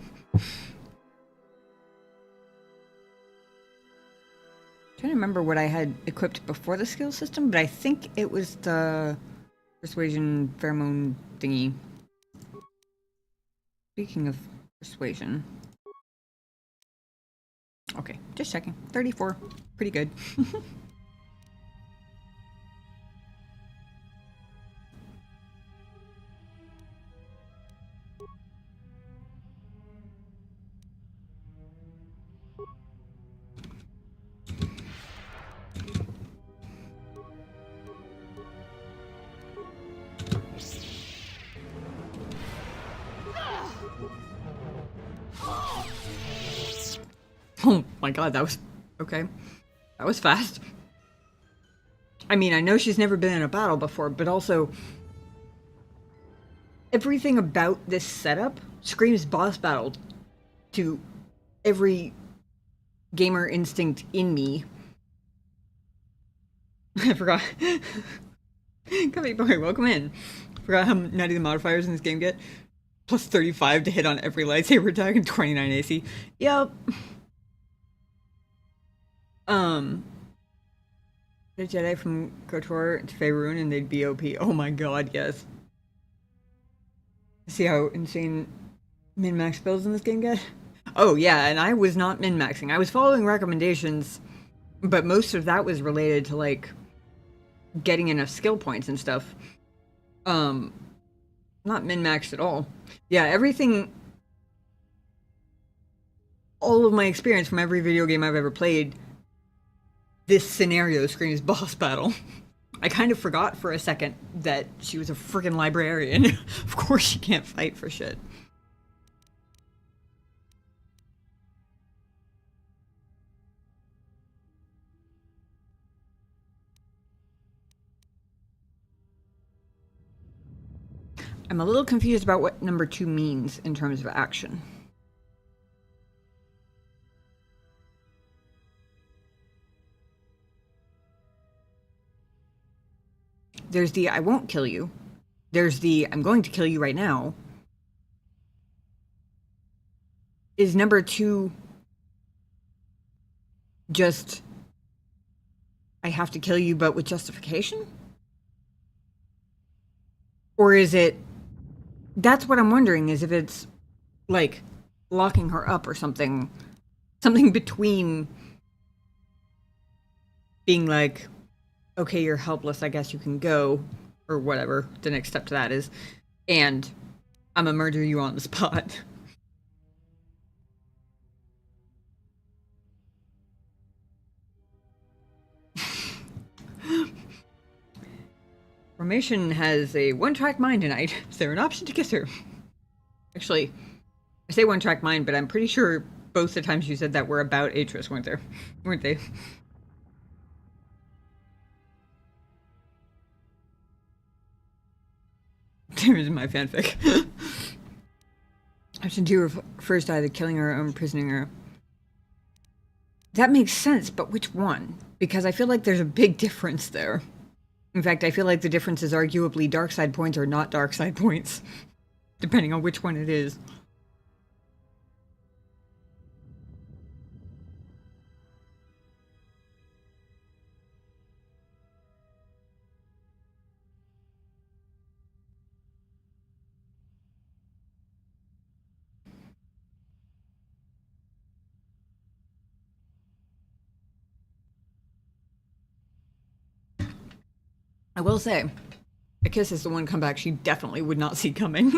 to remember what I had equipped before the skill system, but I think it was the persuasion pheromone thingy. Speaking of persuasion. Okay, just checking. 34. Pretty good. Oh my god, that was... okay. That was fast. I mean, I know she's never been in a battle before, but also... everything about this setup screams boss battle to every gamer instinct in me. I forgot. Come boy, welcome in. Forgot how nutty the modifiers in this game get. Plus 35 to hit on every lightsaber attack and 29 AC. Yep. The Jedi from KOTOR to Faerun and they'd be OP. Oh my god, yes. See how insane min-max builds in this game get? Oh yeah, and I was not min-maxing. I was following recommendations, but most of that was related to like getting enough skill points and stuff. Not min-maxed at all. Yeah, everything, all of my experience from every video game I've ever played, this scenario screams boss battle. I kind of forgot for a second that she was a freaking librarian. Of course she can't fight for shit. I'm a little confused about what number 2 means in terms of action. There's the I won't kill you. There's the I'm going to kill you right now. Is number 2 just I have to kill you but with justification? Or is it... that's what I'm wondering, is if it's like locking her up or something. Something between being like, okay, you're helpless, I guess you can go, or whatever the next step to that is, and I'm gonna murder you on the spot. Formation has a one-track mind tonight. Is there an option to kiss her? Actually, I say one-track mind, but I'm pretty sure both the times you said that were about Atris, weren't they? There's my fanfic. Option 2 refers to either killing her or imprisoning her. That makes sense, but which one? Because I feel like there's a big difference there. In fact, I feel like the difference is arguably dark side points or not dark side points, depending on which one it is. I will say, a kiss is the one comeback she definitely would not see coming.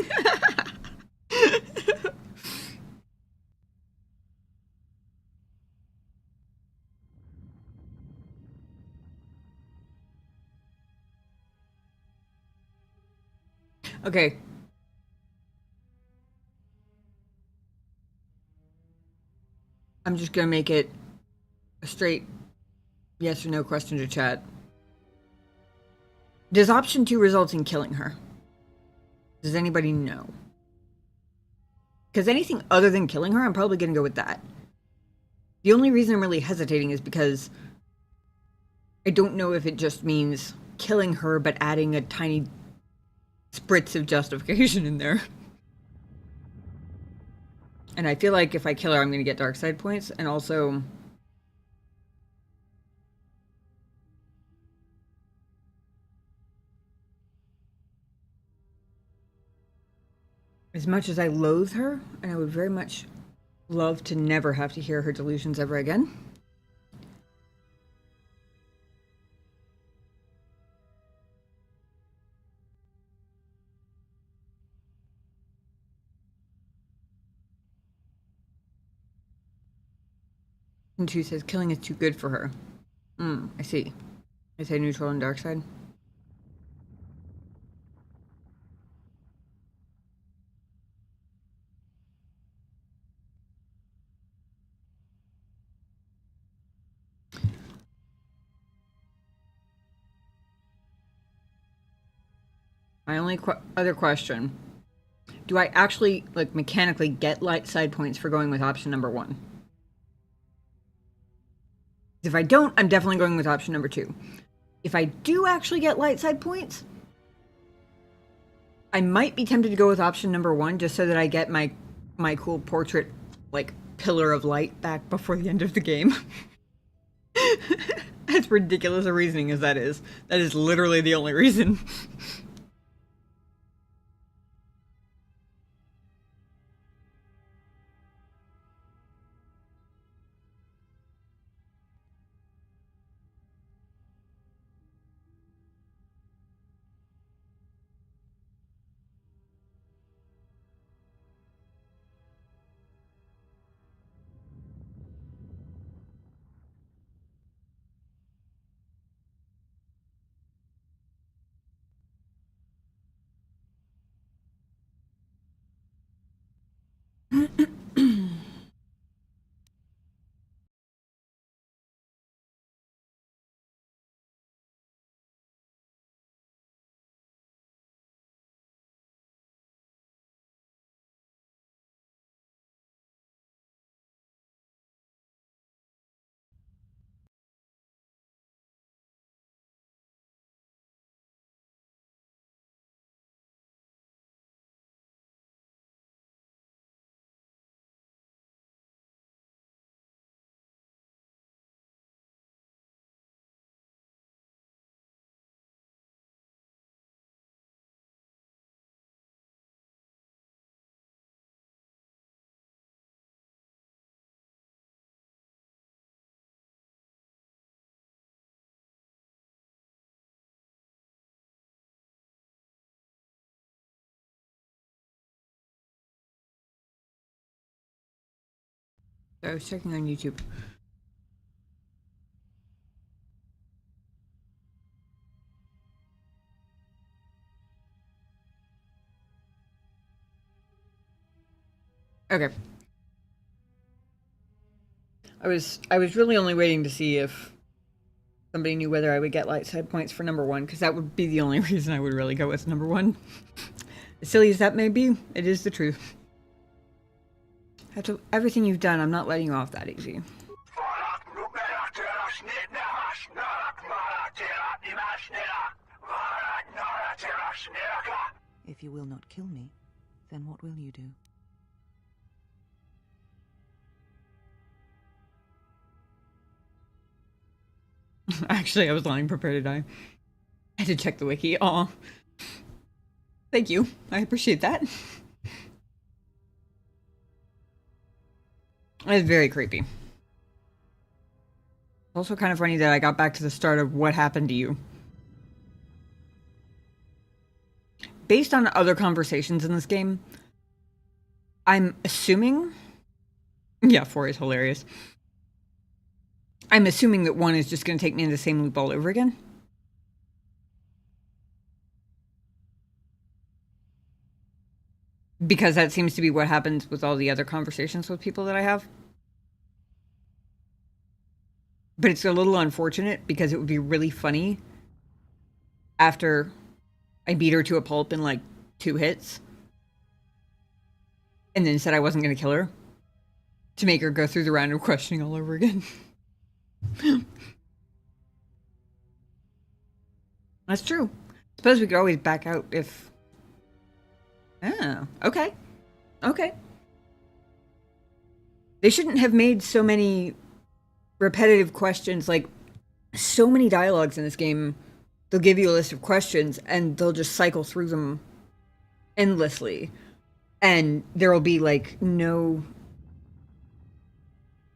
Okay. I'm just gonna make it a straight yes or no question to chat. Does option 2 result in killing her? Does anybody know? Because anything other than killing her, I'm probably gonna go with that. The only reason I'm really hesitating is because I don't know if it just means killing her but adding a tiny spritz of justification in there. And I feel like if I kill her, I'm gonna get dark side points, and also as much as I loathe her, and I would very much love to never have to hear her delusions ever again. And 2 says killing is too good for her. I see. I say neutral and dark side. My only other question. Do I actually, like, mechanically get light side points for going with option number 1? If I don't, I'm definitely going with option number 2. If I do actually get light side points, I might be tempted to go with option number 1 just so that I get my cool portrait, like, pillar of light back before the end of the game. As ridiculous a reasoning as that is literally the only reason. I was checking on YouTube. Okay. I was really only waiting to see if somebody knew whether I would get light side points for number 1, because that would be the only reason I would really go with number 1. As silly as that may be, it is the truth. After everything you've done, I'm not letting you off that easy. If you will not kill me, then what will you do? Actually, I was lying, prepare to die. I had to check the wiki. Aw. Thank you. I appreciate that. It's very creepy. Also kind of funny that I got back to the start of what happened to you. based on other conversations in this game, I'm assuming... Yeah, 4 is hilarious. I'm assuming that 1 is just going to take me in the same loop all over again. Because that seems to be what happens with all the other conversations with people that I have. But it's a little unfortunate because it would be really funny after I beat her to a pulp in like 2 hits and then said I wasn't going to kill her, to make her go through the round of questioning all over again. That's true. Suppose we could always back out if... Oh, okay. Okay. They shouldn't have made so many repetitive questions, like so many dialogues in this game. They'll give you a list of questions and they'll just cycle through them endlessly. And there will be like no...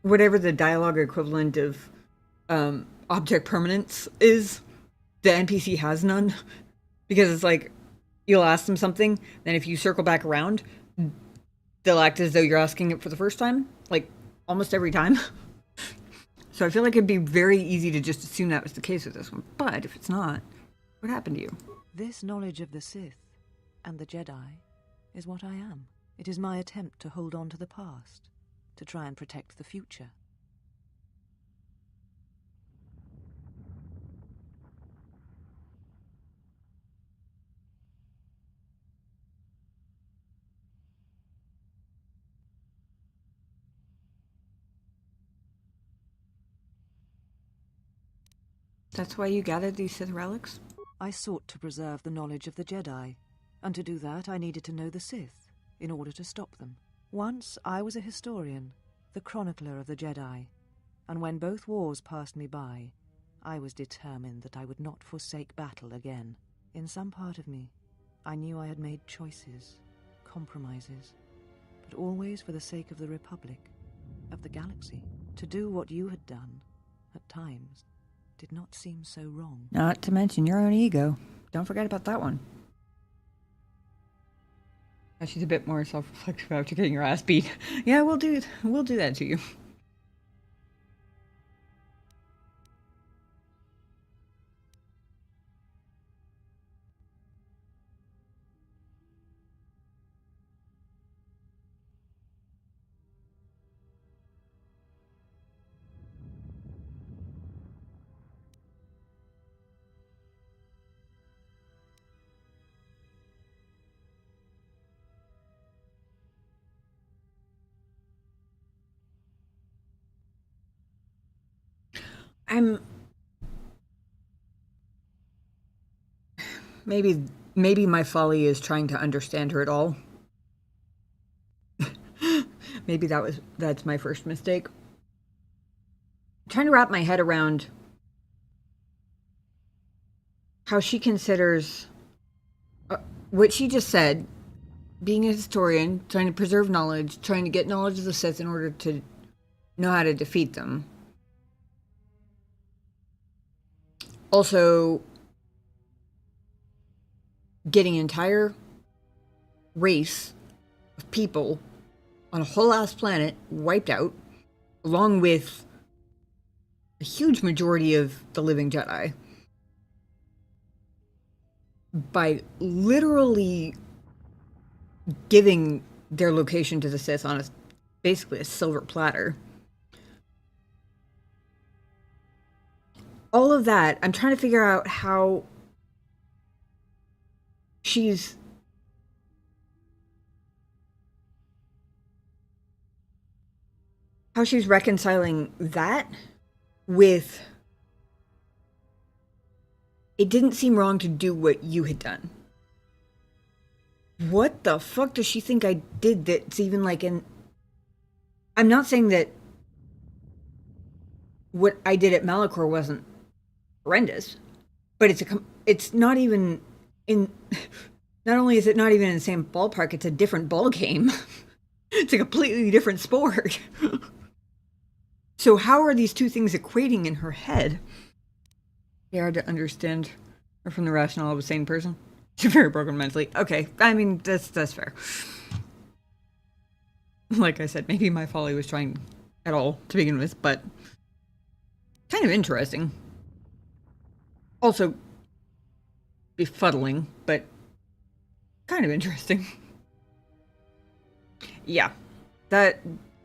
whatever the dialogue equivalent of object permanence is, the NPC has none. Because it's like, you'll ask them something, then if you circle back around, they'll act as though you're asking it for the first time. Like, almost every time. So I feel like it'd be very easy to just assume that was the case with this one. But if it's not, what happened to you? This knowledge of the Sith and the Jedi is what I am. It is my attempt to hold on to the past, to try and protect the future. That's why you gathered these Sith relics? I sought to preserve the knowledge of the Jedi, and to do that I needed to know the Sith in order to stop them. Once I was a historian, the chronicler of the Jedi, and when both wars passed me by, I was determined that I would not forsake battle again. In some part of me, I knew I had made choices, compromises, but always for the sake of the Republic, of the galaxy. To do what you had done, at times, did not seem so wrong. Not to mention your own ego. Don't forget about that one. Now she's a bit more self-reflective after getting her ass beat. Yeah, we'll do that to you. Maybe my folly is trying to understand her at all. Maybe that's my first mistake. I'm trying to wrap my head around how she considers what she just said, being a historian, trying to preserve knowledge, trying to get knowledge of the Sith in order to know how to defeat them. Also, getting an entire race of people on a whole ass planet wiped out, along with a huge majority of the living Jedi, by literally giving their location to the Sith on basically a silver platter. All of that, I'm trying to figure out how she's reconciling that with it didn't seem wrong to do what you had done. What the fuck does she think I did that's even like an... I'm not saying that what I did at Malachor wasn't horrendous, but it's not even in... Not only is it not even in the same ballpark, it's a different ball game. It's a completely different sport. So how are these two things equating in her head? They hard to understand her from the rationale of a sane person. She's very broken mentally. Okay, I mean, that's fair. Like I said, maybe my folly was trying at all to begin with, but kind of interesting. Also befuddling, but kind of interesting. Yeah, that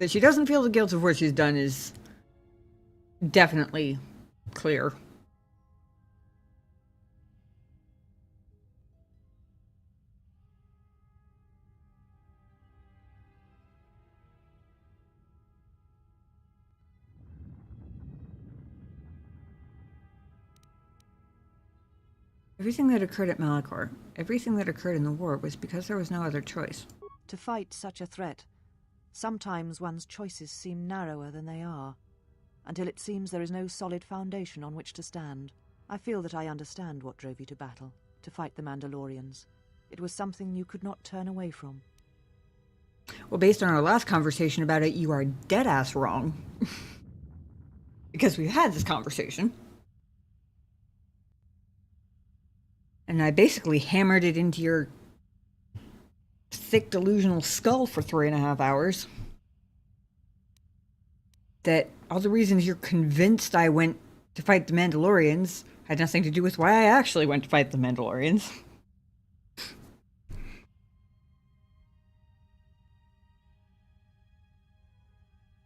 she doesn't feel the guilt of what she's done is definitely clear. Everything that occurred at Malachor, everything that occurred in the war was because there was no other choice. To fight such a threat, sometimes one's choices seem narrower than they are, until it seems there is no solid foundation on which to stand. I feel that I understand what drove you to battle, to fight the Mandalorians. It was something you could not turn away from. Well, based on our last conversation about it, you are dead-ass wrong. Because we've had this conversation. And I basically hammered it into your thick, delusional skull for 3.5 hours. That all the reasons you're convinced I went to fight the Mandalorians had nothing to do with why I actually went to fight the Mandalorians.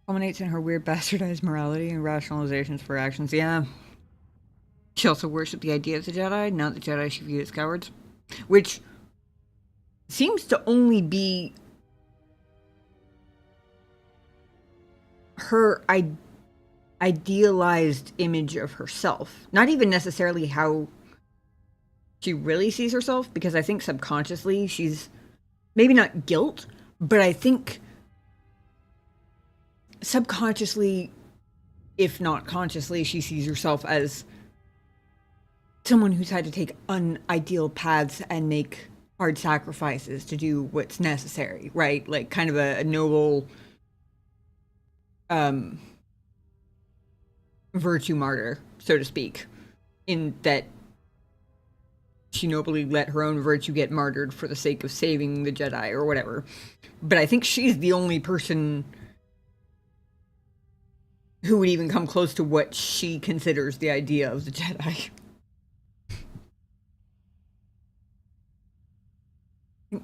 Culminates in her weird bastardized morality and rationalizations for actions. Yeah. She also worshipped the idea of the Jedi, not the Jedi she viewed as cowards. Which seems to only be her idealized image of herself. Not even necessarily how she really sees herself, because I think subconsciously she's maybe not guilt, but I think subconsciously, if not consciously, she sees herself as someone who's had to take unideal paths and make hard sacrifices to do what's necessary, right? Like kind of a noble virtue martyr, so to speak, in that she nobly let her own virtue get martyred for the sake of saving the Jedi or whatever. But I think she's the only person who would even come close to what she considers the idea of the Jedi.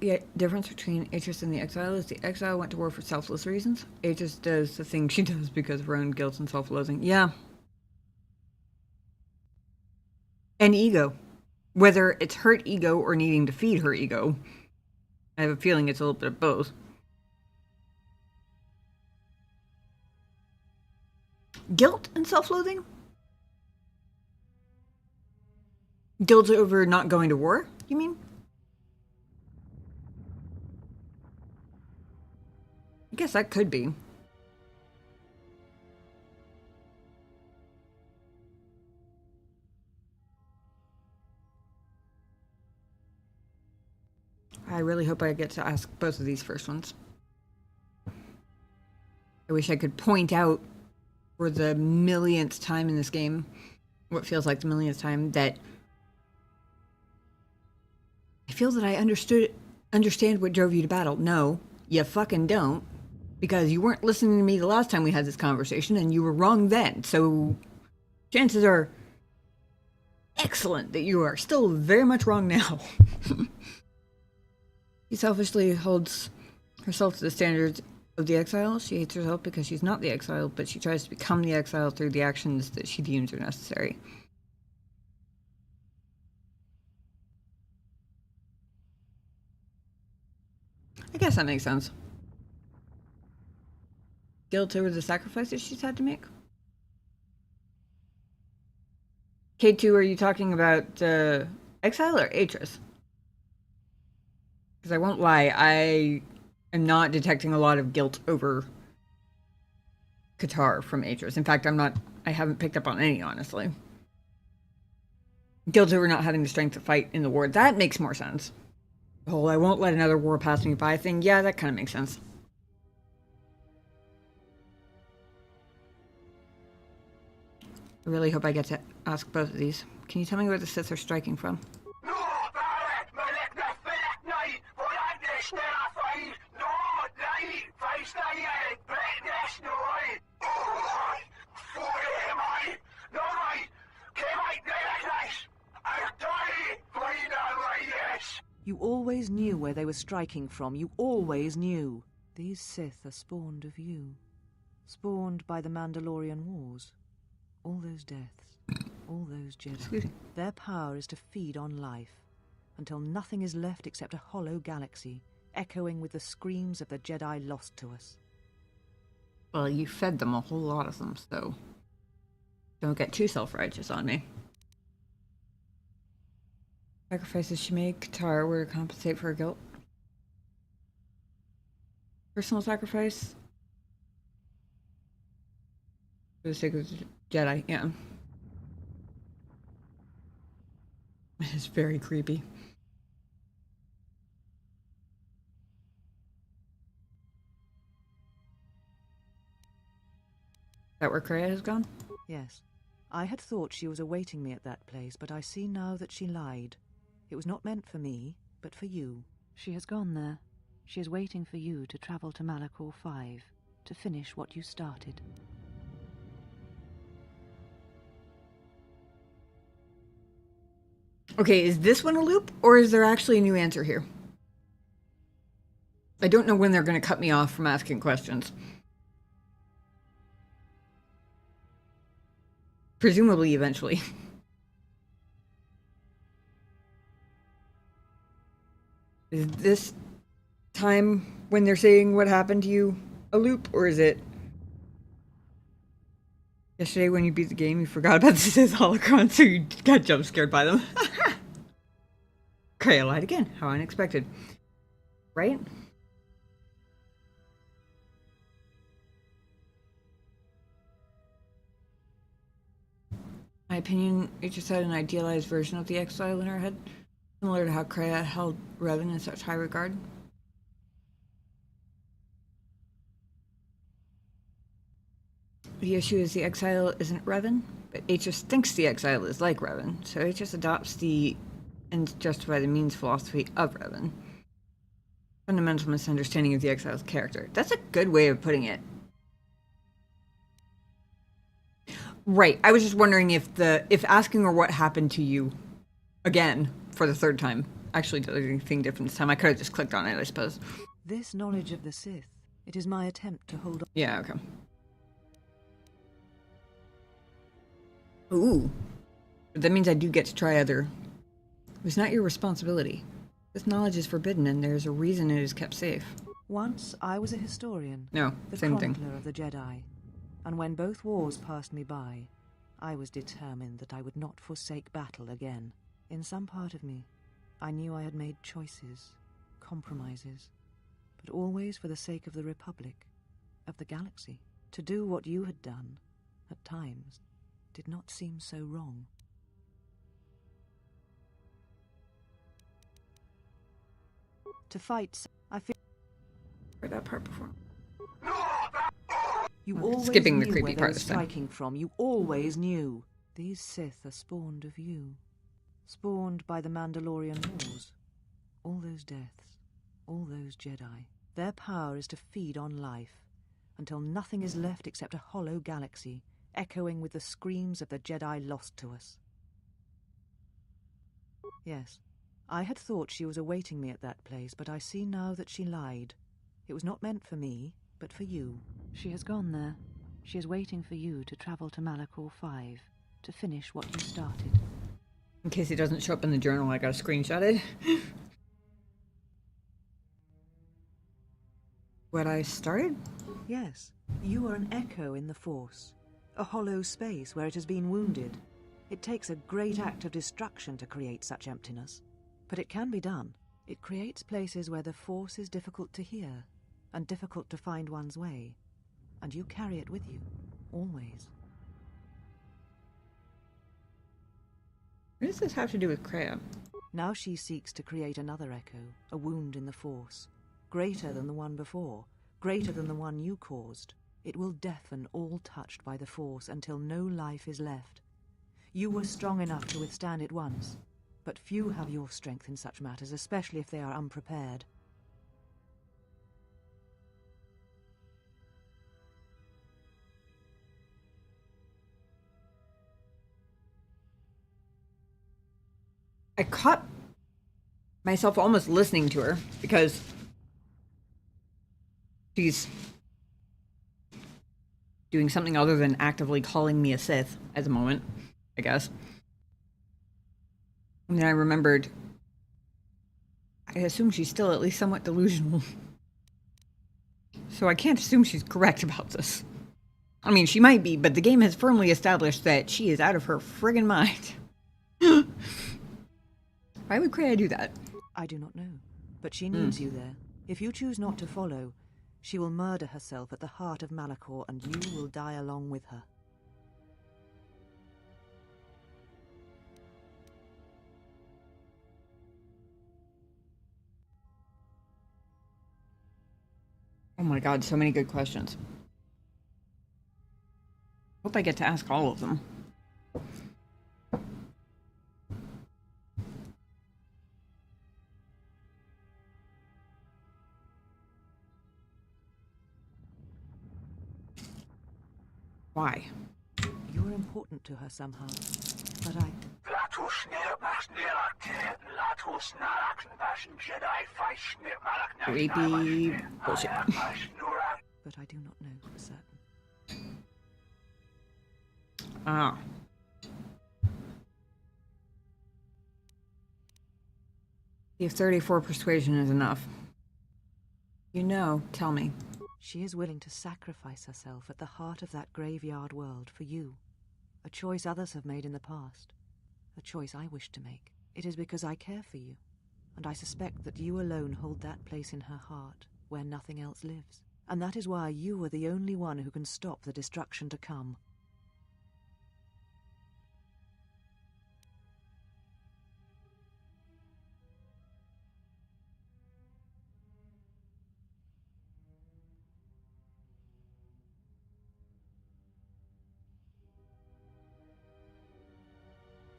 The difference between Atris and the Exile is the Exile went to war for selfless reasons. Atris does the thing she does because of her own guilt and self-loathing. Yeah. And ego. Whether it's hurt ego or needing to feed her ego. I have a feeling it's a little bit of both. Guilt and self-loathing? Guilt over not going to war, you mean? I guess that could be. I really hope I get to ask both of these first ones. I wish I could point out for the millionth time in this game, what feels like the millionth time, that I feel that I understand what drove you to battle. No, you fucking don't. Because you weren't listening to me the last time we had this conversation, and you were wrong then. So chances are excellent that you are still very much wrong now. She selfishly holds herself to the standards of the Exile. She hates herself because she's not the Exile, but she tries to become the Exile through the actions that she deems are necessary. I guess that makes sense. Guilt over the sacrifices she's had to make? K2, are you talking about Exile or Atris? Because I won't lie, I am not detecting a lot of guilt over Qatar from Atris. In fact, I haven't picked up on any, honestly. Guilt over not having the strength to fight in the war, that makes more sense. The whole I won't let another war pass me by thing, yeah, that kind of makes sense. I really hope I get to ask both of these. Can you tell me where the Sith are striking from? You always knew where they were striking from. You always knew. These Sith are spawned of you. Spawned by the Mandalorian Wars. All those deaths. All those Jedi. Their power is to feed on life. Until nothing is left except a hollow galaxy, echoing with the screams of the Jedi lost to us. Well, you fed them a whole lot of them, so don't get too self-righteous on me. Sacrifices she made Katara were to compensate for her guilt. Personal sacrifice? For the sake of the Jedi, yeah. It's very creepy. Is that where Kreia has gone? Yes. I had thought she was awaiting me at that place, but I see now that she lied. It was not meant for me, but for you. She has gone there. She is waiting for you to travel to Malachor 5, to finish what you started. Okay, is this one a loop, or is there actually a new answer here? I don't know when they're going to cut me off from asking questions. Presumably, eventually. Is this time when they're saying what happened to you a loop, or is it yesterday when you beat the game you forgot about the Sith holocron, so you got jump scared by them? Kreia lied again. How unexpected. Right? My opinion, Atris had an idealized version of the exile in her head, similar to how Kreia held Revan in such high regard. The issue is the exile isn't Revan, but Atris thinks the exile is like Revan, so Atris adopts the ends justify the means philosophy of Revan. Fundamental misunderstanding of the exile's character. That's a good way of putting it. Right. I was just wondering if asking her what happened to you again for the third time actually does anything different this time. I could have just clicked on it, I suppose. This knowledge of the Sith, it is my attempt to hold on. Yeah, okay. Ooh. But that means I do get to try other... It's not your responsibility. This knowledge is forbidden, and there's a reason it is kept safe. Once I was a historian. No, the same thing. chronicler of the Jedi. And when both wars passed me by, I was determined that I would not forsake battle again. In some part of me, I knew I had made choices, compromises, but always for the sake of the Republic, of the galaxy. To do what you had done, at times, did not seem so wrong. To fight, I feel... Heard that part before. You always Skipping the knew creepy where they part were this time. striking from. You always knew. These Sith are spawned of you. Spawned by the Mandalorian Wars. All those deaths. All those Jedi. Their power is to feed on life. Until nothing is left except a hollow galaxy, echoing with the screams of the Jedi lost to us. Yes, I had thought she was awaiting me at that place, but I see now that she lied. It was not meant for me, but for you. She has gone there. She is waiting for you to travel to Malachor 5, to finish what you started. In case it doesn't show up in the journal, I got to screenshot it. What I started? Yes, you are an echo in the Force. A hollow space where it has been wounded. It takes a great act of destruction to create such emptiness. But it can be done. It creates places where the Force is difficult to hear, and difficult to find one's way. And you carry it with you, always. What does this have to do with Kreia? Now she seeks to create another echo, a wound in the Force. Greater than the one before, greater than the one you caused. It will deafen all touched by the Force until no life is left. You were strong enough to withstand it once, but few have your strength in such matters, especially if they are unprepared. I caught myself almost listening to her because she's doing something other than actively calling me a Sith at the moment, I guess. And then I remembered, I assume she's still at least somewhat delusional. So I can't assume she's correct about this. I mean, she might be, but the game has firmly established that she is out of her friggin' mind. Why would Kreia do that? I do not know, but she needs you there. If you choose not to follow, she will murder herself at the heart of Malachor, and you will die along with her. Oh my god, so many good questions. Hope I get to ask all of them. Why? You're important to her somehow, but Creepy bullshit. but I do not know for certain. Ah. If 34 persuasion is enough. You know, tell me. She is willing to sacrifice herself at the heart of that graveyard world for you. A choice others have made in the past. A choice I wish to make. It is because I care for you, and I suspect that you alone hold that place in her heart where nothing else lives. And that is why you are the only one who can stop the destruction to come.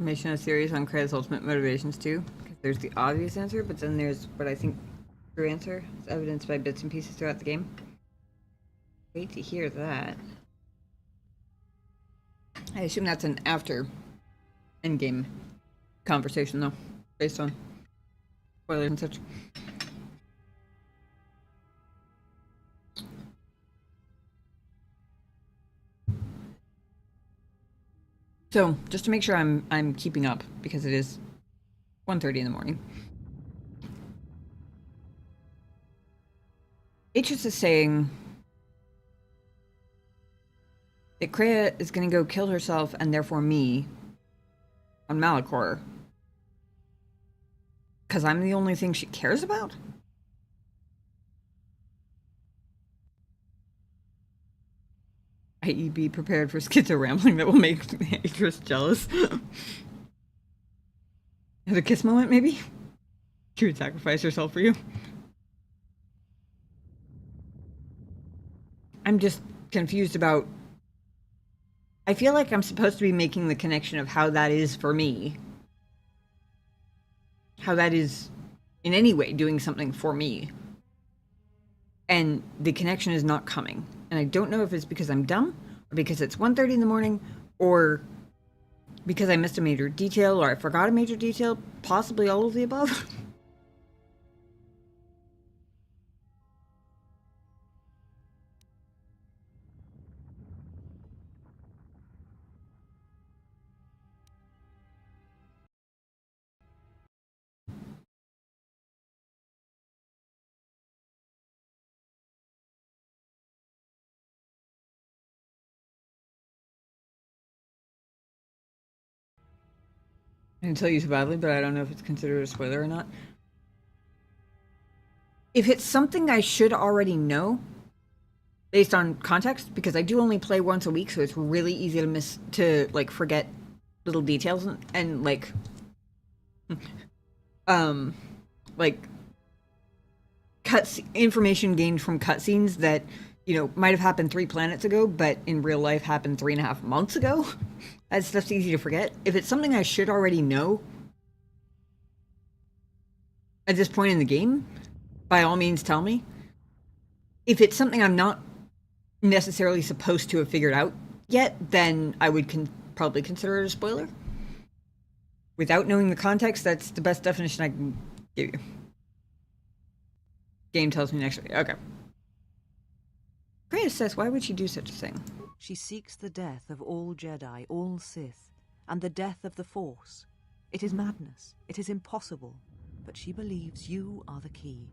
Mission a series on Kreia's ultimate motivations too. Because there's the obvious answer, but then there's what I think true answer. It's evidenced by bits and pieces throughout the game. Wait to hear that. I assume that's an after endgame conversation though, based on spoilers and such. So, just to make sure I'm keeping up, because it is 1:30 in the morning. Atris is saying that Kreia is going to go kill herself and therefore me on Malachor because I'm the only thing she cares about? i.e. be prepared for schizo rambling that will make Atris jealous. As a kiss moment, maybe? She would sacrifice herself for you. I'm just confused about... I feel like I'm supposed to be making the connection of how that is for me. How that is, in any way, doing something for me. And the connection is not coming. And I don't know if it's because I'm dumb, or because it's 1:30 in the morning, or because I missed a major detail, or I forgot a major detail, possibly all of the above. I didn't tell you so badly, but I don't know if it's considered a spoiler or not. If it's something I should already know, based on context, because I do only play once a week, so it's really easy to like forget little details and like information gained from cutscenes that, you know, might have happened 3 planets ago, but in real life happened 3.5 months ago. That stuff's easy to forget. If it's something I should already know at this point in the game, by all means tell me. If it's something I'm not necessarily supposed to have figured out yet, then I would probably consider it a spoiler. Without knowing the context, that's the best definition I can Give you. Game tells me next week. Okay. Great Sith, why would she do such a thing? She seeks the death of all Jedi, all Sith, and the death of the Force. It is madness. It is impossible. But she believes you are the key.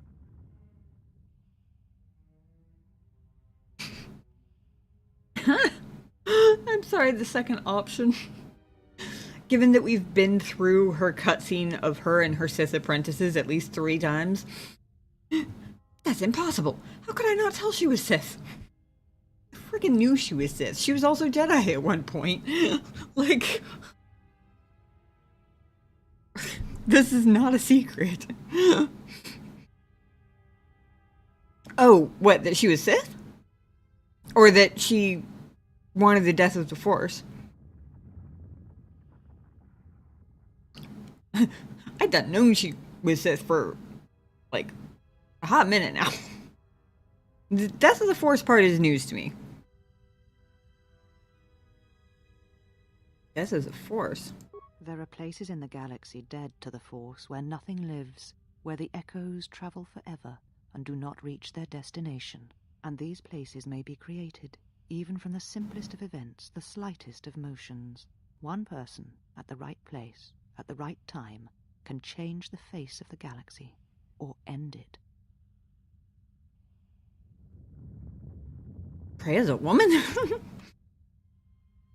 I'm sorry, the second option. Given that we've been through her cutscene of her and her Sith apprentices at least 3 times, that's impossible. How could I not tell she was Sith? I freaking knew she was Sith. She was also Jedi at one point. Like, this is not a secret. Oh, what, that she was Sith? Or that she wanted the death of the Force? I've done known she was Sith for, like, a hot minute now. The death of the Force part is news to me. Death of the Force? There are places in the galaxy dead to the Force where nothing lives, where the echoes travel forever and do not reach their destination. And these places may be created, even from the simplest of events, the slightest of motions. One person, at the right place, at the right time, can change the face of the galaxy, or end it. Krea's a woman?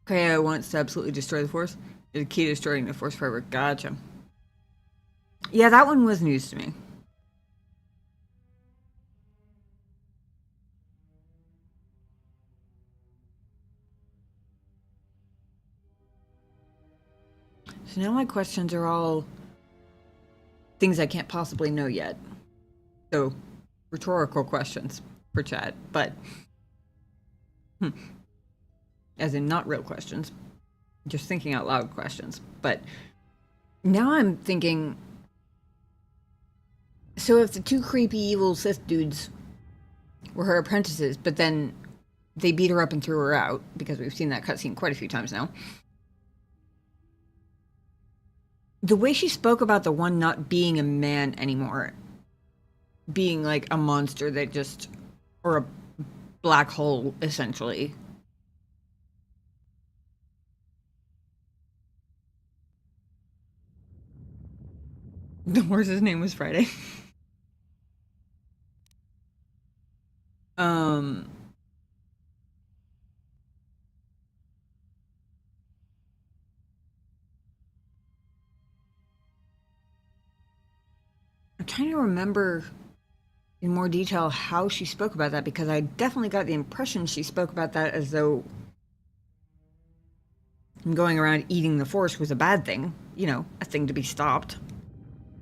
Krea wants to absolutely destroy the Force? The key to destroying the Force forever. Gotcha. Yeah, that one was news to me. So now my questions are all things I can't possibly know yet. So, rhetorical questions for chat, but as in not real questions, just thinking out loud questions. But now I'm thinking, so if the 2 creepy evil Sith dudes were her apprentices, but then they beat her up and threw her out, because we've seen that cutscene quite a few times now. The way she spoke about the one not being a man anymore, being like a monster that just, or a black hole, essentially. The horse's name was Friday. I'm trying to remember in more detail how she spoke about that, because I definitely got the impression she spoke about that as though going around eating the Force was a bad thing, you know, a thing to be stopped.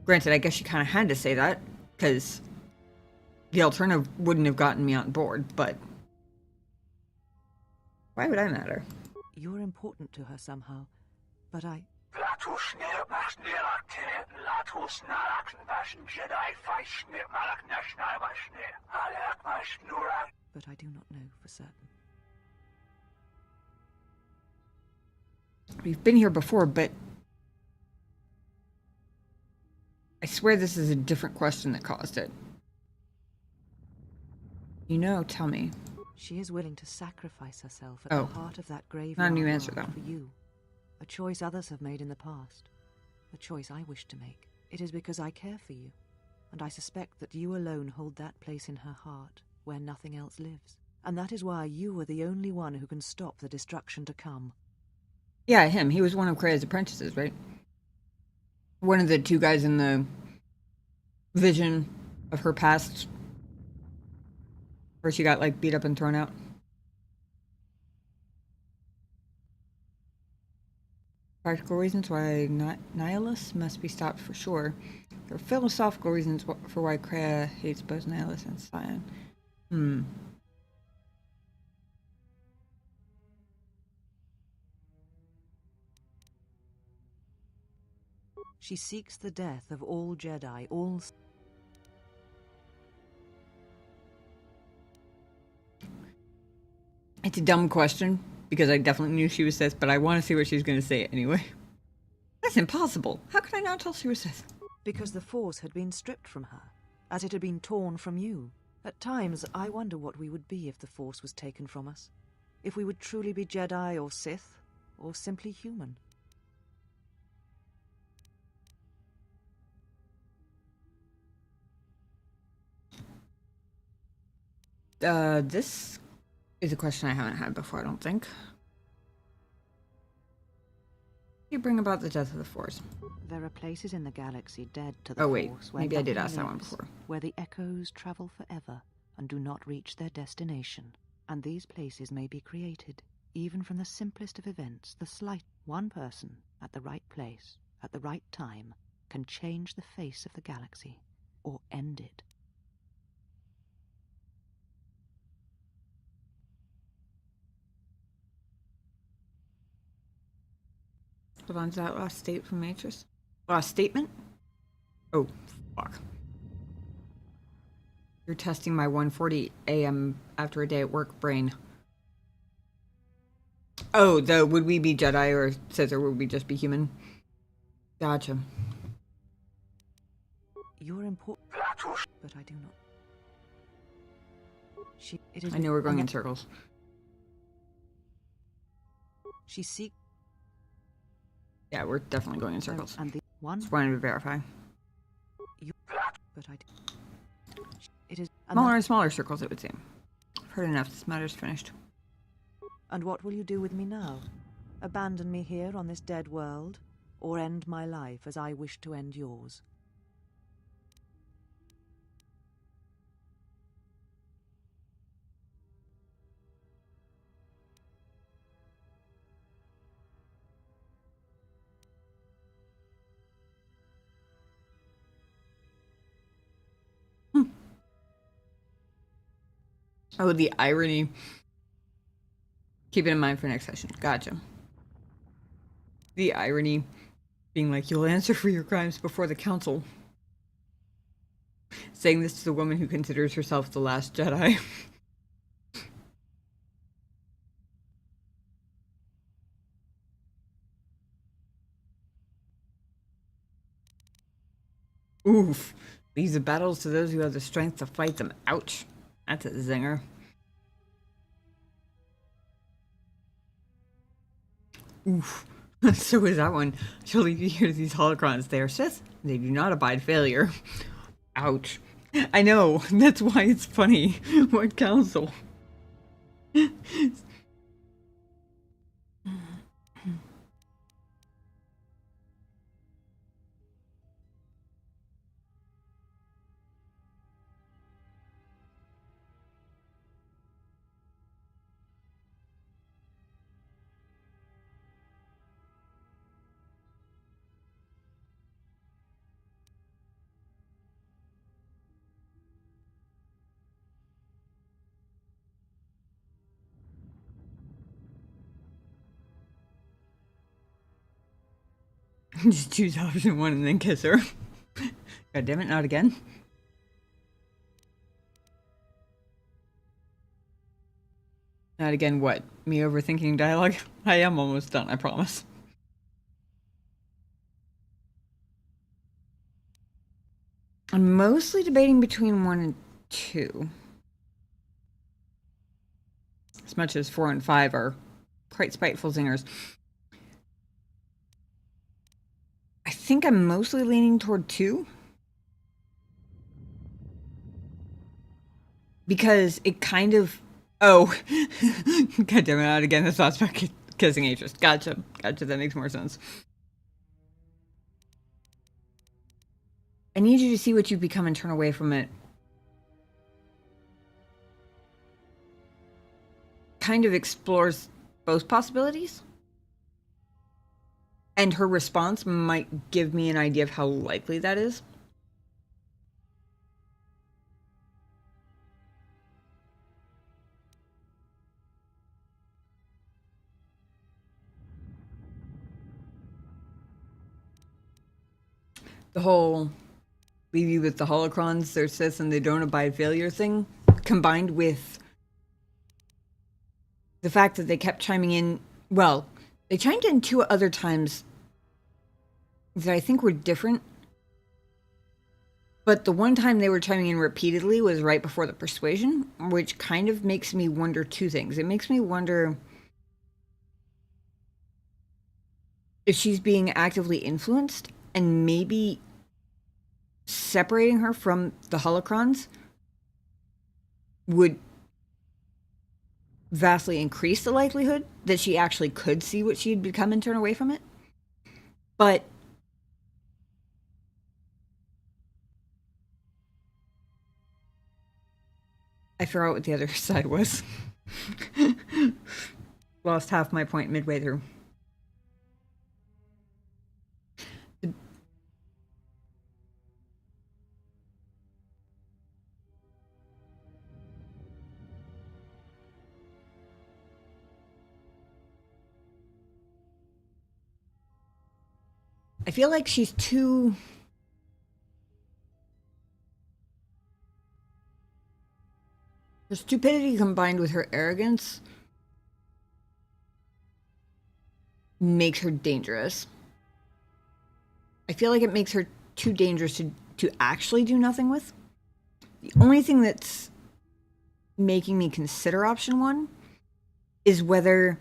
Granted, I guess she kind of had to say that, because the alternative wouldn't have gotten me on board, but why would I matter? You're important to her somehow, but I... But I do not know for certain. We've been here before, but I swear this is a different question that caused it. You know, tell me. She is willing to sacrifice herself at Oh. the heart of that graveyard Not a new answer, world though. for you. A choice others have made in the past. A choice I wish to make. It is because I care for you, and I suspect that you alone hold that place in her heart where nothing else lives. And that is why you are the only one who can stop the destruction to come. Yeah, him. He was one of Krea's apprentices, right? One of the 2 guys in the vision of her past, where she got, like, beat up and thrown out. Practical reasons why Nihilus must be stopped for sure. There are philosophical reasons for why Krea hates both Nihilus and Scion. She seeks the death of all Jedi, all... It's a dumb question, because I definitely knew she was Sith, but I want to see what she's going to say anyway. That's impossible. How could I not tell she was Sith? Because the Force had been stripped from her, as it had been torn from you. At times, I wonder what we would be if the Force was taken from us. If we would truly be Jedi or Sith, or simply human. This is a question I haven't had before, I don't think. You bring about the death of the Force. There are places in the galaxy dead to the Oh wait, Force where maybe I did nothing ask that one lives, before. where the echoes travel forever and do not reach their destination. And these places may be created, even from the simplest of events, the slight. One person, at the right place, at the right time, can change the face of the galaxy, or end it. Hold on to that last state from Atris. Last statement? Oh, fuck. You're testing my 1:40 a.m. after a day at work brain. Oh, the would we be Jedi or Sith or would we just be human? Gotcha. You're important, but I do not. It is I know we're going in circles. She seeks. Yeah, we're definitely going in circles. And the one. Just wanted to verify. But I do. It is. Smaller and smaller circles, it would seem. I've heard enough. This matter's finished. And what will you do with me now? Abandon me here on this dead world? Or end my life as I wish to end yours? Oh, the irony. Keep it in mind for next session. Gotcha. The irony being like, you'll answer for your crimes before the council. Saying this to the woman who considers herself the last Jedi. Oof. Leaves the battles to those who have the strength to fight them. Ouch. That's a zinger. Oof. So is that one. She'll leave you here to these holocrons. They are Sith. They do not abide failure. Ouch. I know. That's why it's funny. What council? Just choose option one and then kiss her. God damn it, not again. Not again what? Me overthinking dialogue? I am almost done, I promise. I'm mostly debating between 1 and 2. As much as 4 and 5 are quite spiteful zingers. I think I'm mostly leaning toward 2. Because it kind of... Oh. God damn it, not again. The thoughts about kissing Atris. Gotcha. Gotcha, that makes more sense. I need you to see what you become and turn away from it. Kind of explores both possibilities. And her response might give me an idea of how likely that is. The whole leave you with the holocrons, they're Sith and they don't abide failure thing, combined with the fact that they kept chiming in. Well, they chimed in 2 other times that I think were different. But the one time they were chiming in repeatedly was right before the persuasion, which kind of makes me wonder two things. It makes me wonder if she's being actively influenced and maybe separating her from the holocrons would vastly increase the likelihood that she actually could see what she had become and turn away from it. But I forgot what the other side was. Lost half my point midway through. I feel like she's too... Her stupidity combined with her arrogance makes her dangerous. I feel like it makes her too dangerous to actually do nothing with. The only thing that's making me consider option one is whether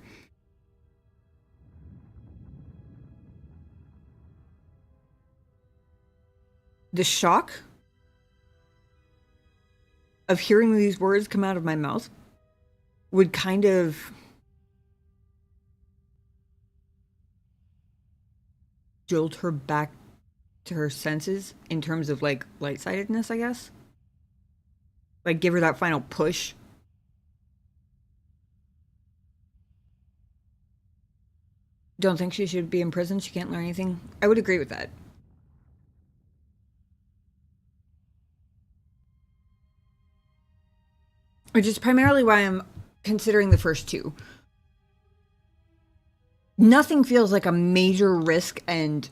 the shock of hearing these words come out of my mouth would kind of jolt her back to her senses in terms of like light-sightedness, I guess. Like give her that final push. Don't think she should be in prison. She can't learn anything. I would agree with that. Which is primarily why I'm considering the first two. Nothing feels like a major risk and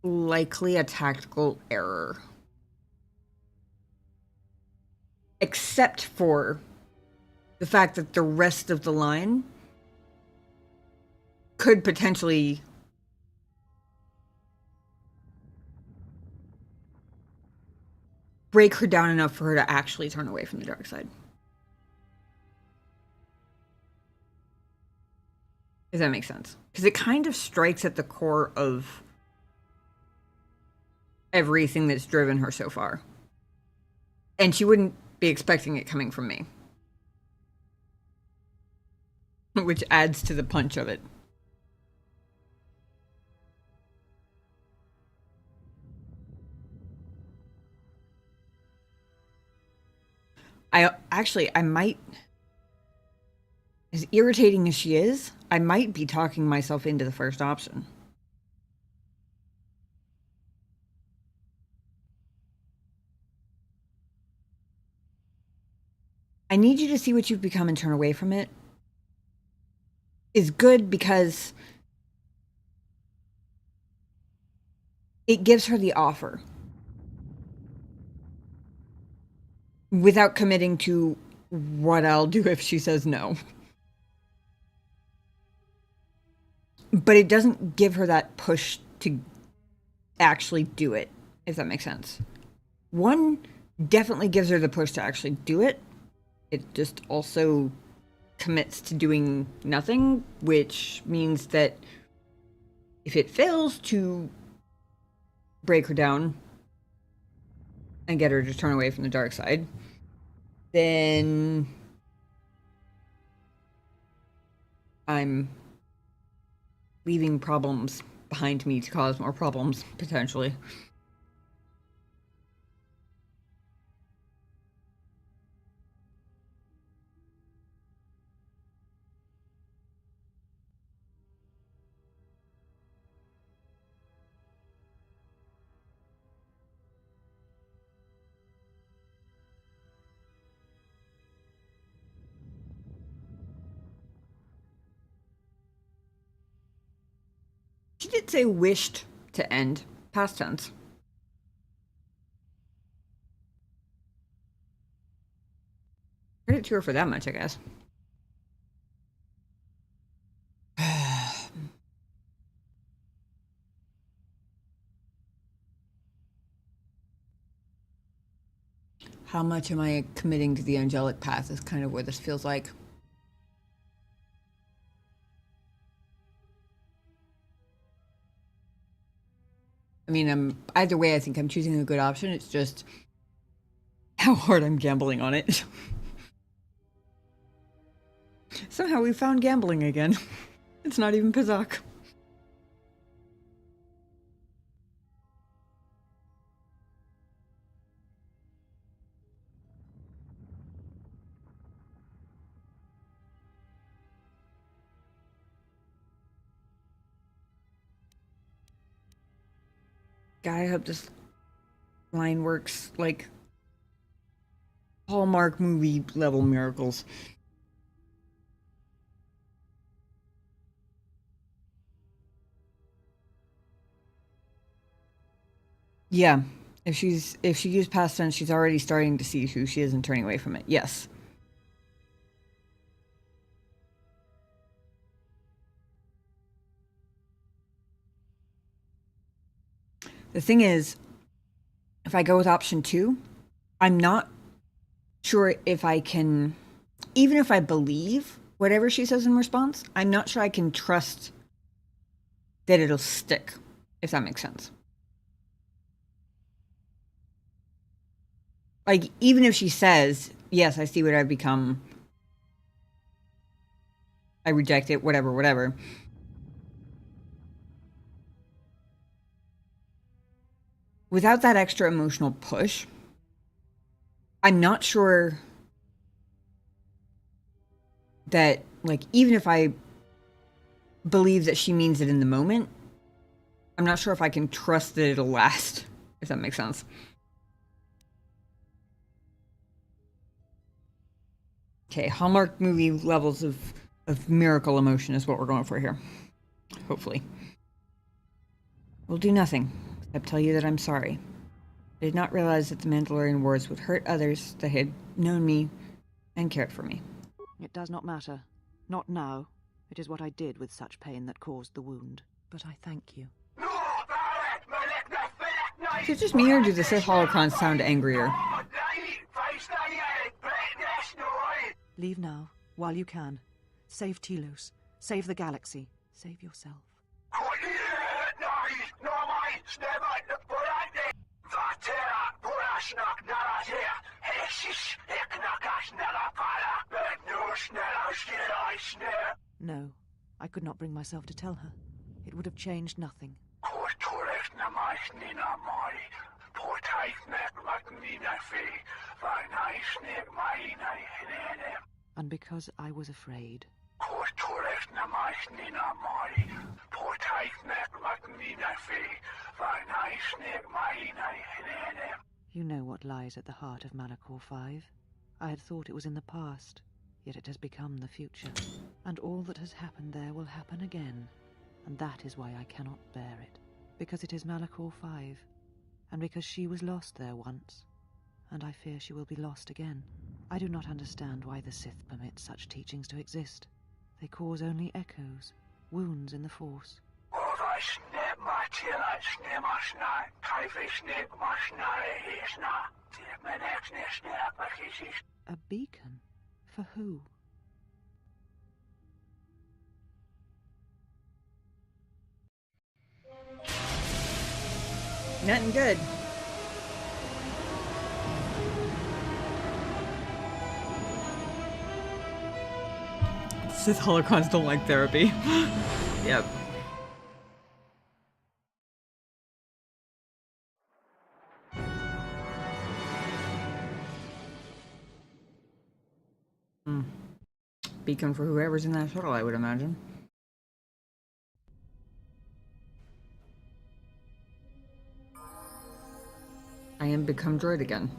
likely a tactical error. Except for the fact that the rest of the line could potentially break her down enough for her to actually turn away from the dark side. If that makes sense. Because it kind of strikes at the core of everything that's driven her so far. And she wouldn't be expecting it coming from me. Which adds to the punch of it. I might, as irritating as she is, I might be talking myself into the first option. I need you to see what you've become and turn away from it is good because it gives her the offer without committing to what I'll do if she says no. But it doesn't give her that push to actually do it, if that makes sense. One definitely gives her the push to actually do it. It just also commits to doing nothing, which means that if it fails to break her down and get her to turn away from the dark side, then I'm leaving problems behind me to cause more problems, potentially. She did say wished to end, past tense. Credit to her for that much, I guess. How much am I committing to the angelic path is kind of where this feels like. I mean, either way, I think I'm choosing a good option. It's just how hard I'm gambling on it. Somehow we found gambling again. It's not even Pizak. God, I hope this line works like Hallmark movie level miracles. Yeah. If she used past tense, she's already starting to see who she is and turning away from it. Yes. The thing is, if I go with option 2, I'm not sure if I can, even if I believe whatever she says in response, I'm not sure I can trust that it'll stick, if that makes sense. Like, even if she says, yes, I see what I've become, I reject it, whatever. Without that extra emotional push, I'm not sure that, like, even if I believe that she means it in the moment, I'm not sure if I can trust that it'll last, if that makes sense. Okay, Hallmark movie levels of miracle emotion is what we're going for here. Hopefully. We'll do nothing, except tell you that I'm sorry. I did not realize that the Mandalorian words would hurt others that had known me and cared for me. It does not matter. Not now. It is what I did with such pain that caused the wound. But I thank you. Is it just me, or do the Sith holocrons sound angrier? Leave now, while you can. Save Telos. Save the galaxy. Save yourself. No, I could not bring myself to tell her. It would have changed nothing. And because I was afraid. You know what lies at the heart of Malachor 5. I had thought it was in the past, yet it has become the future. And all that has happened there will happen again. And that is why I cannot bear it. Because it is Malachor 5. And because she was lost there once. And I fear she will be lost again. I do not understand why the Sith permit such teachings to exist. They cause only echoes, wounds in the Force. A beacon? For who? Nothing good. Sith holocrons don't like therapy. Yep. Beacon for whoever's in that shuttle, I would imagine. I am become droid again.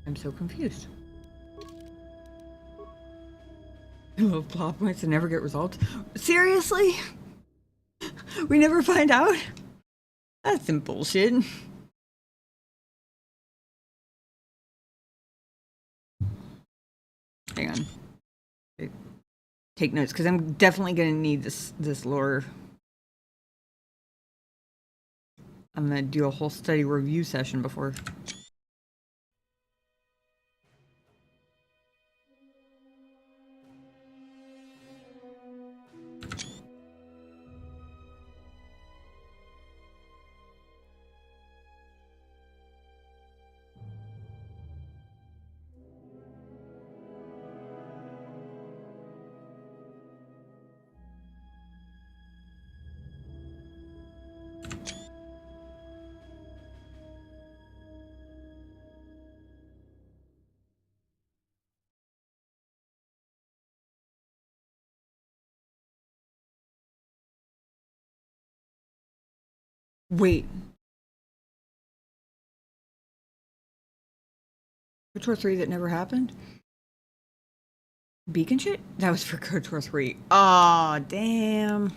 I'm so confused. I love plot points that never get resolved. Seriously? We never find out? That's some bullshit. Hang on. Okay. Take notes, because I'm definitely going to need this lore. I'm going to do a whole study review session before. Wait. KOTOR 3 that never happened? Beacon shit? That was for KOTOR 3. Aw, damn.